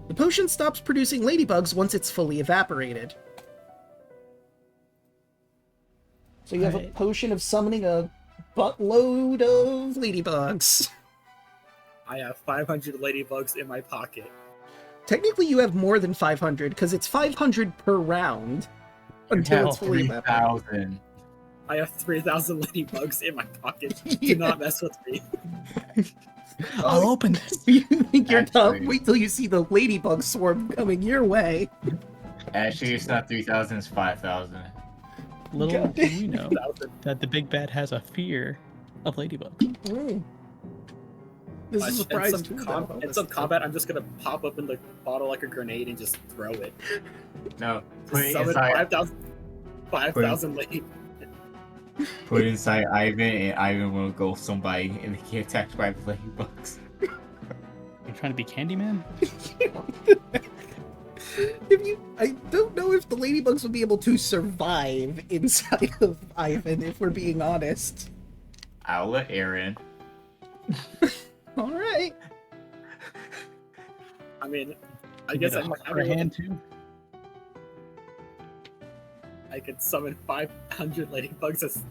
The potion stops producing ladybugs once it's fully evaporated. So you have a potion of summoning a buttload of ladybugs. I have 500 ladybugs in my pocket. Technically, you have more than 500, because it's 500 per round until it's fully evaporated. 3,000. I have 3,000 ladybugs in my pocket. Do not mess with me. I'll open this. You think you're tough? Actually- Wait till you see the ladybug swarm coming your way. Actually, it's not 3,000, it's 5,000. Little do we know that the big bad has a fear of ladybugs. This is a surprise in some combat, I'm just gonna pop open the bottle like a grenade and just throw it. No, put it Summon inside. 5,000 ladybugs. Put it inside Ivan, and Ivan will go somebody and get attacked by ladybugs. You're trying to be Candyman? I don't know if the ladybugs would be able to survive inside of Ivan, if we're being honest. I'll let Aaron. Alright. I mean, I guess I'm a hand too. I could summon 500 ladybugs as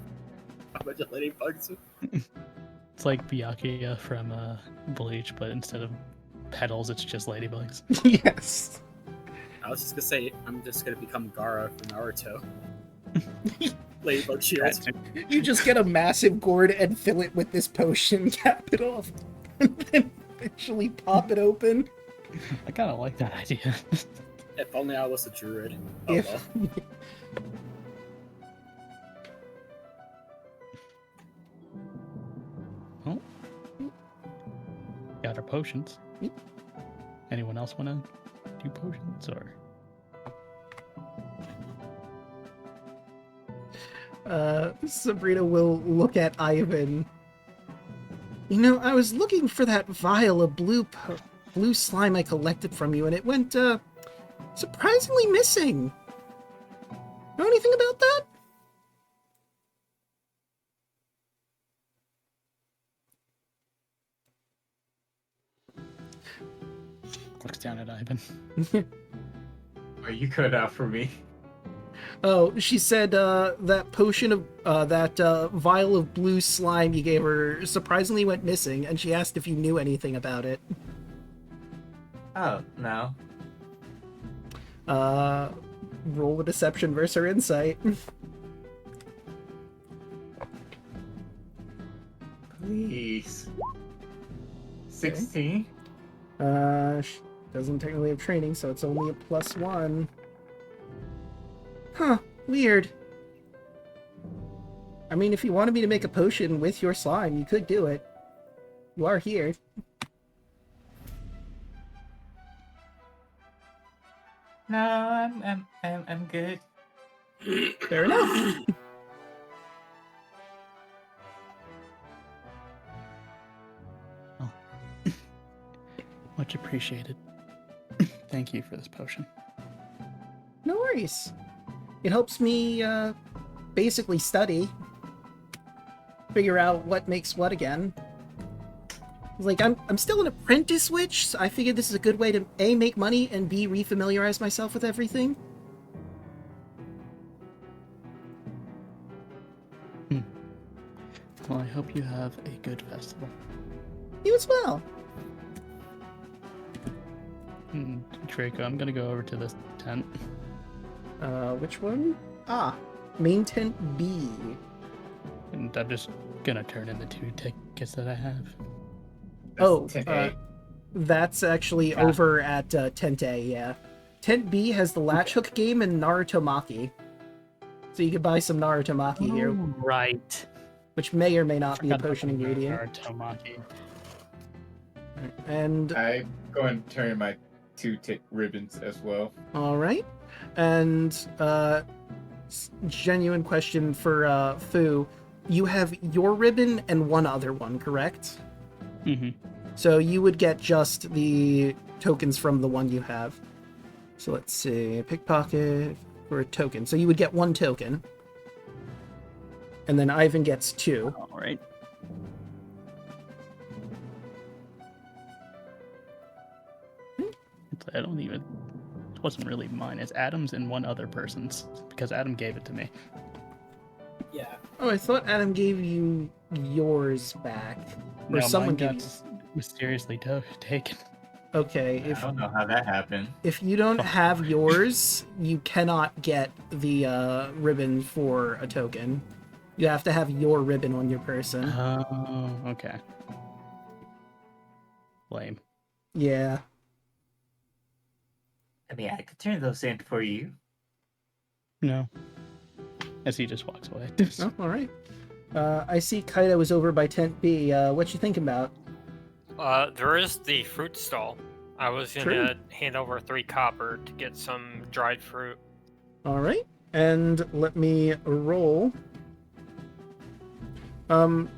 a bunch of ladybugs. It's like Byakuya from Bleach, but instead of petals, it's just ladybugs. Yes. I was just gonna say, I'm just gonna become Gaara from Naruto. Ladybug shield. You just get a massive gourd and fill it with this potion, cap it off, and then eventually pop it open. I kind of like that idea. If only I was a druid. Oh If- well. Oh. Got our potions. Anyone else want to do potions, or? Sabrina will look at Ivan. You know, I was looking for that vial of blue slime I collected from you, and it went, surprisingly missing. Know anything about that? Looks down at Ivan. Are you cut out for me? Oh, she said, that potion of, that vial of blue slime you gave her surprisingly went missing, and she asked if you knew anything about it. Oh, no. Roll a deception versus her insight. Please. 16? Doesn't technically have training, so it's only a +1. Huh, weird. I mean, if you wanted me to make a potion with your slime, you could do it. You are here. No, I'm good. Fair enough. Much appreciated. Thank you for this potion. No worries. It helps me, basically study. Figure out what makes what again. Like, I'm still an apprentice witch, so I figured this is a good way to A, make money, and B, refamiliarize myself with everything. Well, I hope you have a good festival. You as well. Draco, I'm gonna go over to this tent. Which one? Ah, main tent B. And I'm just gonna turn in the 2 tickets that I have. Oh, Tent A. that's actually over at Tent A, yeah. Tent B has the Latch Hook game and Naruto Maki. So you could buy some Naruto Maki here, Right. which may or may not be a Forgot about potion the ingredient. Naruto Maki. And, I'm going to turn my 2 ribbons as well. alright. And, genuine question for, Fu. You have your ribbon and one other one, correct? Mm-hmm. So you would get just the tokens from the one you have. So let's see, pickpocket for a token. So you would get 1 token. And then Ivan gets 2. All right. I don't even. It wasn't really mine. It's Adam's and one other person's because Adam gave it to me. Yeah. Oh, I thought Adam gave you yours back. Or No, someone mine gave got you... mysteriously taken. Okay, I don't know how that happened. if you don't have yours, you cannot get the ribbon for a token. You have to have your ribbon on your person. Oh, okay. Lame. Yeah. I mean, I could turn those in for you. No. As he just walks away. Oh, alright. I see Kaido is over by Tent B. What you thinking about? There is the fruit stall. I was gonna hand over 3 copper to get some dried fruit. Alright. And let me roll. I'll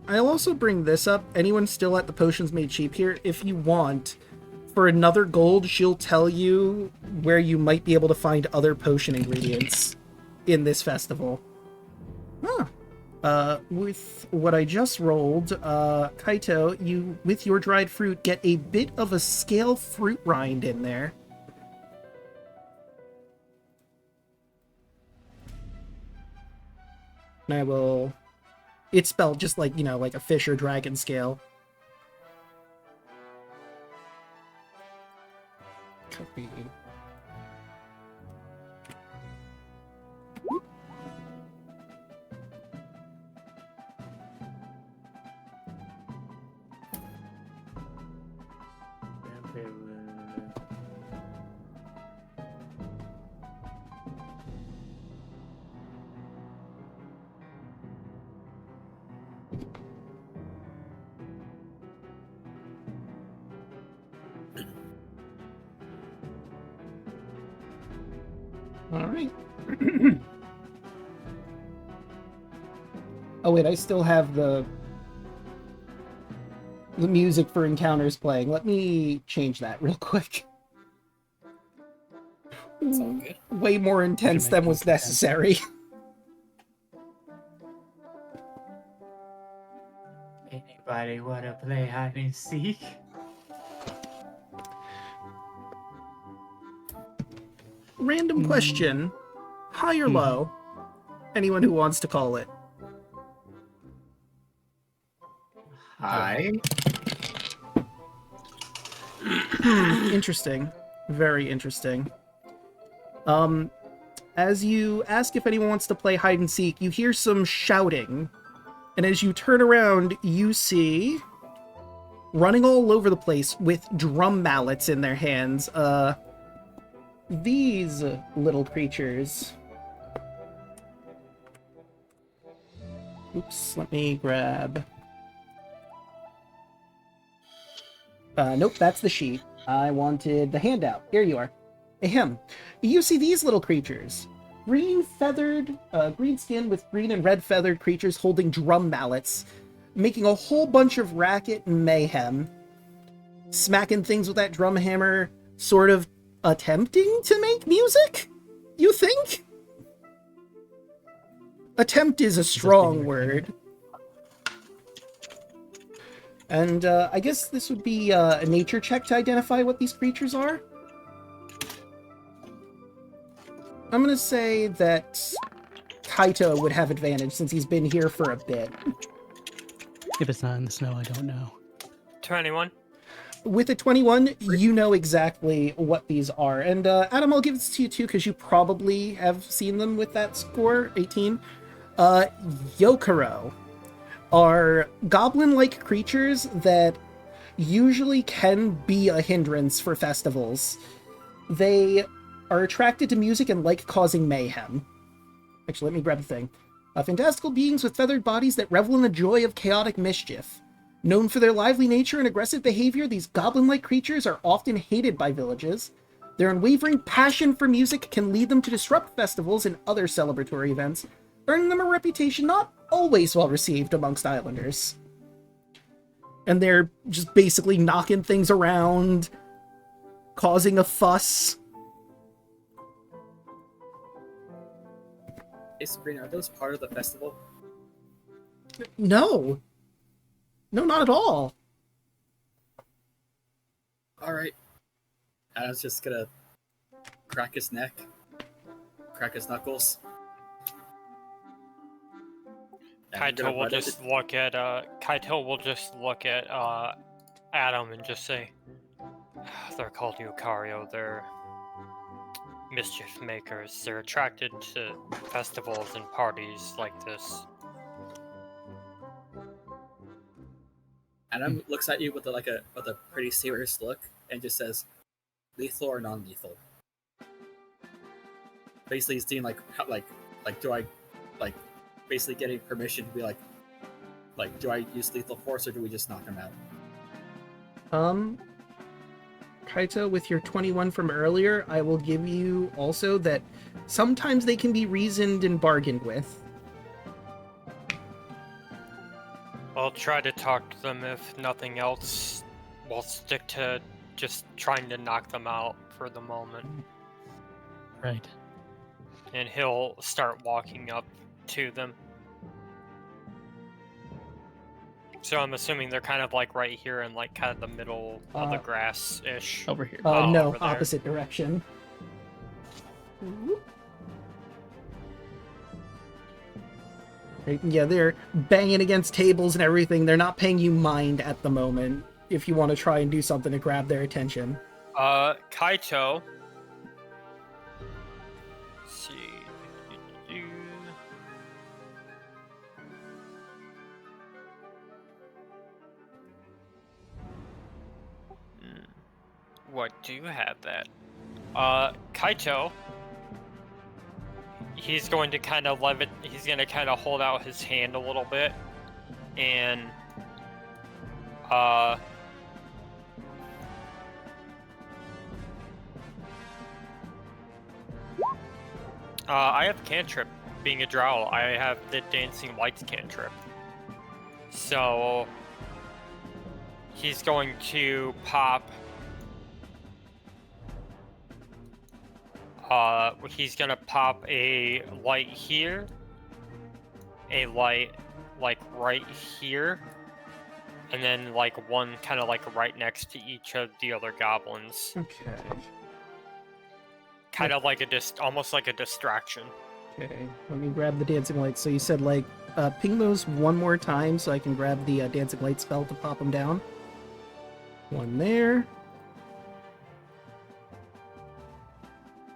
also bring this up. Anyone still at the Potions Made Cheap here? If you want, for another gold, she'll tell you where you might be able to find other potion ingredients in this festival. Huh. With what I just rolled, Kaito, you, with your dried fruit, get a bit of a scale fruit rind in there. And I will... It's spelled just like, you know, like a fish or dragon scale. Copy. Alright. Oh wait, I still have the music for encounters playing. Let me change that real quick. It's all good. Way more intense than was necessary. Anybody wanna play hide and seek? Random question. High or low? Anyone who wants to call it. Hi. Interesting. Very interesting. As you ask if anyone wants to play hide and seek, you hear some shouting. And as you turn around, you see running all over the place with drum mallets in their hands. These little creatures. Oops, let me grab... nope, that's the sheet. I wanted the handout. Here you are. Ahem. You see these little creatures. Green skin with green and red feathered creatures holding drum mallets, making a whole bunch of racket and mayhem. Smacking things with that drum hammer, sort of attempting to make music? You think? Attempt is a strong word. And I guess this would be a nature check to identify what these creatures are. I'm gonna say that Kaito would have advantage since he's been here for a bit. If it's not in the snow, I don't know. 21. With a 21, you know exactly what these are. And Adam, I'll give this to you too, because you probably have seen them with that score, 18. Yokoro are goblin-like creatures that usually can be a hindrance for festivals. They are attracted to music and like causing mayhem. Actually, let me grab the thing. Fantastical beings with feathered bodies that revel in the joy of chaotic mischief. Known for their lively nature and aggressive behavior, these goblin-like creatures are often hated by villages. Their unwavering passion for music can lead them to disrupt festivals and other celebratory events, earning them a reputation not always well received amongst islanders. And they're just basically knocking things around, causing a fuss. Hey Sabrina, are those part of the festival? No. No, not at all. Alright. I was just gonna crack his neck, crack his knuckles. Kaito will just look at Adam and just say, "They're called Yukario. They're mischief makers. They're attracted to festivals and parties like this." Adam looks at you with a pretty serious look and just says, "Lethal or non-lethal?" Basically, he's seeing like do I basically getting permission to be like do I use lethal force or do we just knock him out? Kaito, with your 21 from earlier, I will give you also that sometimes they can be reasoned and bargained with. I'll try to talk to them. If nothing else, we'll stick to just trying to knock them out for the moment. Right. And he'll start walking up to them. So I'm assuming they're kind of like right here in like kind of the middle of the grass-ish. Over here. No, over there. opposite direction. Yeah, they're banging against tables and everything. They're not paying you mind at the moment if you want to try and do something to grab their attention. Kaito. Let's see. What do you have that? Kaito. He's going to kind of he's going to kind of hold out his hand a little bit, and I have cantrip. Being a drow, I have the dancing lights cantrip. So he's going to pop. He's gonna pop a light here, a light like right here, and then like one kind of like right next to each of the other goblins. Okay. Kind of like almost like a distraction. Okay, let me grab the dancing lights. So you said like, ping those one more time so I can grab the dancing light spell to pop them down. One there.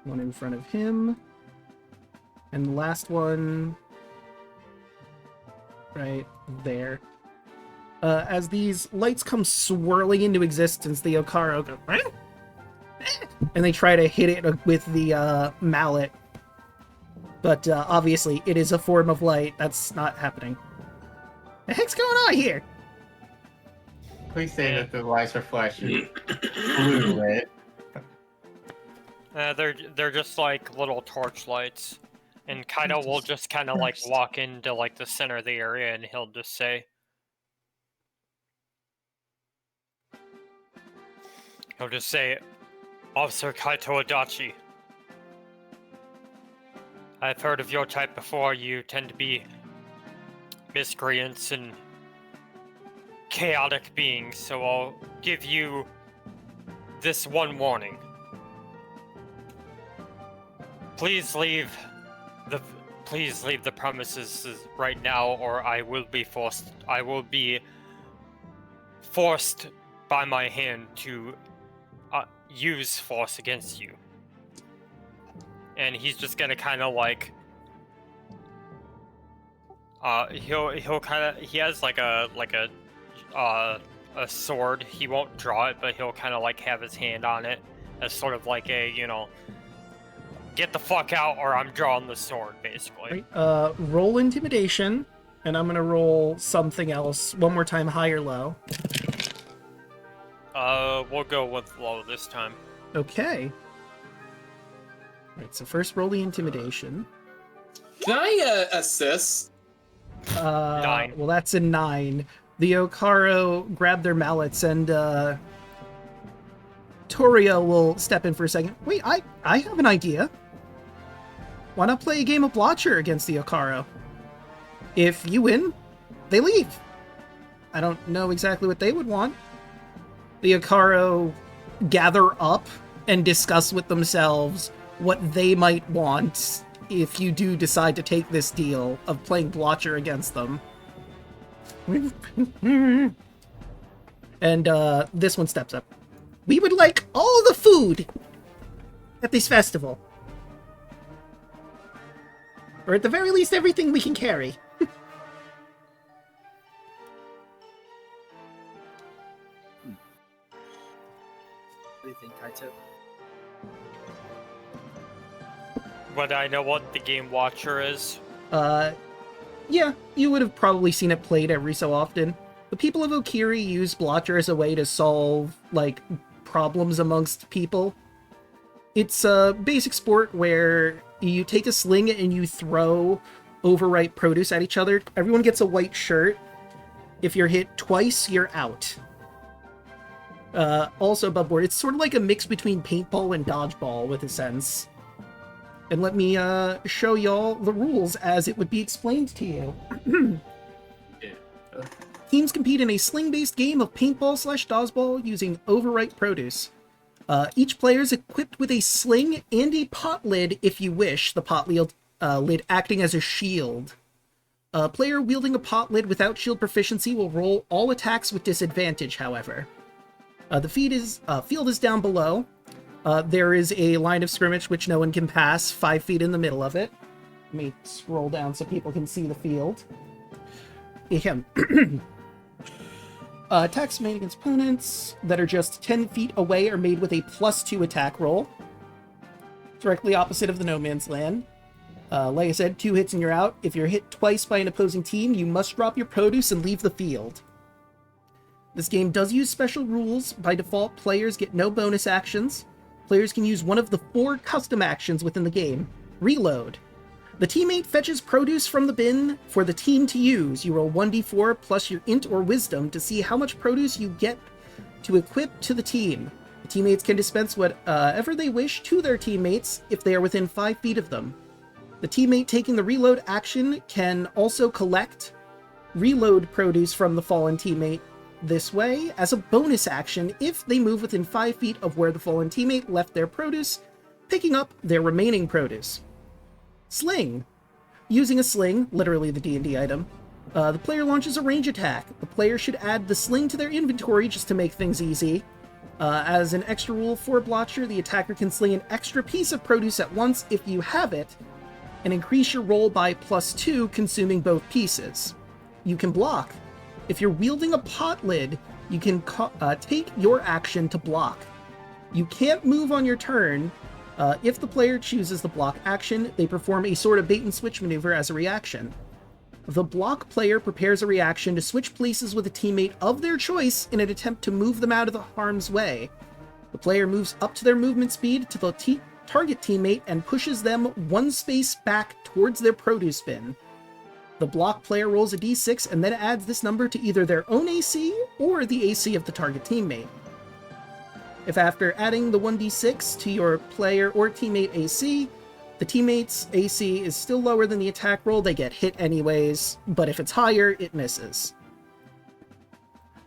One in front of him. And the last one right there. As these lights come swirling into existence, the Okaro go, and they try to hit it with the mallet. But obviously, it is a form of light. That's not happening. The heck's going on here? Please say that the lights are flashing blue red. They're just like little torch lights, and Kaido will just kind of like walk into like the center of the area, and he'll just say, "Officer Kaito Adachi, I've heard of your type before. You tend to be miscreants and chaotic beings, so I'll give you this one warning. Please leave the premises right now, or I will be forced by my hand to use force against you." And he's just gonna kind of like he has like a sword. He won't draw it, but he'll kind of like have his hand on it as sort of like a, get the fuck out or I'm drawing the sword, basically. Right, roll intimidation, and I'm gonna roll something else one more time, high or low. We'll go with low this time. Okay. Right, so first roll the intimidation. Can I assist? 9. Well, that's a 9. The Okaro grab their mallets, and Torio will step in for a second. Wait, I have an idea. Why not play a game of Blotcher against the Okaro? If you win, they leave. I don't know exactly what they would want. The Okaro gather up and discuss with themselves what they might want if you do decide to take this deal of playing Blotcher against them. And this one steps up. We would like all the food at this festival. Or at the very least, everything we can carry. What do you think, Kaito? Would I know what the game Watcher is? Yeah, you would have probably seen it played every so often. The people of Okiri use Blotcher as a way to solve, like, problems amongst people. It's a basic sport where you take a sling and you throw overripe produce at each other. Everyone gets a white shirt. If you're hit twice, you're out. Also above board, it's sort of like a mix between paintball and dodgeball with a sense. And let me show y'all the rules as it would be explained to you. Teams compete in a sling-based game of paintball/dodgeball using overripe produce. Each player is equipped with a sling and a pot lid if you wish, the pot lid acting as a shield. A player wielding a pot lid without shield proficiency will roll all attacks with disadvantage, however. The field is down below. There is a line of scrimmage which no one can pass, 5 feet in the middle of it. Let me scroll down so people can see the field. Attacks made against opponents that are just 10 feet away are made with a +2 attack roll. Directly opposite of the no man's land. Like I said, 2 hits and you're out. If you're hit twice by an opposing team, you must drop your produce and leave the field. This game does use special rules. By default, players get no bonus actions. Players can use one of the 4 custom actions within the game. Reload. The teammate fetches produce from the bin for the team to use. You roll 1d4 plus your int or wisdom to see how much produce you get to equip to the team. The teammates can dispense whatever they wish to their teammates if they are within 5 feet of them. The teammate taking the reload action can also collect reload produce from the fallen teammate this way as a bonus action if they move within 5 feet of where the fallen teammate left their produce, picking up their remaining produce. Sling. Using a sling, literally the D&D item, the player launches a range attack. The player should add the sling to their inventory just to make things easy. As an extra rule for Blotcher, the attacker can sling an extra piece of produce at once if you have it, and increase your roll by +2, consuming both pieces. You can block. If you're wielding a pot lid, you can take your action to block. You can't move on your turn. If the player chooses the block action, they perform a sort of bait and switch maneuver as a reaction. The block player prepares a reaction to switch places with a teammate of their choice in an attempt to move them out of the harm's way. The player moves up to their movement speed to the target teammate and pushes them one space back towards their produce bin. The block player rolls a d6 and then adds this number to either their own AC or the AC of the target teammate. If after adding the 1d6 to your player or teammate AC, the teammate's AC is still lower than the attack roll, they get hit anyways, but if it's higher, it misses.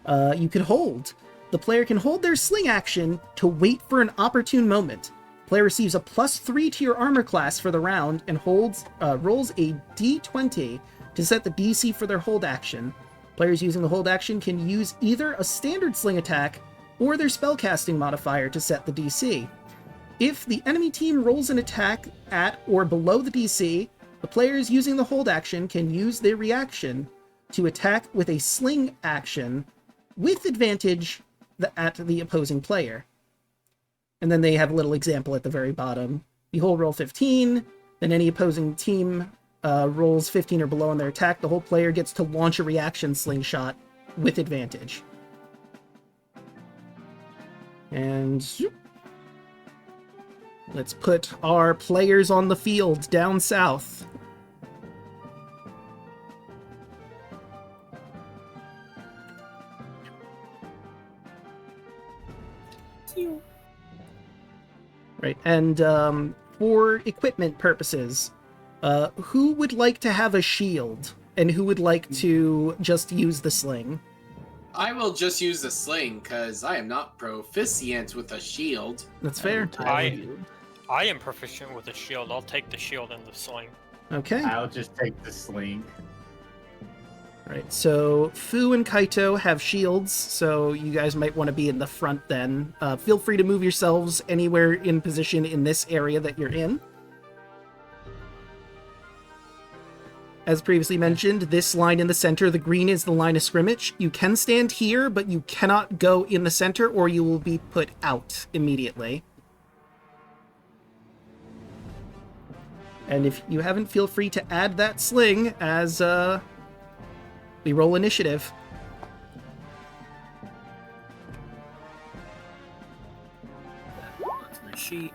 You can hold. The player can hold their sling action to wait for an opportune moment. Player receives a +3 to your armor class for the round and rolls a d20 to set the DC for their hold action. Players using the hold action can use either a standard sling attack or their spellcasting modifier to set the DC. If the enemy team rolls an attack at or below the DC, the players using the hold action can use their reaction to attack with a sling action with advantage at the opposing player. And then they have a little example at the very bottom. The whole roll 15, then any opposing team rolls 15 or below on their attack, the whole player gets to launch a reaction slingshot with advantage. And let's put our players on the field down south. Right, and for equipment purposes, who would like to have a shield, and who would like to just use the sling? I will just use the sling, because I am not proficient with a shield. That's fair. I am proficient with a shield. I'll take the shield and the sling. Okay. I'll just take the sling. Right, so Fu and Kaito have shields, so you guys might want to be in the front then. Feel free to move yourselves anywhere in position in this area that you're in. As previously mentioned, this line in the center, the green is the line of scrimmage. You can stand here, but you cannot go in the center or you will be put out immediately. And if you haven't, feel free to add that sling as we roll initiative. That's my sheet.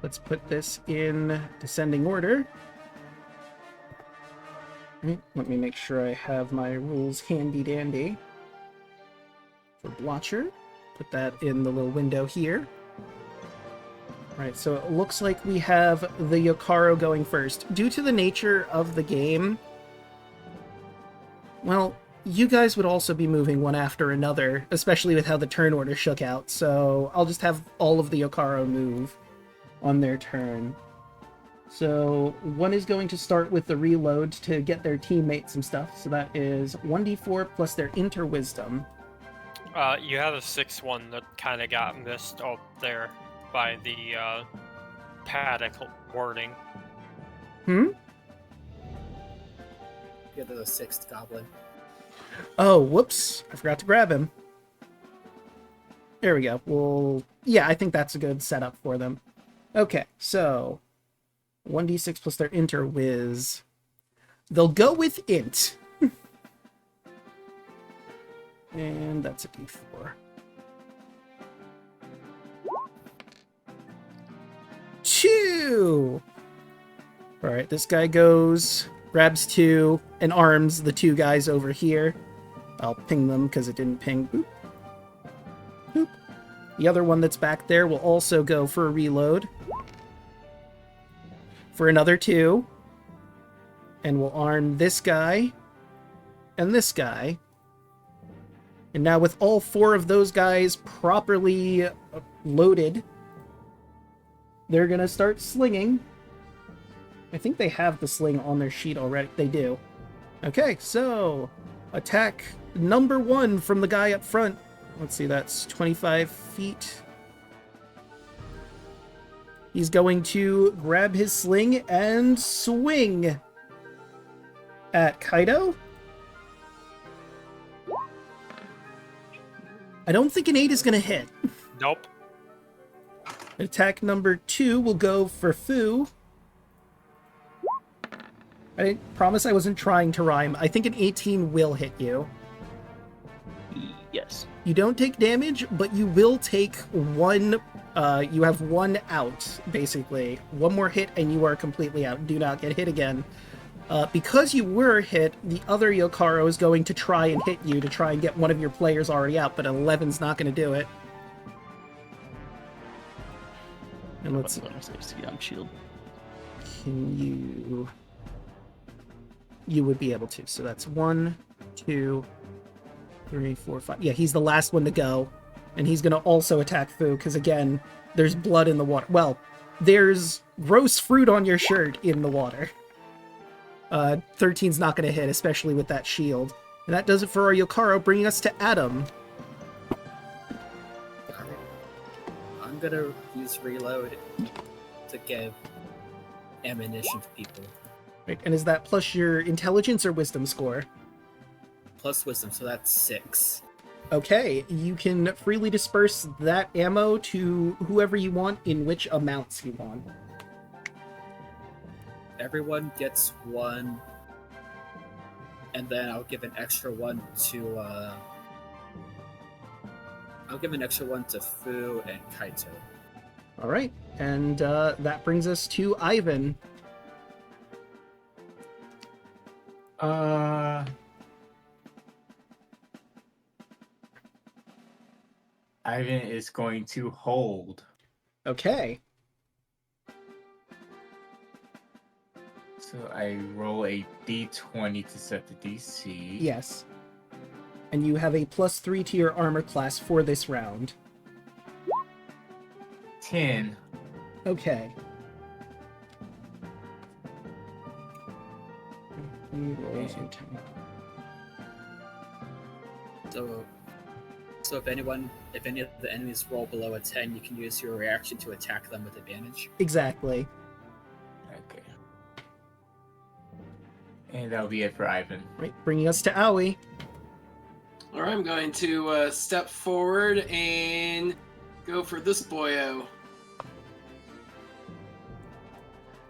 Let's put this in descending order. Right, let me make sure I have my rules handy dandy. For Blotcher, put that in the little window here. Right, so it looks like we have the Yokaro going first. Due to the nature of the game, well, you guys would also be moving one after another, especially with how the turn order shook out, so I'll just have all of the Yokaro move on their turn. So one is going to start with the reload to get their teammate some stuff, so that is 1d4 plus their inter-wisdom. You have a 6-1 that kind of got missed up there by the paddock wording. Hmm? Get to the 6th goblin. Oh, whoops. I forgot to grab him. There we go. Well, yeah, I think that's a good setup for them. Okay, so 1d6 plus their inter-wiz. They'll go with int. And that's a d4. 2! Alright, this guy goes, grabs 2, and arms the 2 guys over here. I'll ping them because it didn't ping. Boop. Boop. The other one that's back there will also go for a reload. For another 2. And we'll arm this guy and this guy. And now with all 4 of those guys properly loaded, they're gonna start slinging. I think they have the sling on their sheet already. They do. Okay, so attack number 1 from the guy up front. Let's see, that's 25 feet. He's going to grab his sling and swing at Kaido. I don't think an 8 is going to hit. Nope. Attack number 2 will go for Fu. I didn't promise I wasn't trying to rhyme. I think an 18 will hit you. Yes. You don't take damage, but you will take 1... you have 1 out, basically. 1 more hit and you are completely out. Do not get hit again. Because you were hit, the other Yokaro is going to try and hit you to try and get one of your players already out, but 11's not going to do it. And let's see. Shield. Can you... You would be able to. So that's 1, 2, 3, 4, 5. Yeah, he's the last one to go. And he's going to also attack Fu, because again, there's blood in the water. Well, there's gross fruit on your shirt in the water. 13's not going to hit, especially with that shield. And that does it for our Yokaro, bringing us to Adam. I'm gonna use reload to give ammunition to people. Right, and is that plus your intelligence or wisdom score? Plus wisdom, so that's 6. Okay, you can freely disperse that ammo to whoever you want in which amounts you want. Everyone gets 1, and then I'll give an extra 1 to Fu and Kaito. All right, and that brings us to Ivan. Ivan is going to hold. Okay. So I roll a d20 to set the DC. Yes. And you have a +3 to your armor class for this round. 10. Okay. So if any of the enemies roll below a 10, you can use your reaction to attack them with advantage. Exactly. Okay. And that'll be it for Ivan. Right, bringing us to Aoi. All right, I'm going to step forward and go for this boyo.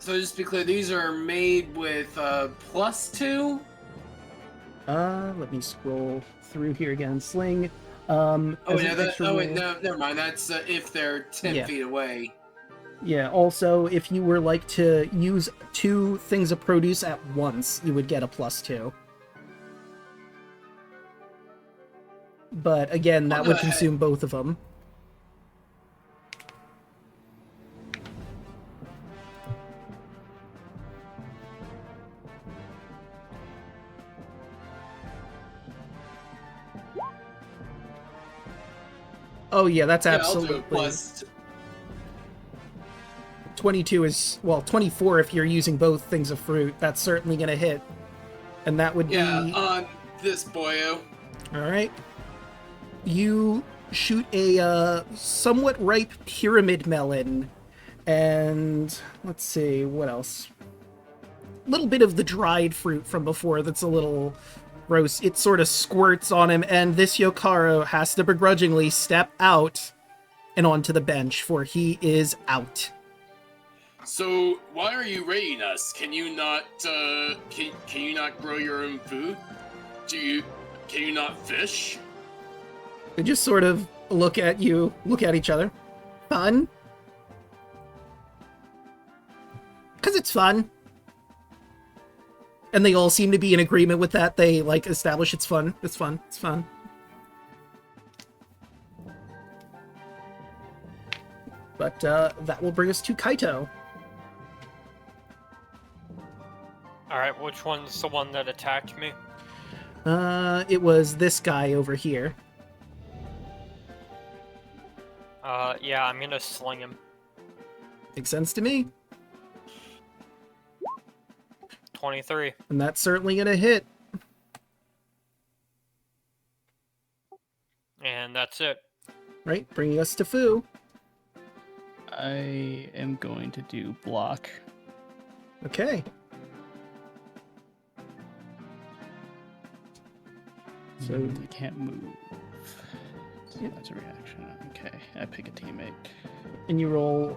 So just to be clear, these are made with +2. Let me scroll through here again. Sling. No, roll- never mind. That's if they're 10 feet away. Yeah, also, if you were like to use 2 things of produce at once, you would get a +2. But again, that would consume both of them. Oh yeah, that's absolutely... I'll do a plus. 22 is... Well, 24 if you're using both things of fruit. That's certainly going to hit. And that would be... on this boyo. Alright. You shoot a somewhat ripe pyramid melon. And... Let's see, what else? A little bit of the dried fruit from before that's a little... gross. It sort of squirts on him, and this Yokaro has to begrudgingly step out and onto the bench, for he is out. So why are you raiding us? Can you not can you not grow your own food? Can you not fish? They just sort of look at each other. Fun? 'Cause it's fun. And they all seem to be in agreement with that. They, like, establish it's fun. It's fun. It's fun. But, that will bring us to Kaito. Alright, which one's the one that attacked me? It was this guy over here. Yeah, I'm gonna sling him. Makes sense to me. 23. And that's certainly gonna hit. And that's it. Right, bringing us to Fu. I am going to do block. Okay. So I can't move. So that's a reaction. Okay, I pick a teammate. and you roll.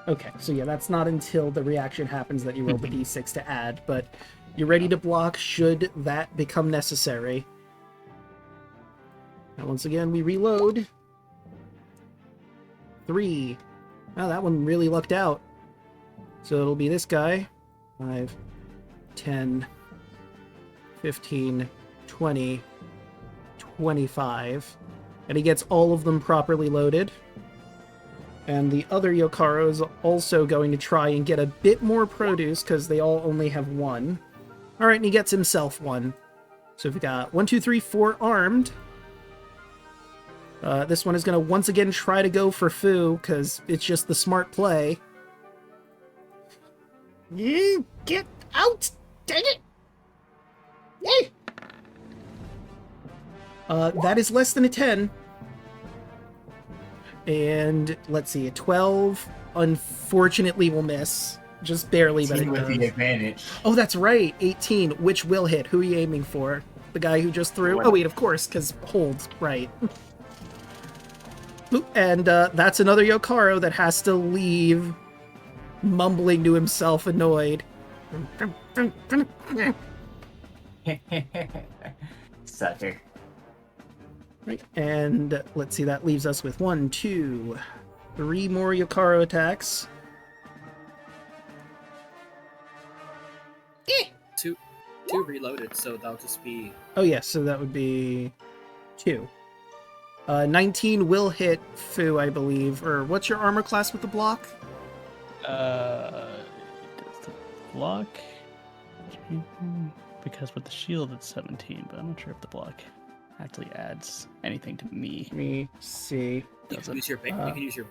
Okay, so yeah, that's not until the reaction happens that you roll the d6 to add, but you're ready to block should that become necessary. Now, once again, we reload. 3. Wow, that one really lucked out. So it'll be this guy. 5, 10, 15, 20, 25. And he gets all of them properly loaded. And the other Yokaro is also going to try and get a bit more produce, because they all only have 1. Alright, and he gets himself 1. So we've got 1, 2, 3, 4 armed. This one is going to once again try to go for Fu, because it's just the smart play. You get out! Dang it! Yay! That is less than a 10. And let's see, a 12 unfortunately will miss. Just barely, but it with the does. advantage. Oh, that's right, 18, which will hit. Who are you aiming for? The guy who just threw? Oh, wait, of course, because hold, right. Oop, and that's another Yokaro that has to leave, mumbling to himself, annoyed. Sucker. Right, and let's see, that leaves us with 1, 2, 3 more Yokaro attacks. Two reloaded, so that'll just be Oh, yes, so that would be 2. 19 will hit Fu, I believe. Or what's your armor class with the block? Does the block? Because with the shield it's 17, but I'm not sure if the block actually adds anything to me. Let me see. you can use your you can use your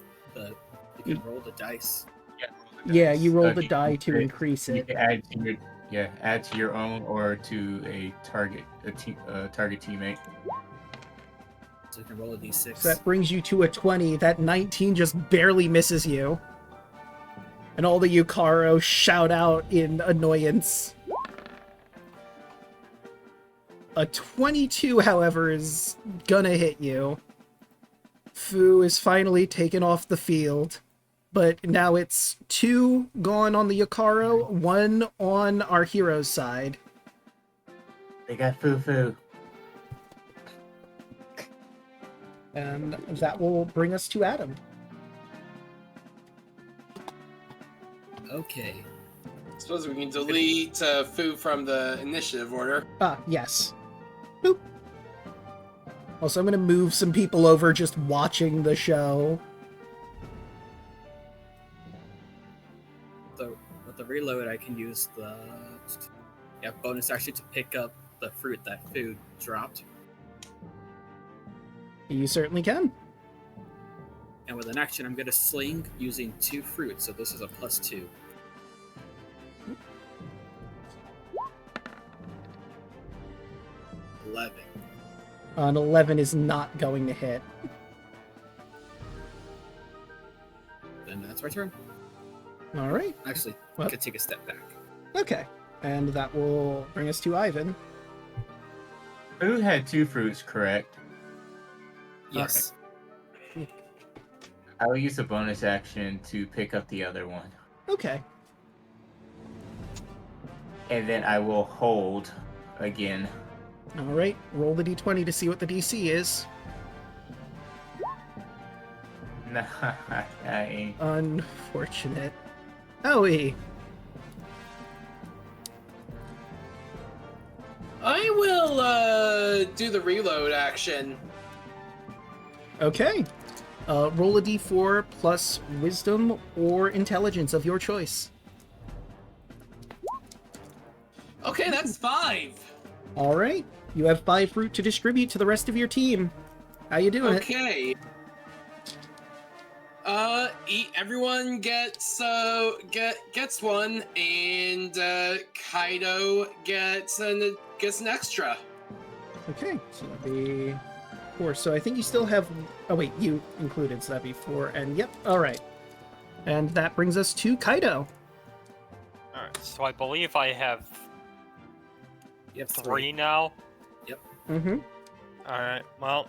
you can roll the dice. Yeah, you roll the You die can- to increase You it. can add to your add to your own or to a target target teammate. So you can roll a d6. So that brings you to a 20. That 19 just barely misses you. And all the Yukaro shout out in annoyance. A 22, however, is gonna hit you. Fu is finally taken off the field. But now it's 2 gone on the Yukaro, 1 on our hero's side. They got foo-foo. And that will bring us to Adam. Okay. I suppose we can delete Fu from the initiative order. Ah, yes. Boop. Also, I'm going to move some people over just watching the show. So with the reload, I can use the bonus action to pick up the fruit that food dropped, You certainly can. and with an action, I'm going to sling using 2 fruit. So this is a +2. An 11 is not going to hit. Then that's my turn. All right. Actually, What? I could take a step back. Okay. And that will bring us to Ivan. Who had 2 fruits, correct? Yes. I will use a bonus action to pick up the other one. Okay. And then I will hold again. All right. Roll the d20 to see what the DC is. Nice. Unfortunate. Owie. I will do the reload action. Okay. Roll a d4 plus wisdom or intelligence of your choice. Okay, that's 5. All right. You have 5 fruit to distribute to the rest of your team. How you doing? Okay. Everyone gets one, and Kaido gets an extra. Okay, so that'd be 4. So I think you still have... Oh wait, you included, so that'd be 4. And yep, alright. And that brings us to Kaido. Alright, so I believe I have You have 3 now. Mm-hmm. Alright, well...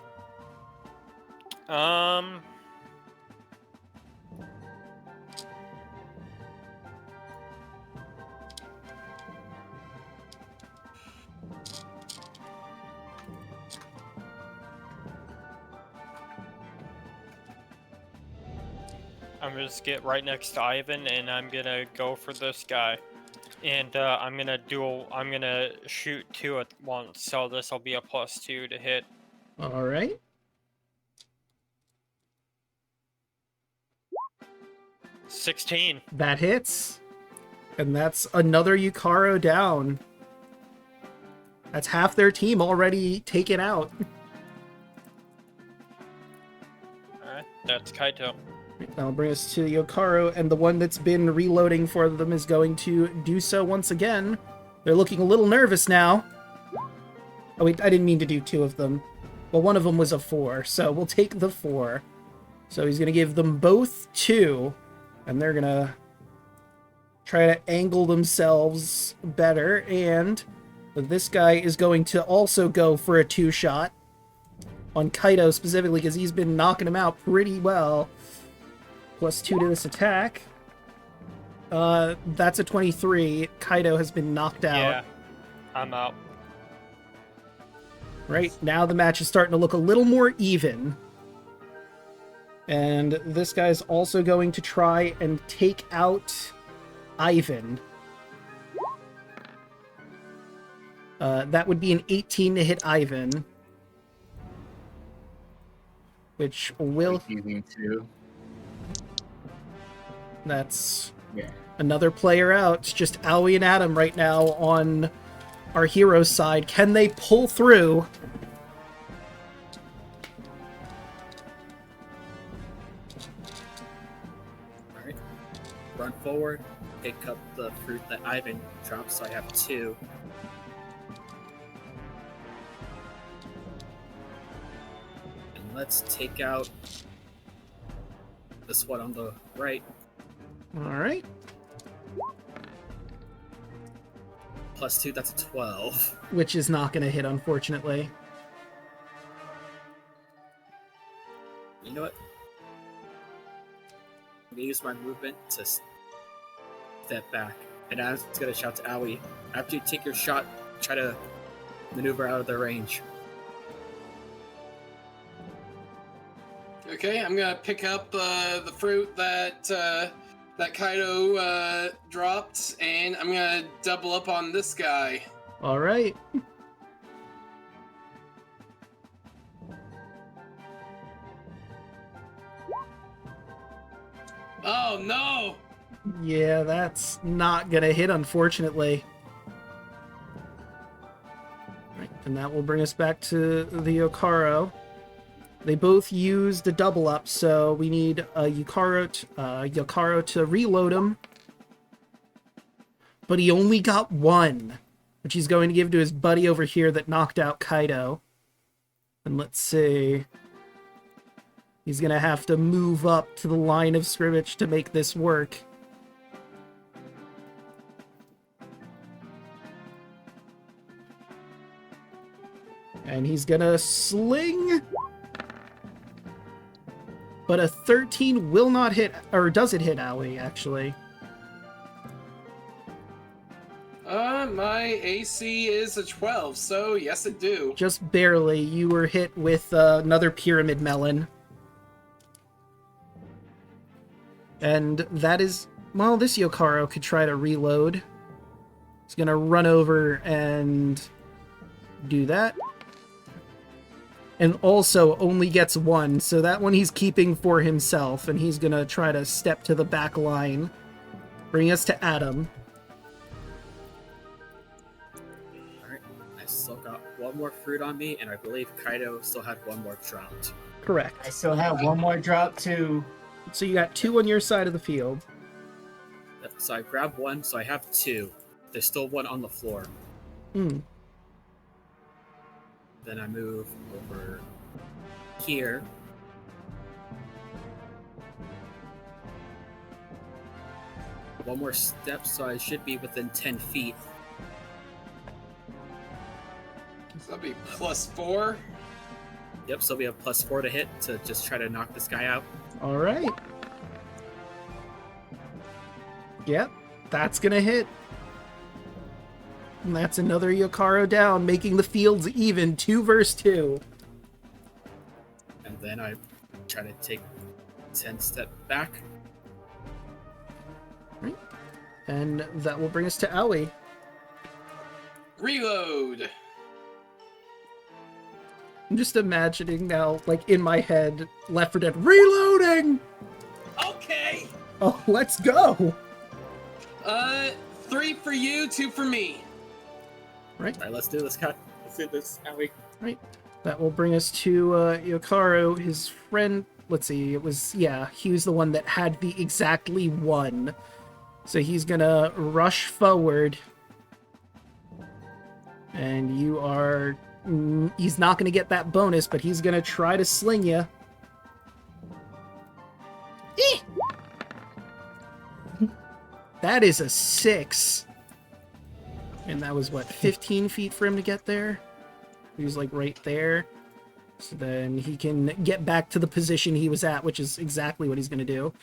I'm gonna just get right next to Ivan, and I'm gonna go for this guy. And I'm gonna shoot 2 at once, so this will be a +2 to hit. Alright. $16. That hits. And that's another Yukaro down. That's half their team already taken out. Alright, that's Kaito. That'll bring us to Yukaro, and the one that's been reloading for them is going to do so once again. They're looking a little nervous now. Oh wait, I didn't mean to do 2 of them. Well, one of them was a 4, so we'll take the 4. So he's going to give them both 2, and they're going to try to angle themselves better, and this guy is going to also go for a 2-shot on Kaido specifically, because he's been knocking him out pretty well. +2 to this attack. That's a 23. Kaido has been knocked out. Yeah, I'm out. Right, now the match is starting to look a little more even. And this guy's also going to try and take out Ivan. That would be an 18 to hit Ivan. Which will... Using 2. That's Yeah. another player out. It's just Aoi and Adam right now on our hero's side. Can they pull through? Alright. Run forward, pick up the fruit that Ivan dropped, so I have 2. And let's take out this one on the right. Alright. +2, that's a 12. Which is not going to hit, unfortunately. You know what? I'm gonna use my movement to step back. And I was gonna shout to Aoi, after you take your shot, try to maneuver out of their range. Okay, I'm gonna pick up the fruit that Kaido dropped, and I'm gonna double up on this guy. Alright. Oh no! Yeah, that's not gonna hit, unfortunately. Right, and that will bring us back to the Yukaro. They both used a double up, so we need a Yukaro to reload him. But he only got 1, which he's going to give to his buddy over here that knocked out Kaido. And let's see... He's gonna have to move up to the line of scrimmage to make this work. And he's gonna sling. But a 13 will not hit, or does it hit Aoi, actually? My AC is a 12, so yes it do. Just barely. You were hit with another pyramid melon. And that is... Well, this Yukaro could try to reload. He's gonna run over and do that. And also only gets 1, so that one he's keeping for himself, and he's gonna try to step to the back line. Bring us to Adam. Alright, I still got 1 more fruit on me, and I believe Kaido still had 1 more dropped. Correct. I still have 1 more drop too. So you got 2 on your side of the field. So I grab one, so I have 2. There's still one on the floor. Hmm. Then I move over here. One more step, so I should be within 10 feet. So that'll be +4. Yep, so we have +4 to hit to just try to knock this guy out. All right. Yep, that's gonna hit. And that's another Yokaro down, making the fields even, 2 versus 2. And then I try to take 10 step back. And that will bring us to Aoi. Reload. I'm just imagining now, like in my head, Left 4 Dead reloading. Okay. Oh, let's go. 3 for you, 2 for me. Right. All right, let's do this, cut. Let's do this, Howie. Right. That will bring us to Yokaro, his friend. Let's see, it was, yeah, he was the one that had the exactly 1. So he's gonna rush forward. And you are... he's not gonna get that bonus, but he's gonna try to sling you. That is a 6. And that was, what, 15 feet for him to get there? He was, like, right there. So then he can get back to the position he was at, which is exactly what he's going to do.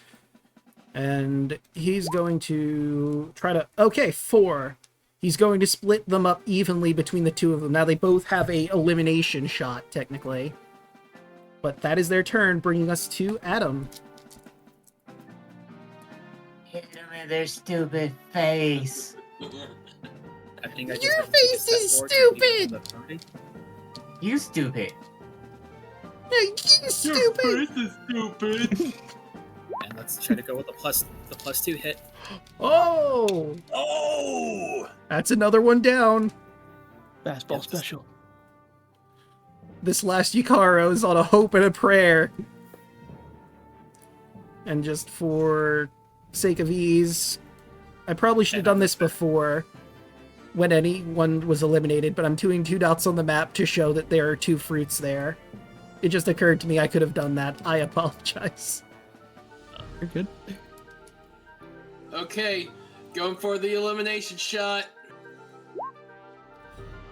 And he's going to try to... Okay, 4. He's going to split them up evenly between the 2 of them. Now they both have a elimination shot, technically. But that is their turn, bringing us to Adam. Hit them in their stupid face. I think I just Your have to take a face step is forward to be stupid! on the party. You stupid. You stupid! is stupid. And let's try to go with the +2 hit. Oh! Oh! That's another one down. Fastball special. This last Yukaro is on a hope and a prayer. And just for sake of ease, I probably should have done this before when anyone was eliminated, but I'm doing 2 dots on the map to show that there are 2 fruits there. It just occurred to me I could have done that. I apologize. You're good. Okay, going for the elimination shot.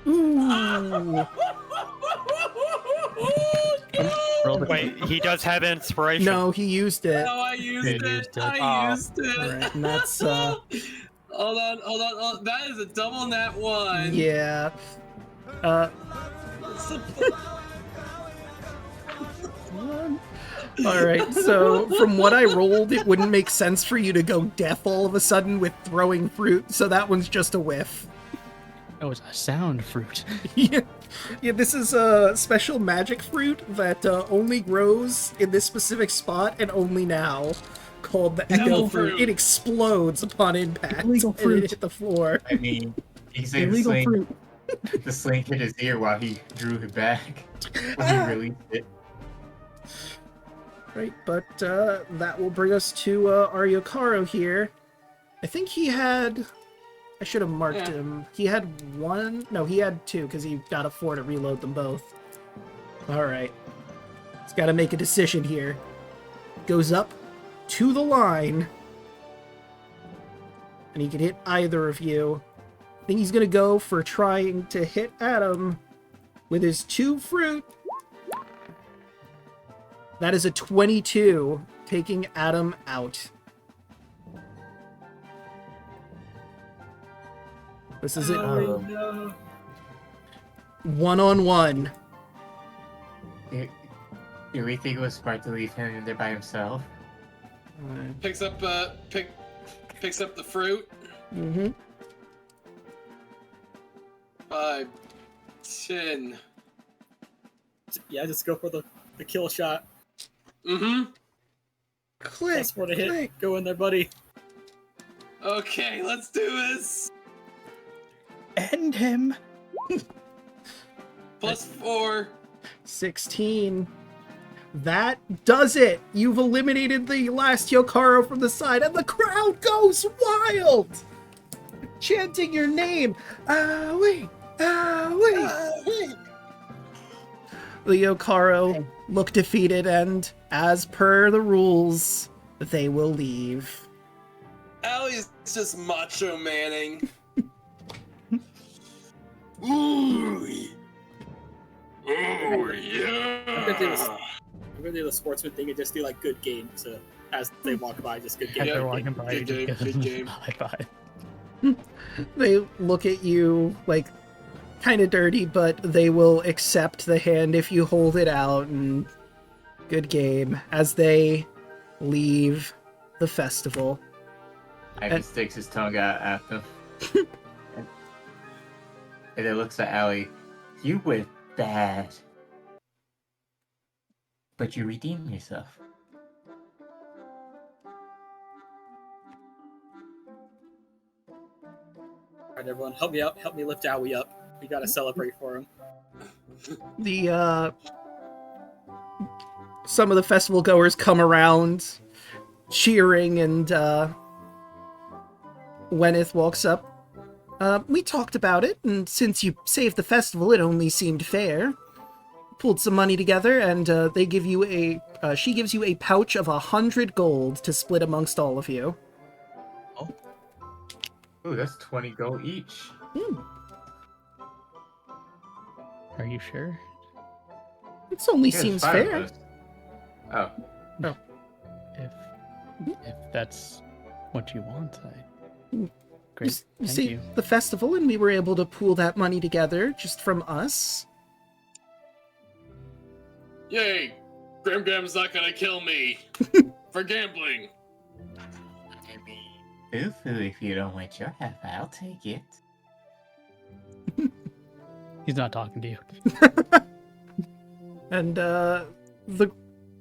Ooh. Roll the Wait, he does have inspiration. No, he used it. Oh, I used Yeah, it. you used it. I used it. Alright, and that's, Hold on. That is a double nat 1. yeah. Alright, so from what I rolled, it wouldn't make sense for you to go deaf all of a sudden with throwing fruit, so that one's just a whiff. Oh, it's a sound fruit. Yeah, this is a special magic fruit that only grows in this specific spot and only now, called the Echo Devil fruit. fruit. It explodes upon impact Illegal and fruit. it hit the floor. I mean, he said the Illegal sling, fruit. the sling hit his ear while he drew it back when he released it. Right, but that will bring us to our Yokaro here. I think he had... I should have marked him. He had 1... No, he had 2, because he got a 4 to reload them both. Alright. He's got to make a decision here. Goes up to the line. And he can hit either of you. I think he's going to go for trying to hit Adam with his 2 fruit. That is a 22, taking Adam out. This is it. Oh. 1-on-1. Do we think it was smart to leave him in there by himself? Picks up the fruit. Mm-hmm. 5, 10. Yeah, just go for the kill shot. Mm-hmm. Click, +4 to hit. click. Go in there, buddy. Okay, let's do this. End him. +4. 16. That does it! You've eliminated the last Yokaro from the side, and the crowd goes wild! Chanting your name! Ah, wait! Ah, wait! The Yokaro look defeated, and as per the rules, they will leave. Allie's just macho manning. Ooh. Oh, yeah. I'm gonna do the sportsman thing and just do like good game. So as they walk by, just good game. As they're Yeah, walking by, you good just game, give good them game. a high five. They look at you like kind of dirty, but they will accept the hand if you hold it out, and good game as they leave the festival. Ivy sticks his tongue out at them. And it looks at Allie. You went bad. But you redeemed yourself. Alright, everyone, help me out. Help me lift Owie up. We gotta celebrate for him. The some of the festival goers come around cheering, and Wenneth walks up. We talked about it, and since you saved the festival, it only seemed fair. Pulled some money together, and they give you she gives you a pouch of 100 gold to split amongst all of you. Ooh, that's 20 gold each. Are you sure? It only Yeah, there's seems 5 of fair. us. Oh. If that's what you want, You great. Thank see, you. the festival, and we were able to pool that money together just from us. Yay! Grim Gram's not gonna kill me for gambling. Foo-foo, if you don't want your half, I'll take it. He's not talking to you. And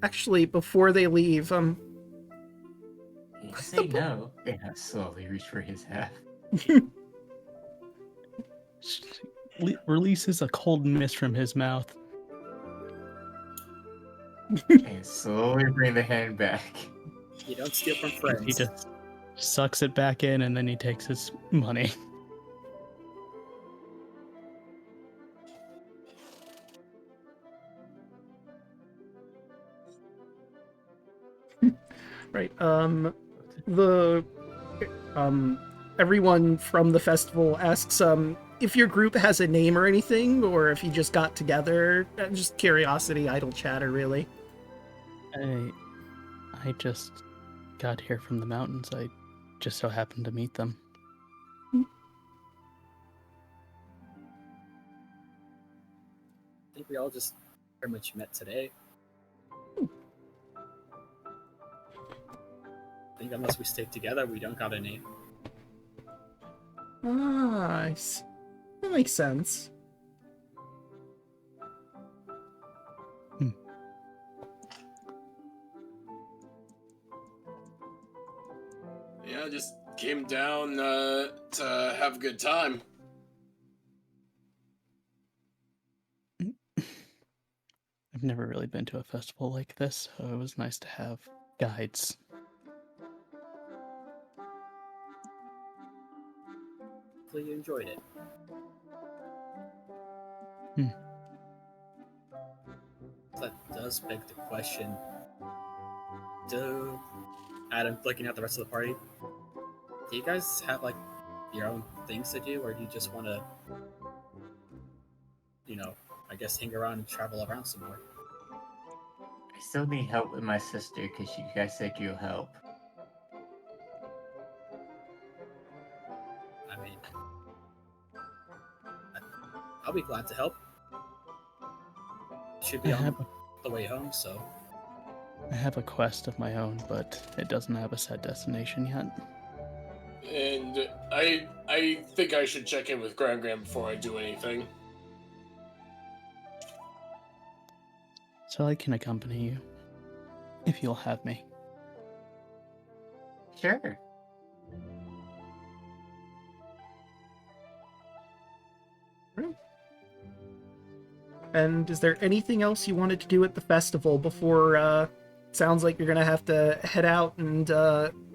actually, before they leave, You say no, and I slowly reach for his half. Releases a cold mist from his mouth. And slowly bring the hand back. You don't steal from He friends. just sucks it back in, and then he takes his money. right, the everyone from the festival asks if your group has a name or anything, or if you just got together. Just curiosity, idle chatter, really. I just got here from the mountains. I just so happened to meet them. I think we all just pretty much met today. I think unless we stay together, we don't got a name. Ah, that makes sense. Yeah, just came down to have a good time. I've never really been to a festival like this, so it was nice to have guides. Hopefully you enjoyed it. That does beg the question. Adam, looking at the rest of the party, do you guys have like your own things to do, or do you just want to, I guess hang around and travel around some more? I still need help with my sister, because you guys said you'll help. I mean, I'll be glad to help. Should be on the way home, so. I have a quest of my own, but it doesn't have a set destination yet. And I think I should check in with Gram before I do anything. So I can accompany you, if you'll have me. Sure. And is there anything else you wanted to do at the festival before, sounds like you're gonna have to head out and,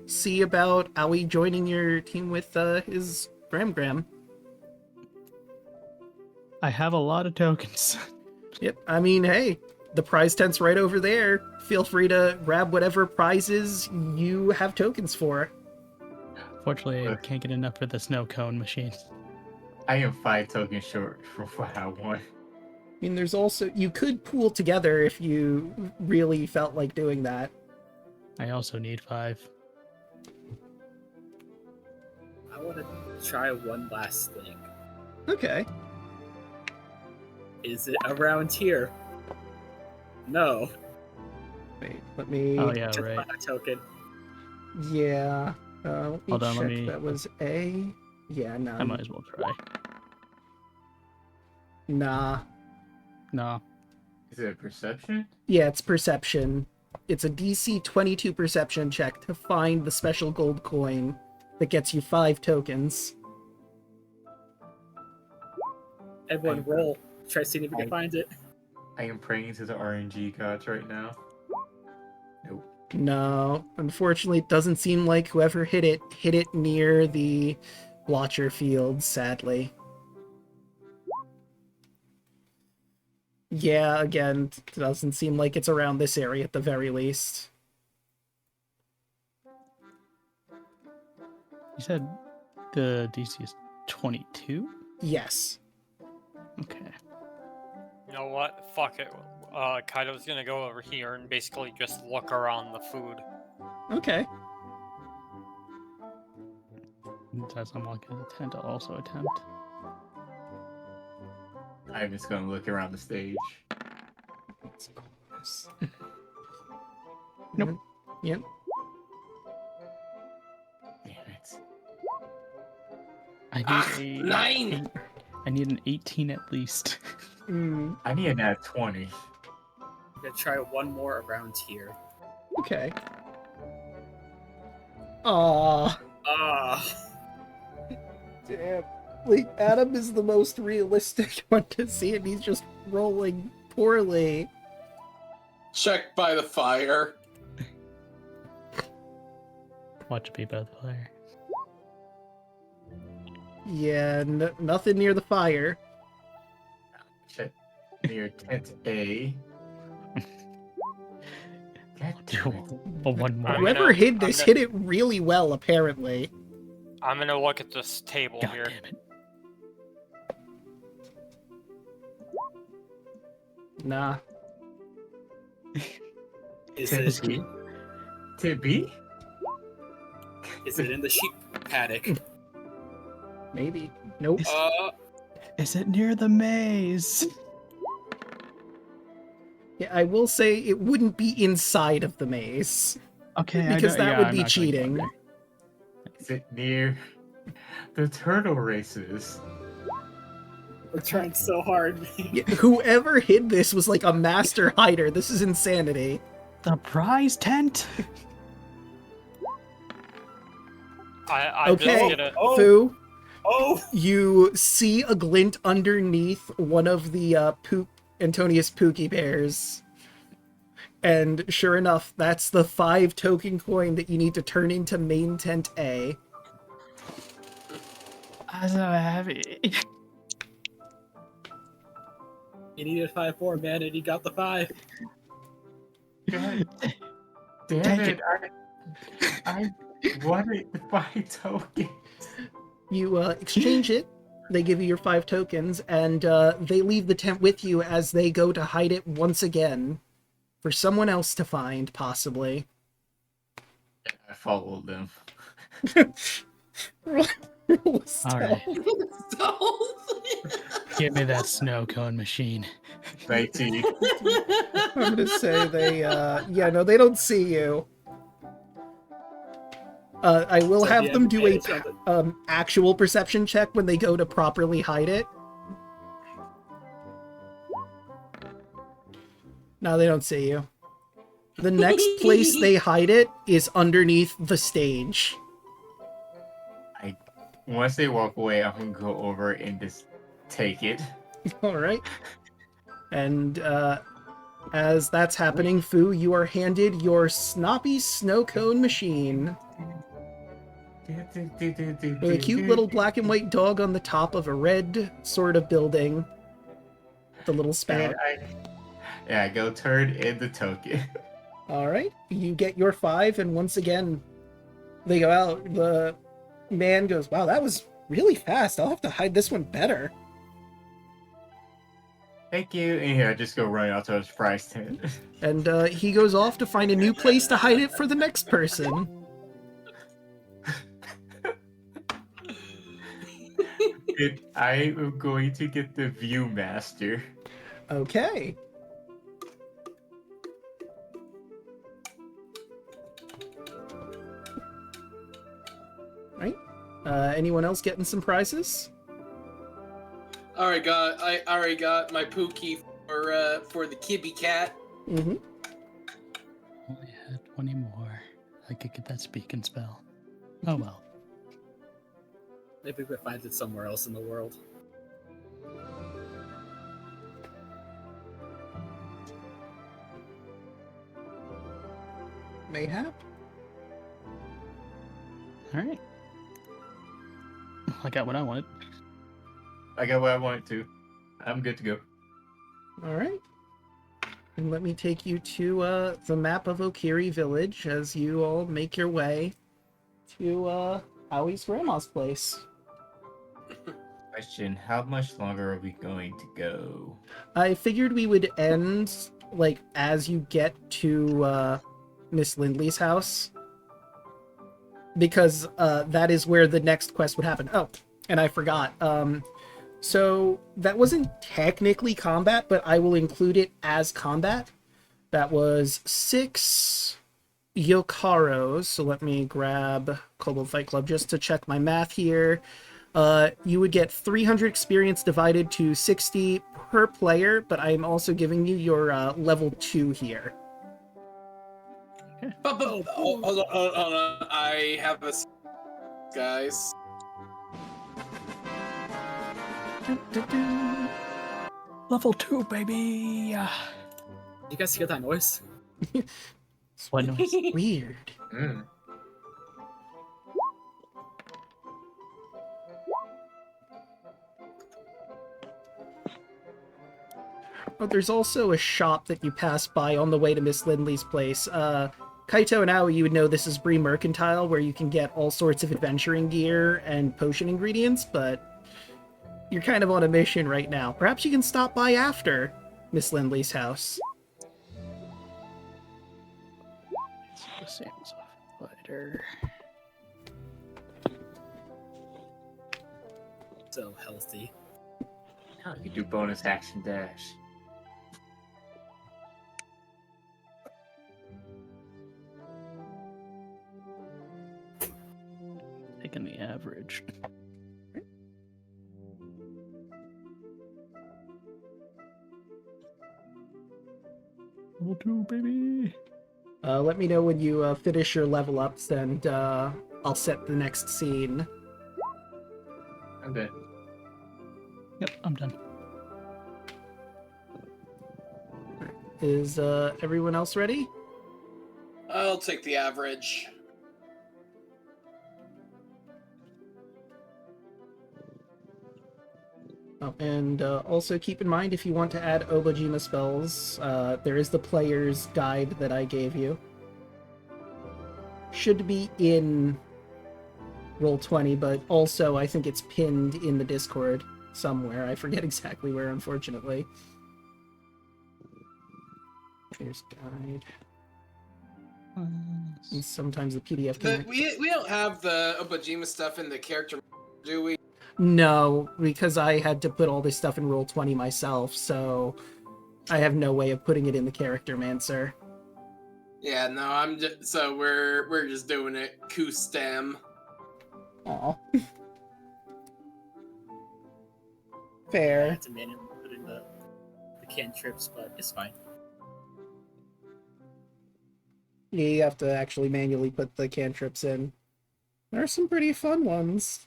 see about Aoi joining your team with, his Gram? I have a lot of tokens. Yep, I mean, hey, the prize tent's right over there. Feel free to grab whatever prizes you have tokens for. Fortunately, I can't get enough for the snow cone machine. I am 5 tokens short for what I want. I mean, there's also, you could pool together if you really felt like doing that. I also need 5. I want to try one last thing. Okay. Is it around here? No. Wait, let me... Oh yeah, Just right. a token. Yeah. Let me Hold on, check. let me- That was A. Yeah, no. I might as well try. Nah. No. Is it a perception? Yeah, it's perception. It's a DC 22 perception check to find the special gold coin that gets you 5 tokens. Everyone roll. Try seeing if we can find it. I am praying to the RNG gods right now. Nope. No, unfortunately, it doesn't seem like whoever hit it near the Watcher field, sadly. Yeah, again, it doesn't seem like it's around this area at the very least. You said the DC is 22? Yes. Okay. You know what? Fuck it. Kaido's gonna go over here and basically just look around the food. Okay. As I'm walking the tent, I'll also attempt. I'm just gonna look around the stage. Nope. Yep. Damn it. I need 9! I need an 18 at least. Mm, I need a nat 20. I'm gonna try one more around here. okay. Aww. Ah. Damn. Like, Adam is the most realistic one to see, and he's just rolling poorly. Check by the fire. Watch it be by the fire. Yeah, nothing near the fire. Check near tent A. God damn it. But one more. I'm Whoever gonna- hid I'm this gonna- hid it really well, apparently. I'm gonna look at this table God here. damn it. Nah. Is Tent it, B? Tent B? is it in the sheep paddock? Maybe. Nope. Is it near the maze? Yeah, I will say it wouldn't be inside of the maze. Okay, Because I that yeah, would I'm be not gonna go cheating. there. Is it near the turtle races? We're trying so hard. Yeah, whoever hid this was like a master hider. This is insanity. The prize tent? I'm Okay. just gonna. Fu, Oh! you see a glint underneath one of the Antonius Pookie bears. And sure enough, that's the 5 token coin that you need to turn into main tent A. I'm so happy. You needed 5 more, man, and you got the 5. God damn Dang it. I wanted the 5 tokens. You exchange it, they give you your 5 tokens, and they leave the tent with you as they go to hide it once again. For someone else to find, possibly. I followed them. Roll All right, Stealth. give me that snow cone machine. 19. I'm gonna say they, yeah, no, they don't see you. I will So have the them do advantage of it- actual perception check when they go to properly hide it. No, they don't see you. The next place they hide it is underneath the stage. Once they walk away, I'm gonna go over and just take it. Alright. And as that's happening, Fu, you are handed your Snoppy Snow Cone machine. With a cute little black and white dog on the top of a red sort of building. The little spout. I go turn in the token. Alright, you get your 5, and once again, they go out. The man goes, wow, that was really fast. I'll have to hide this one better. Thank you. And here, I just go running out to a surprise tent. And he goes off to find a new place to hide it for the next person. And I am going to get the Viewmaster. Okay. Right. Anyone else getting some prizes? I already got my Pookie for the Kibby cat. Mm-hmm. Only had 20 more. I could get that speak and spell. Oh well. Maybe we find it somewhere else in the world. Mayhap? Alright. I got what I wanted. I got what I wanted to. I'm good to go. Alright. And let me take you to the map of Okiri Village as you all make your way to Awie's grandma's place. Question, how much longer are we going to go? I figured we would end, like, as you get to Miss Lindley's house. Because that is where the next quest would happen. Oh, and I forgot. So that wasn't technically combat, but I will include it as combat. That was 6 Yokaros. So let me grab Kobold Fight Club just to check my math here. You would get 300 experience divided to 60 per player, but I'm also giving you your level 2 here. But hold on. I have a guys. Level 2, baby! You guys hear that noise? What noise? Weird. Oh, there's also a shop that you pass by on the way to Miss Lindley's place. Kaito and Aoi, you would know this is Bree Mercantile, where you can get all sorts of adventuring gear and potion ingredients, but you're kind of on a mission right now. Perhaps you can stop by after Miss Lindley's house. Sam's fighter. So healthy. Oh, you do bonus action dash. Taking the average. Level 2, baby! Let me know when you finish your level ups, and I'll set the next scene. I'm good. Yep, I'm done. Is everyone else ready? I'll take the average. Oh, and also keep in mind, if you want to add Obojima spells, there is the player's guide that I gave you. Should be in Roll20, but also I think it's pinned in the Discord somewhere. I forget exactly where, unfortunately. Here's guide. And sometimes the PDF can... We don't have the Obojima stuff in the character, do we? No, because I had to put all this stuff in Roll20 myself, so I have no way of putting it in the character mancer. Yeah, no, I'm just so we're just doing it Q-stem. Aw. I Fair. had to manually put in the cantrips, but it's fine. Yeah, you have to actually manually put the cantrips in. There are some pretty fun ones.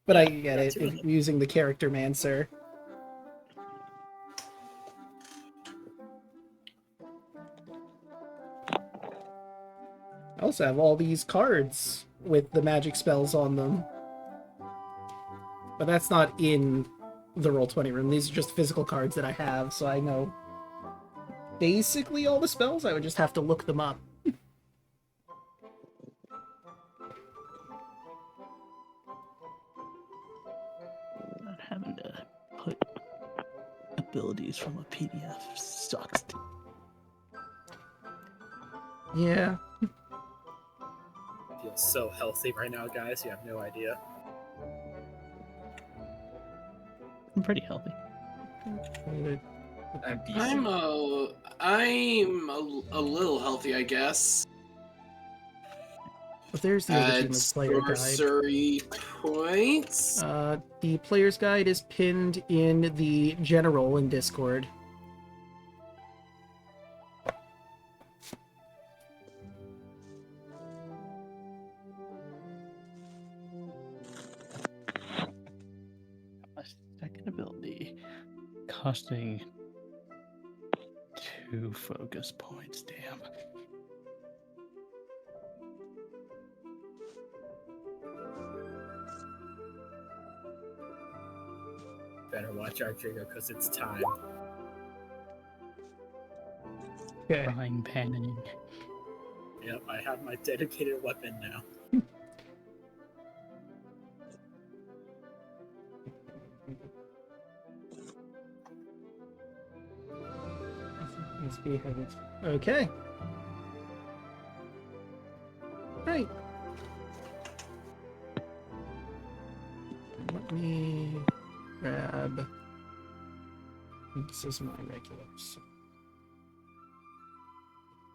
But I get it, if using the character mancer. I also have all these cards with the magic spells on them. But that's not in the Roll20 room. These are just physical cards that I have, so I know basically all the spells. I would just have to look them up. Not having to put abilities from a PDF sucks. Yeah. I feel so healthy right now, guys. You have no idea. I'm pretty healthy. I'm decent. I'm a little healthy, I guess. But there's the Obojima player guide. Sorcery points. The player's guide is pinned in the general in Discord. My second ability costing 2 focus points. Damn. Better watch out, Draco, because it's time. Okay. Frying paning. Yep, I have my dedicated weapon now. Okay. Right. Let me grab. This is my regular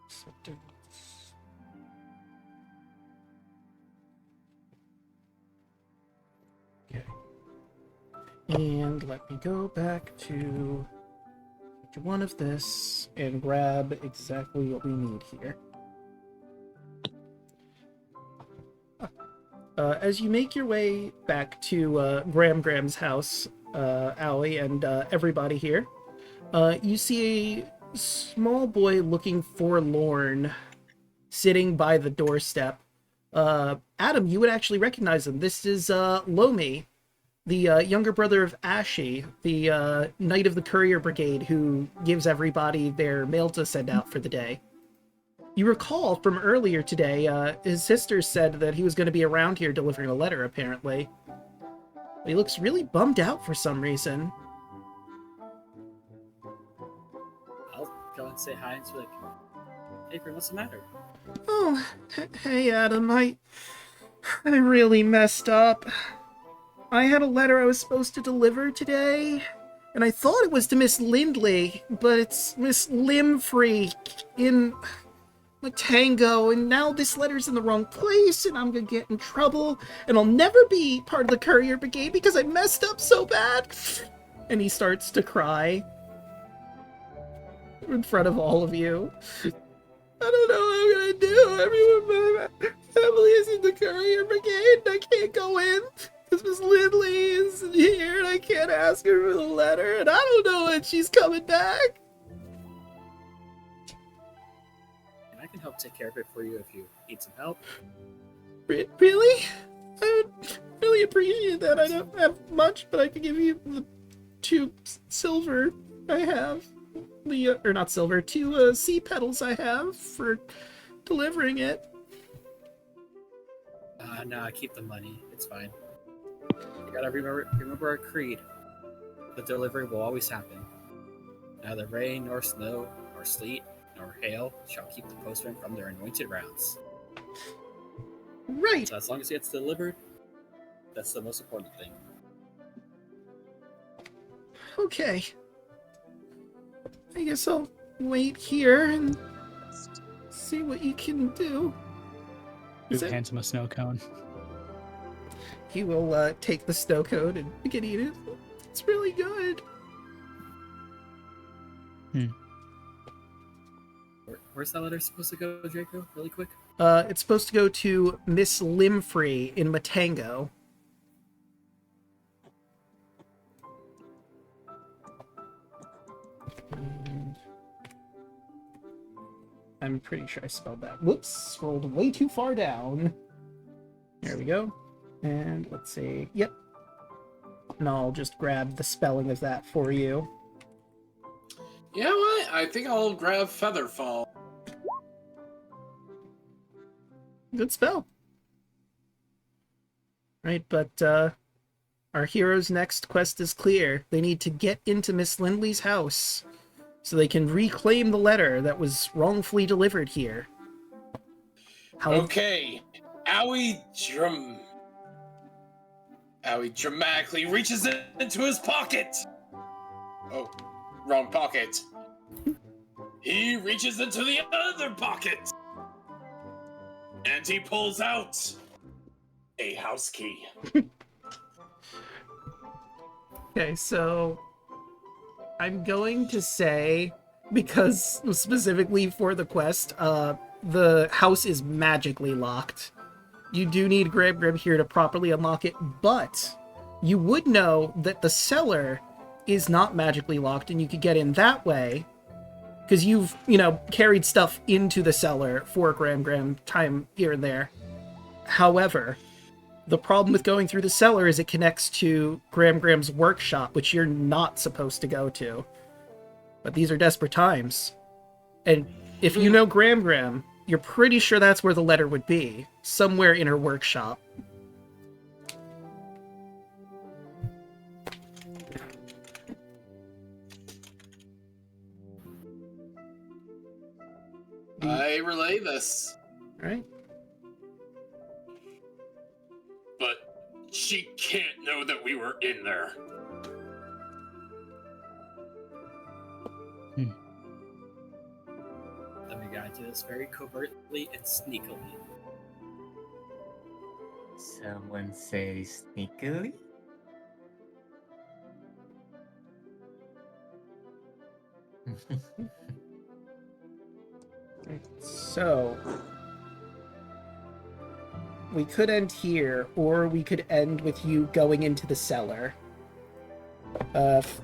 acceptance. Okay. And let me go back to one of this and grab exactly what we need here. As you make your way back to Graham's house, Allie, and everybody here, you see a small boy looking forlorn sitting by the doorstep. Adam, you would actually recognize him. This is Lomi, the younger brother of Ashi, the knight of the courier brigade who gives everybody their mail to send out for the day. You recall from earlier today, his sister said that he was going to be around here delivering a letter, apparently. But he looks really bummed out for some reason. I'll go and say hi and be like, "Hey, friend, what's the matter?" Oh, hey Adam, I really messed up. I had a letter I was supposed to deliver today, and I thought it was to Miss Lindley, but it's Miss Limfree in Matango, and now this letter's in the wrong place, and I'm gonna get in trouble, and I'll never be part of the courier brigade because I messed up so bad. And he starts to cry in front of all of you. I don't know what I'm gonna do. Everyone, my family is in the courier brigade, and I can't go in because Miss Lindley is here, and I can't ask her for the letter, and I don't know when she's coming back. I can help take care of it for you if you need some help. Really? I would really appreciate that. I don't have much, but I could give you the 2 silver I have. Or not silver, 2 sea petals I have for delivering it. No, I keep the money. It's fine. You gotta remember our creed. The delivery will always happen. Neither rain, nor snow, nor sleet, nor hail shall keep the postman from their anointed rounds. Right. So as long as it gets delivered, that's the most important thing. Okay. I guess I'll wait here and see what you can do. Who hands him a snow cone? He will take the snow cone and begin eating it. It's really good. Where's that letter supposed to go, Draco? Really quick? It's supposed to go to Miss Limfree in Matango. I'm pretty sure I spelled that. Whoops, scrolled way too far down. There we go. And let's see. Yep. And I'll just grab the spelling of that for you. You know what? I think I'll grab Featherfall. Good spell. Right, but our hero's next quest is clear. They need to get into Miss Lindley's house so they can reclaim the letter that was wrongfully delivered here. Okay, Owie dramatically reaches into his pocket. Oh, wrong pocket. He reaches into the other pocket. And he pulls out a house key. Okay, so I'm going to say, because specifically for the quest, the house is magically locked. You do need Grab here to properly unlock it, but you would know that the cellar is not magically locked and you could get in that way because you've, carried stuff into the cellar for Gram time here and there. However, the problem with going through the cellar is it connects to Gram's workshop, which you're not supposed to go to. But these are desperate times. And if you know Gram, you're pretty sure that's where the letter would be. Somewhere in her workshop. I relay this. Right? But she can't know that we were in there. Let me guide you this very covertly and sneakily. Someone say sneakily? So, we could end here, or we could end with you going into the cellar.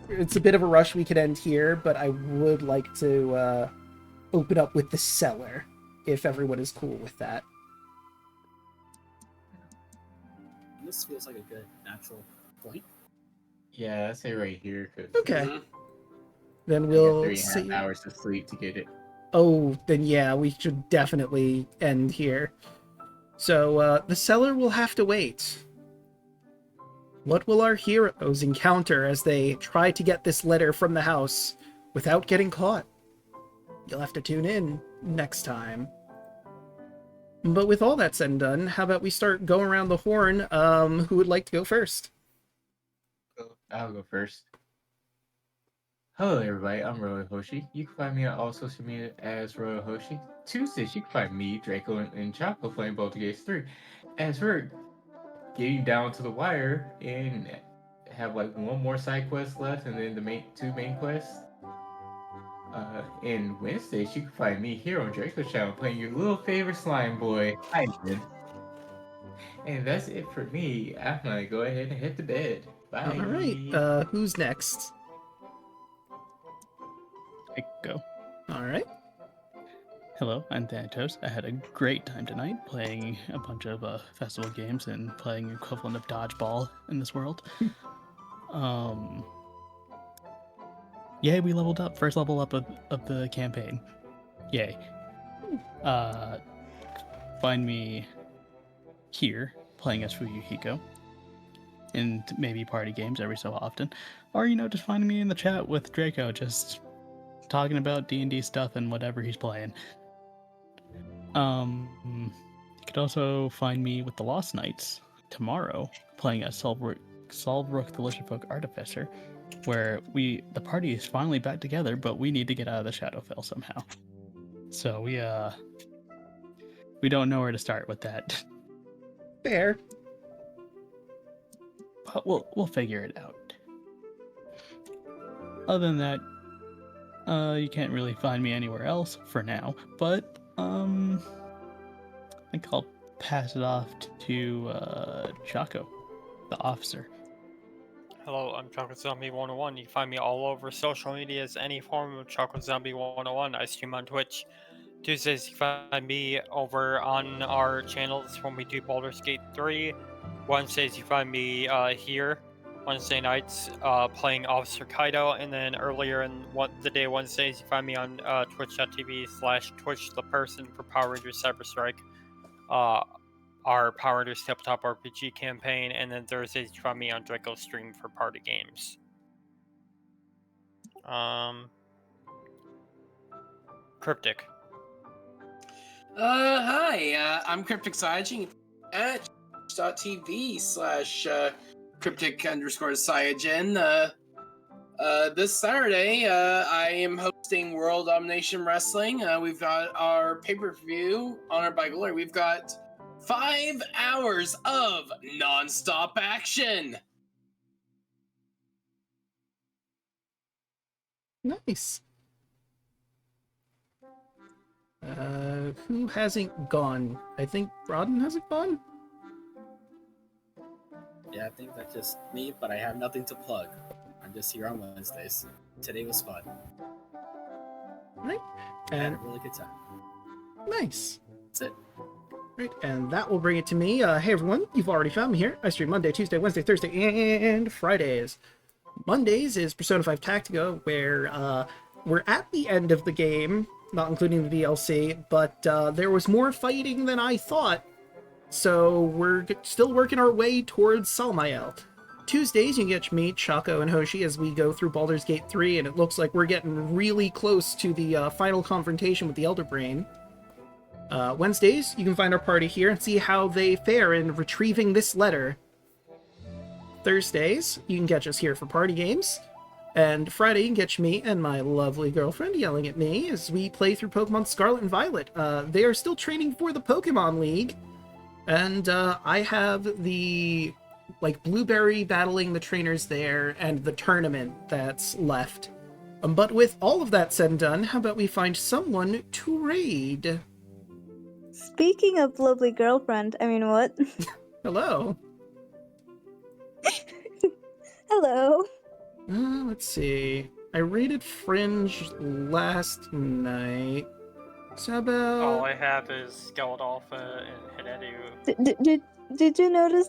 It's a bit of a rush, we could end here, but I would like to open up with the cellar, if everyone is cool with that. This feels like a good natural point. Yeah, I'd say right here. Cause Okay. Mhm. Then I we'll got 3.5 see. hours of sleep to get it. Oh, then yeah, we should definitely end here. So, the cellar will have to wait. What will our heroes encounter as they try to get this letter from the house without getting caught? You'll have to tune in next time. But with all that said and done, how about we start going around the horn? Who would like to go first? I'll go first. Hello, everybody. I'm Royal Hoshi. You can find me on all social media as Royal Hoshi. Tuesdays, you can find me, Draco, and Choco playing Boltergeist 3. As we're getting down to the wire and have like one more side quest left, and then the two main quests. And Wednesdays, you can find me here on Draco's channel playing your little favorite slime boy, Ivan. And that's it for me. I'm gonna go ahead and hit the bed. Bye. All right, who's next? I go. All right. Hello, I'm Thanatos. I had a great time tonight playing a bunch of festival games and playing equivalent of dodgeball in this world. Yay, we leveled up. First level up of the campaign. Yay. Find me here playing as Fuyuhiko and maybe party games every so often. Or, just find me in the chat with Draco, just talking about D&D stuff and whatever he's playing. You could also find me with the Lost Knights tomorrow, playing as Solrook the Listerfolk Artificer, where the party is finally back together, but we need to get out of the Shadowfell somehow. So we don't know where to start with that. Fair. But we'll figure it out. Other than that, you can't really find me anywhere else for now, but I think I'll pass it off to Chaco, the officer. Hello, I'm Chocolate Zombie 101. You can find me all over social media as any form of Chocolate Zombie 101. I stream on Twitch Tuesdays, you find me over on our channels when we do Baldur's Gate 3. Wednesdays, you find me here. Wednesday nights playing Officer Kaido, and then earlier in the day Wednesdays, you find me on twitch.tv/Twitch the person for Power Rangers Cyber Strike, our Power Rangers Tabletop RPG campaign, and then Thursdays, you find me on Draco stream for party games. Cryptic. Hi, I'm Cryptic Cyajin at twitch.tv/cryptic_Cyajin. This Saturday, I am hosting World Domination Wrestling. We've got our pay-per-view, Honored by Glory. We've got 5 hours of non-stop action. Nice. Who hasn't gone? I think Rodden hasn't gone? Yeah, I think that's just me, but I have nothing to plug. I'm just here on Wednesdays. Today was fun. Right. I had And a really good time. nice. That's it. Right, and that will bring it to me. Hey everyone, you've already found me here. I stream Monday, Tuesday, Wednesday, Thursday, and Fridays. Mondays is Persona 5 Tactica, where we're at the end of the game, not including the DLC, but there was more fighting than I thought, so we're still working our way towards Salmael. Tuesdays, you can get to meet Shaco and Hoshi as we go through Baldur's Gate 3, and it looks like we're getting really close to the final confrontation with the Elder Brain. Wednesdays, you can find our party here and see how they fare in retrieving this letter. Thursdays, you can catch us here for party games. And Friday, you can catch me and my lovely girlfriend yelling at me as we play through Pokemon Scarlet and Violet. They are still training for the Pokemon League, and I have the Blueberry battling the trainers there and the tournament that's left. But with all of that said and done, how about we find someone to raid? Speaking of lovely girlfriend, I mean, what? Hello. Hello. Let's see. I raided Fringe last night. So about... All I have is Skeldolpha and Hidetu. Did you notice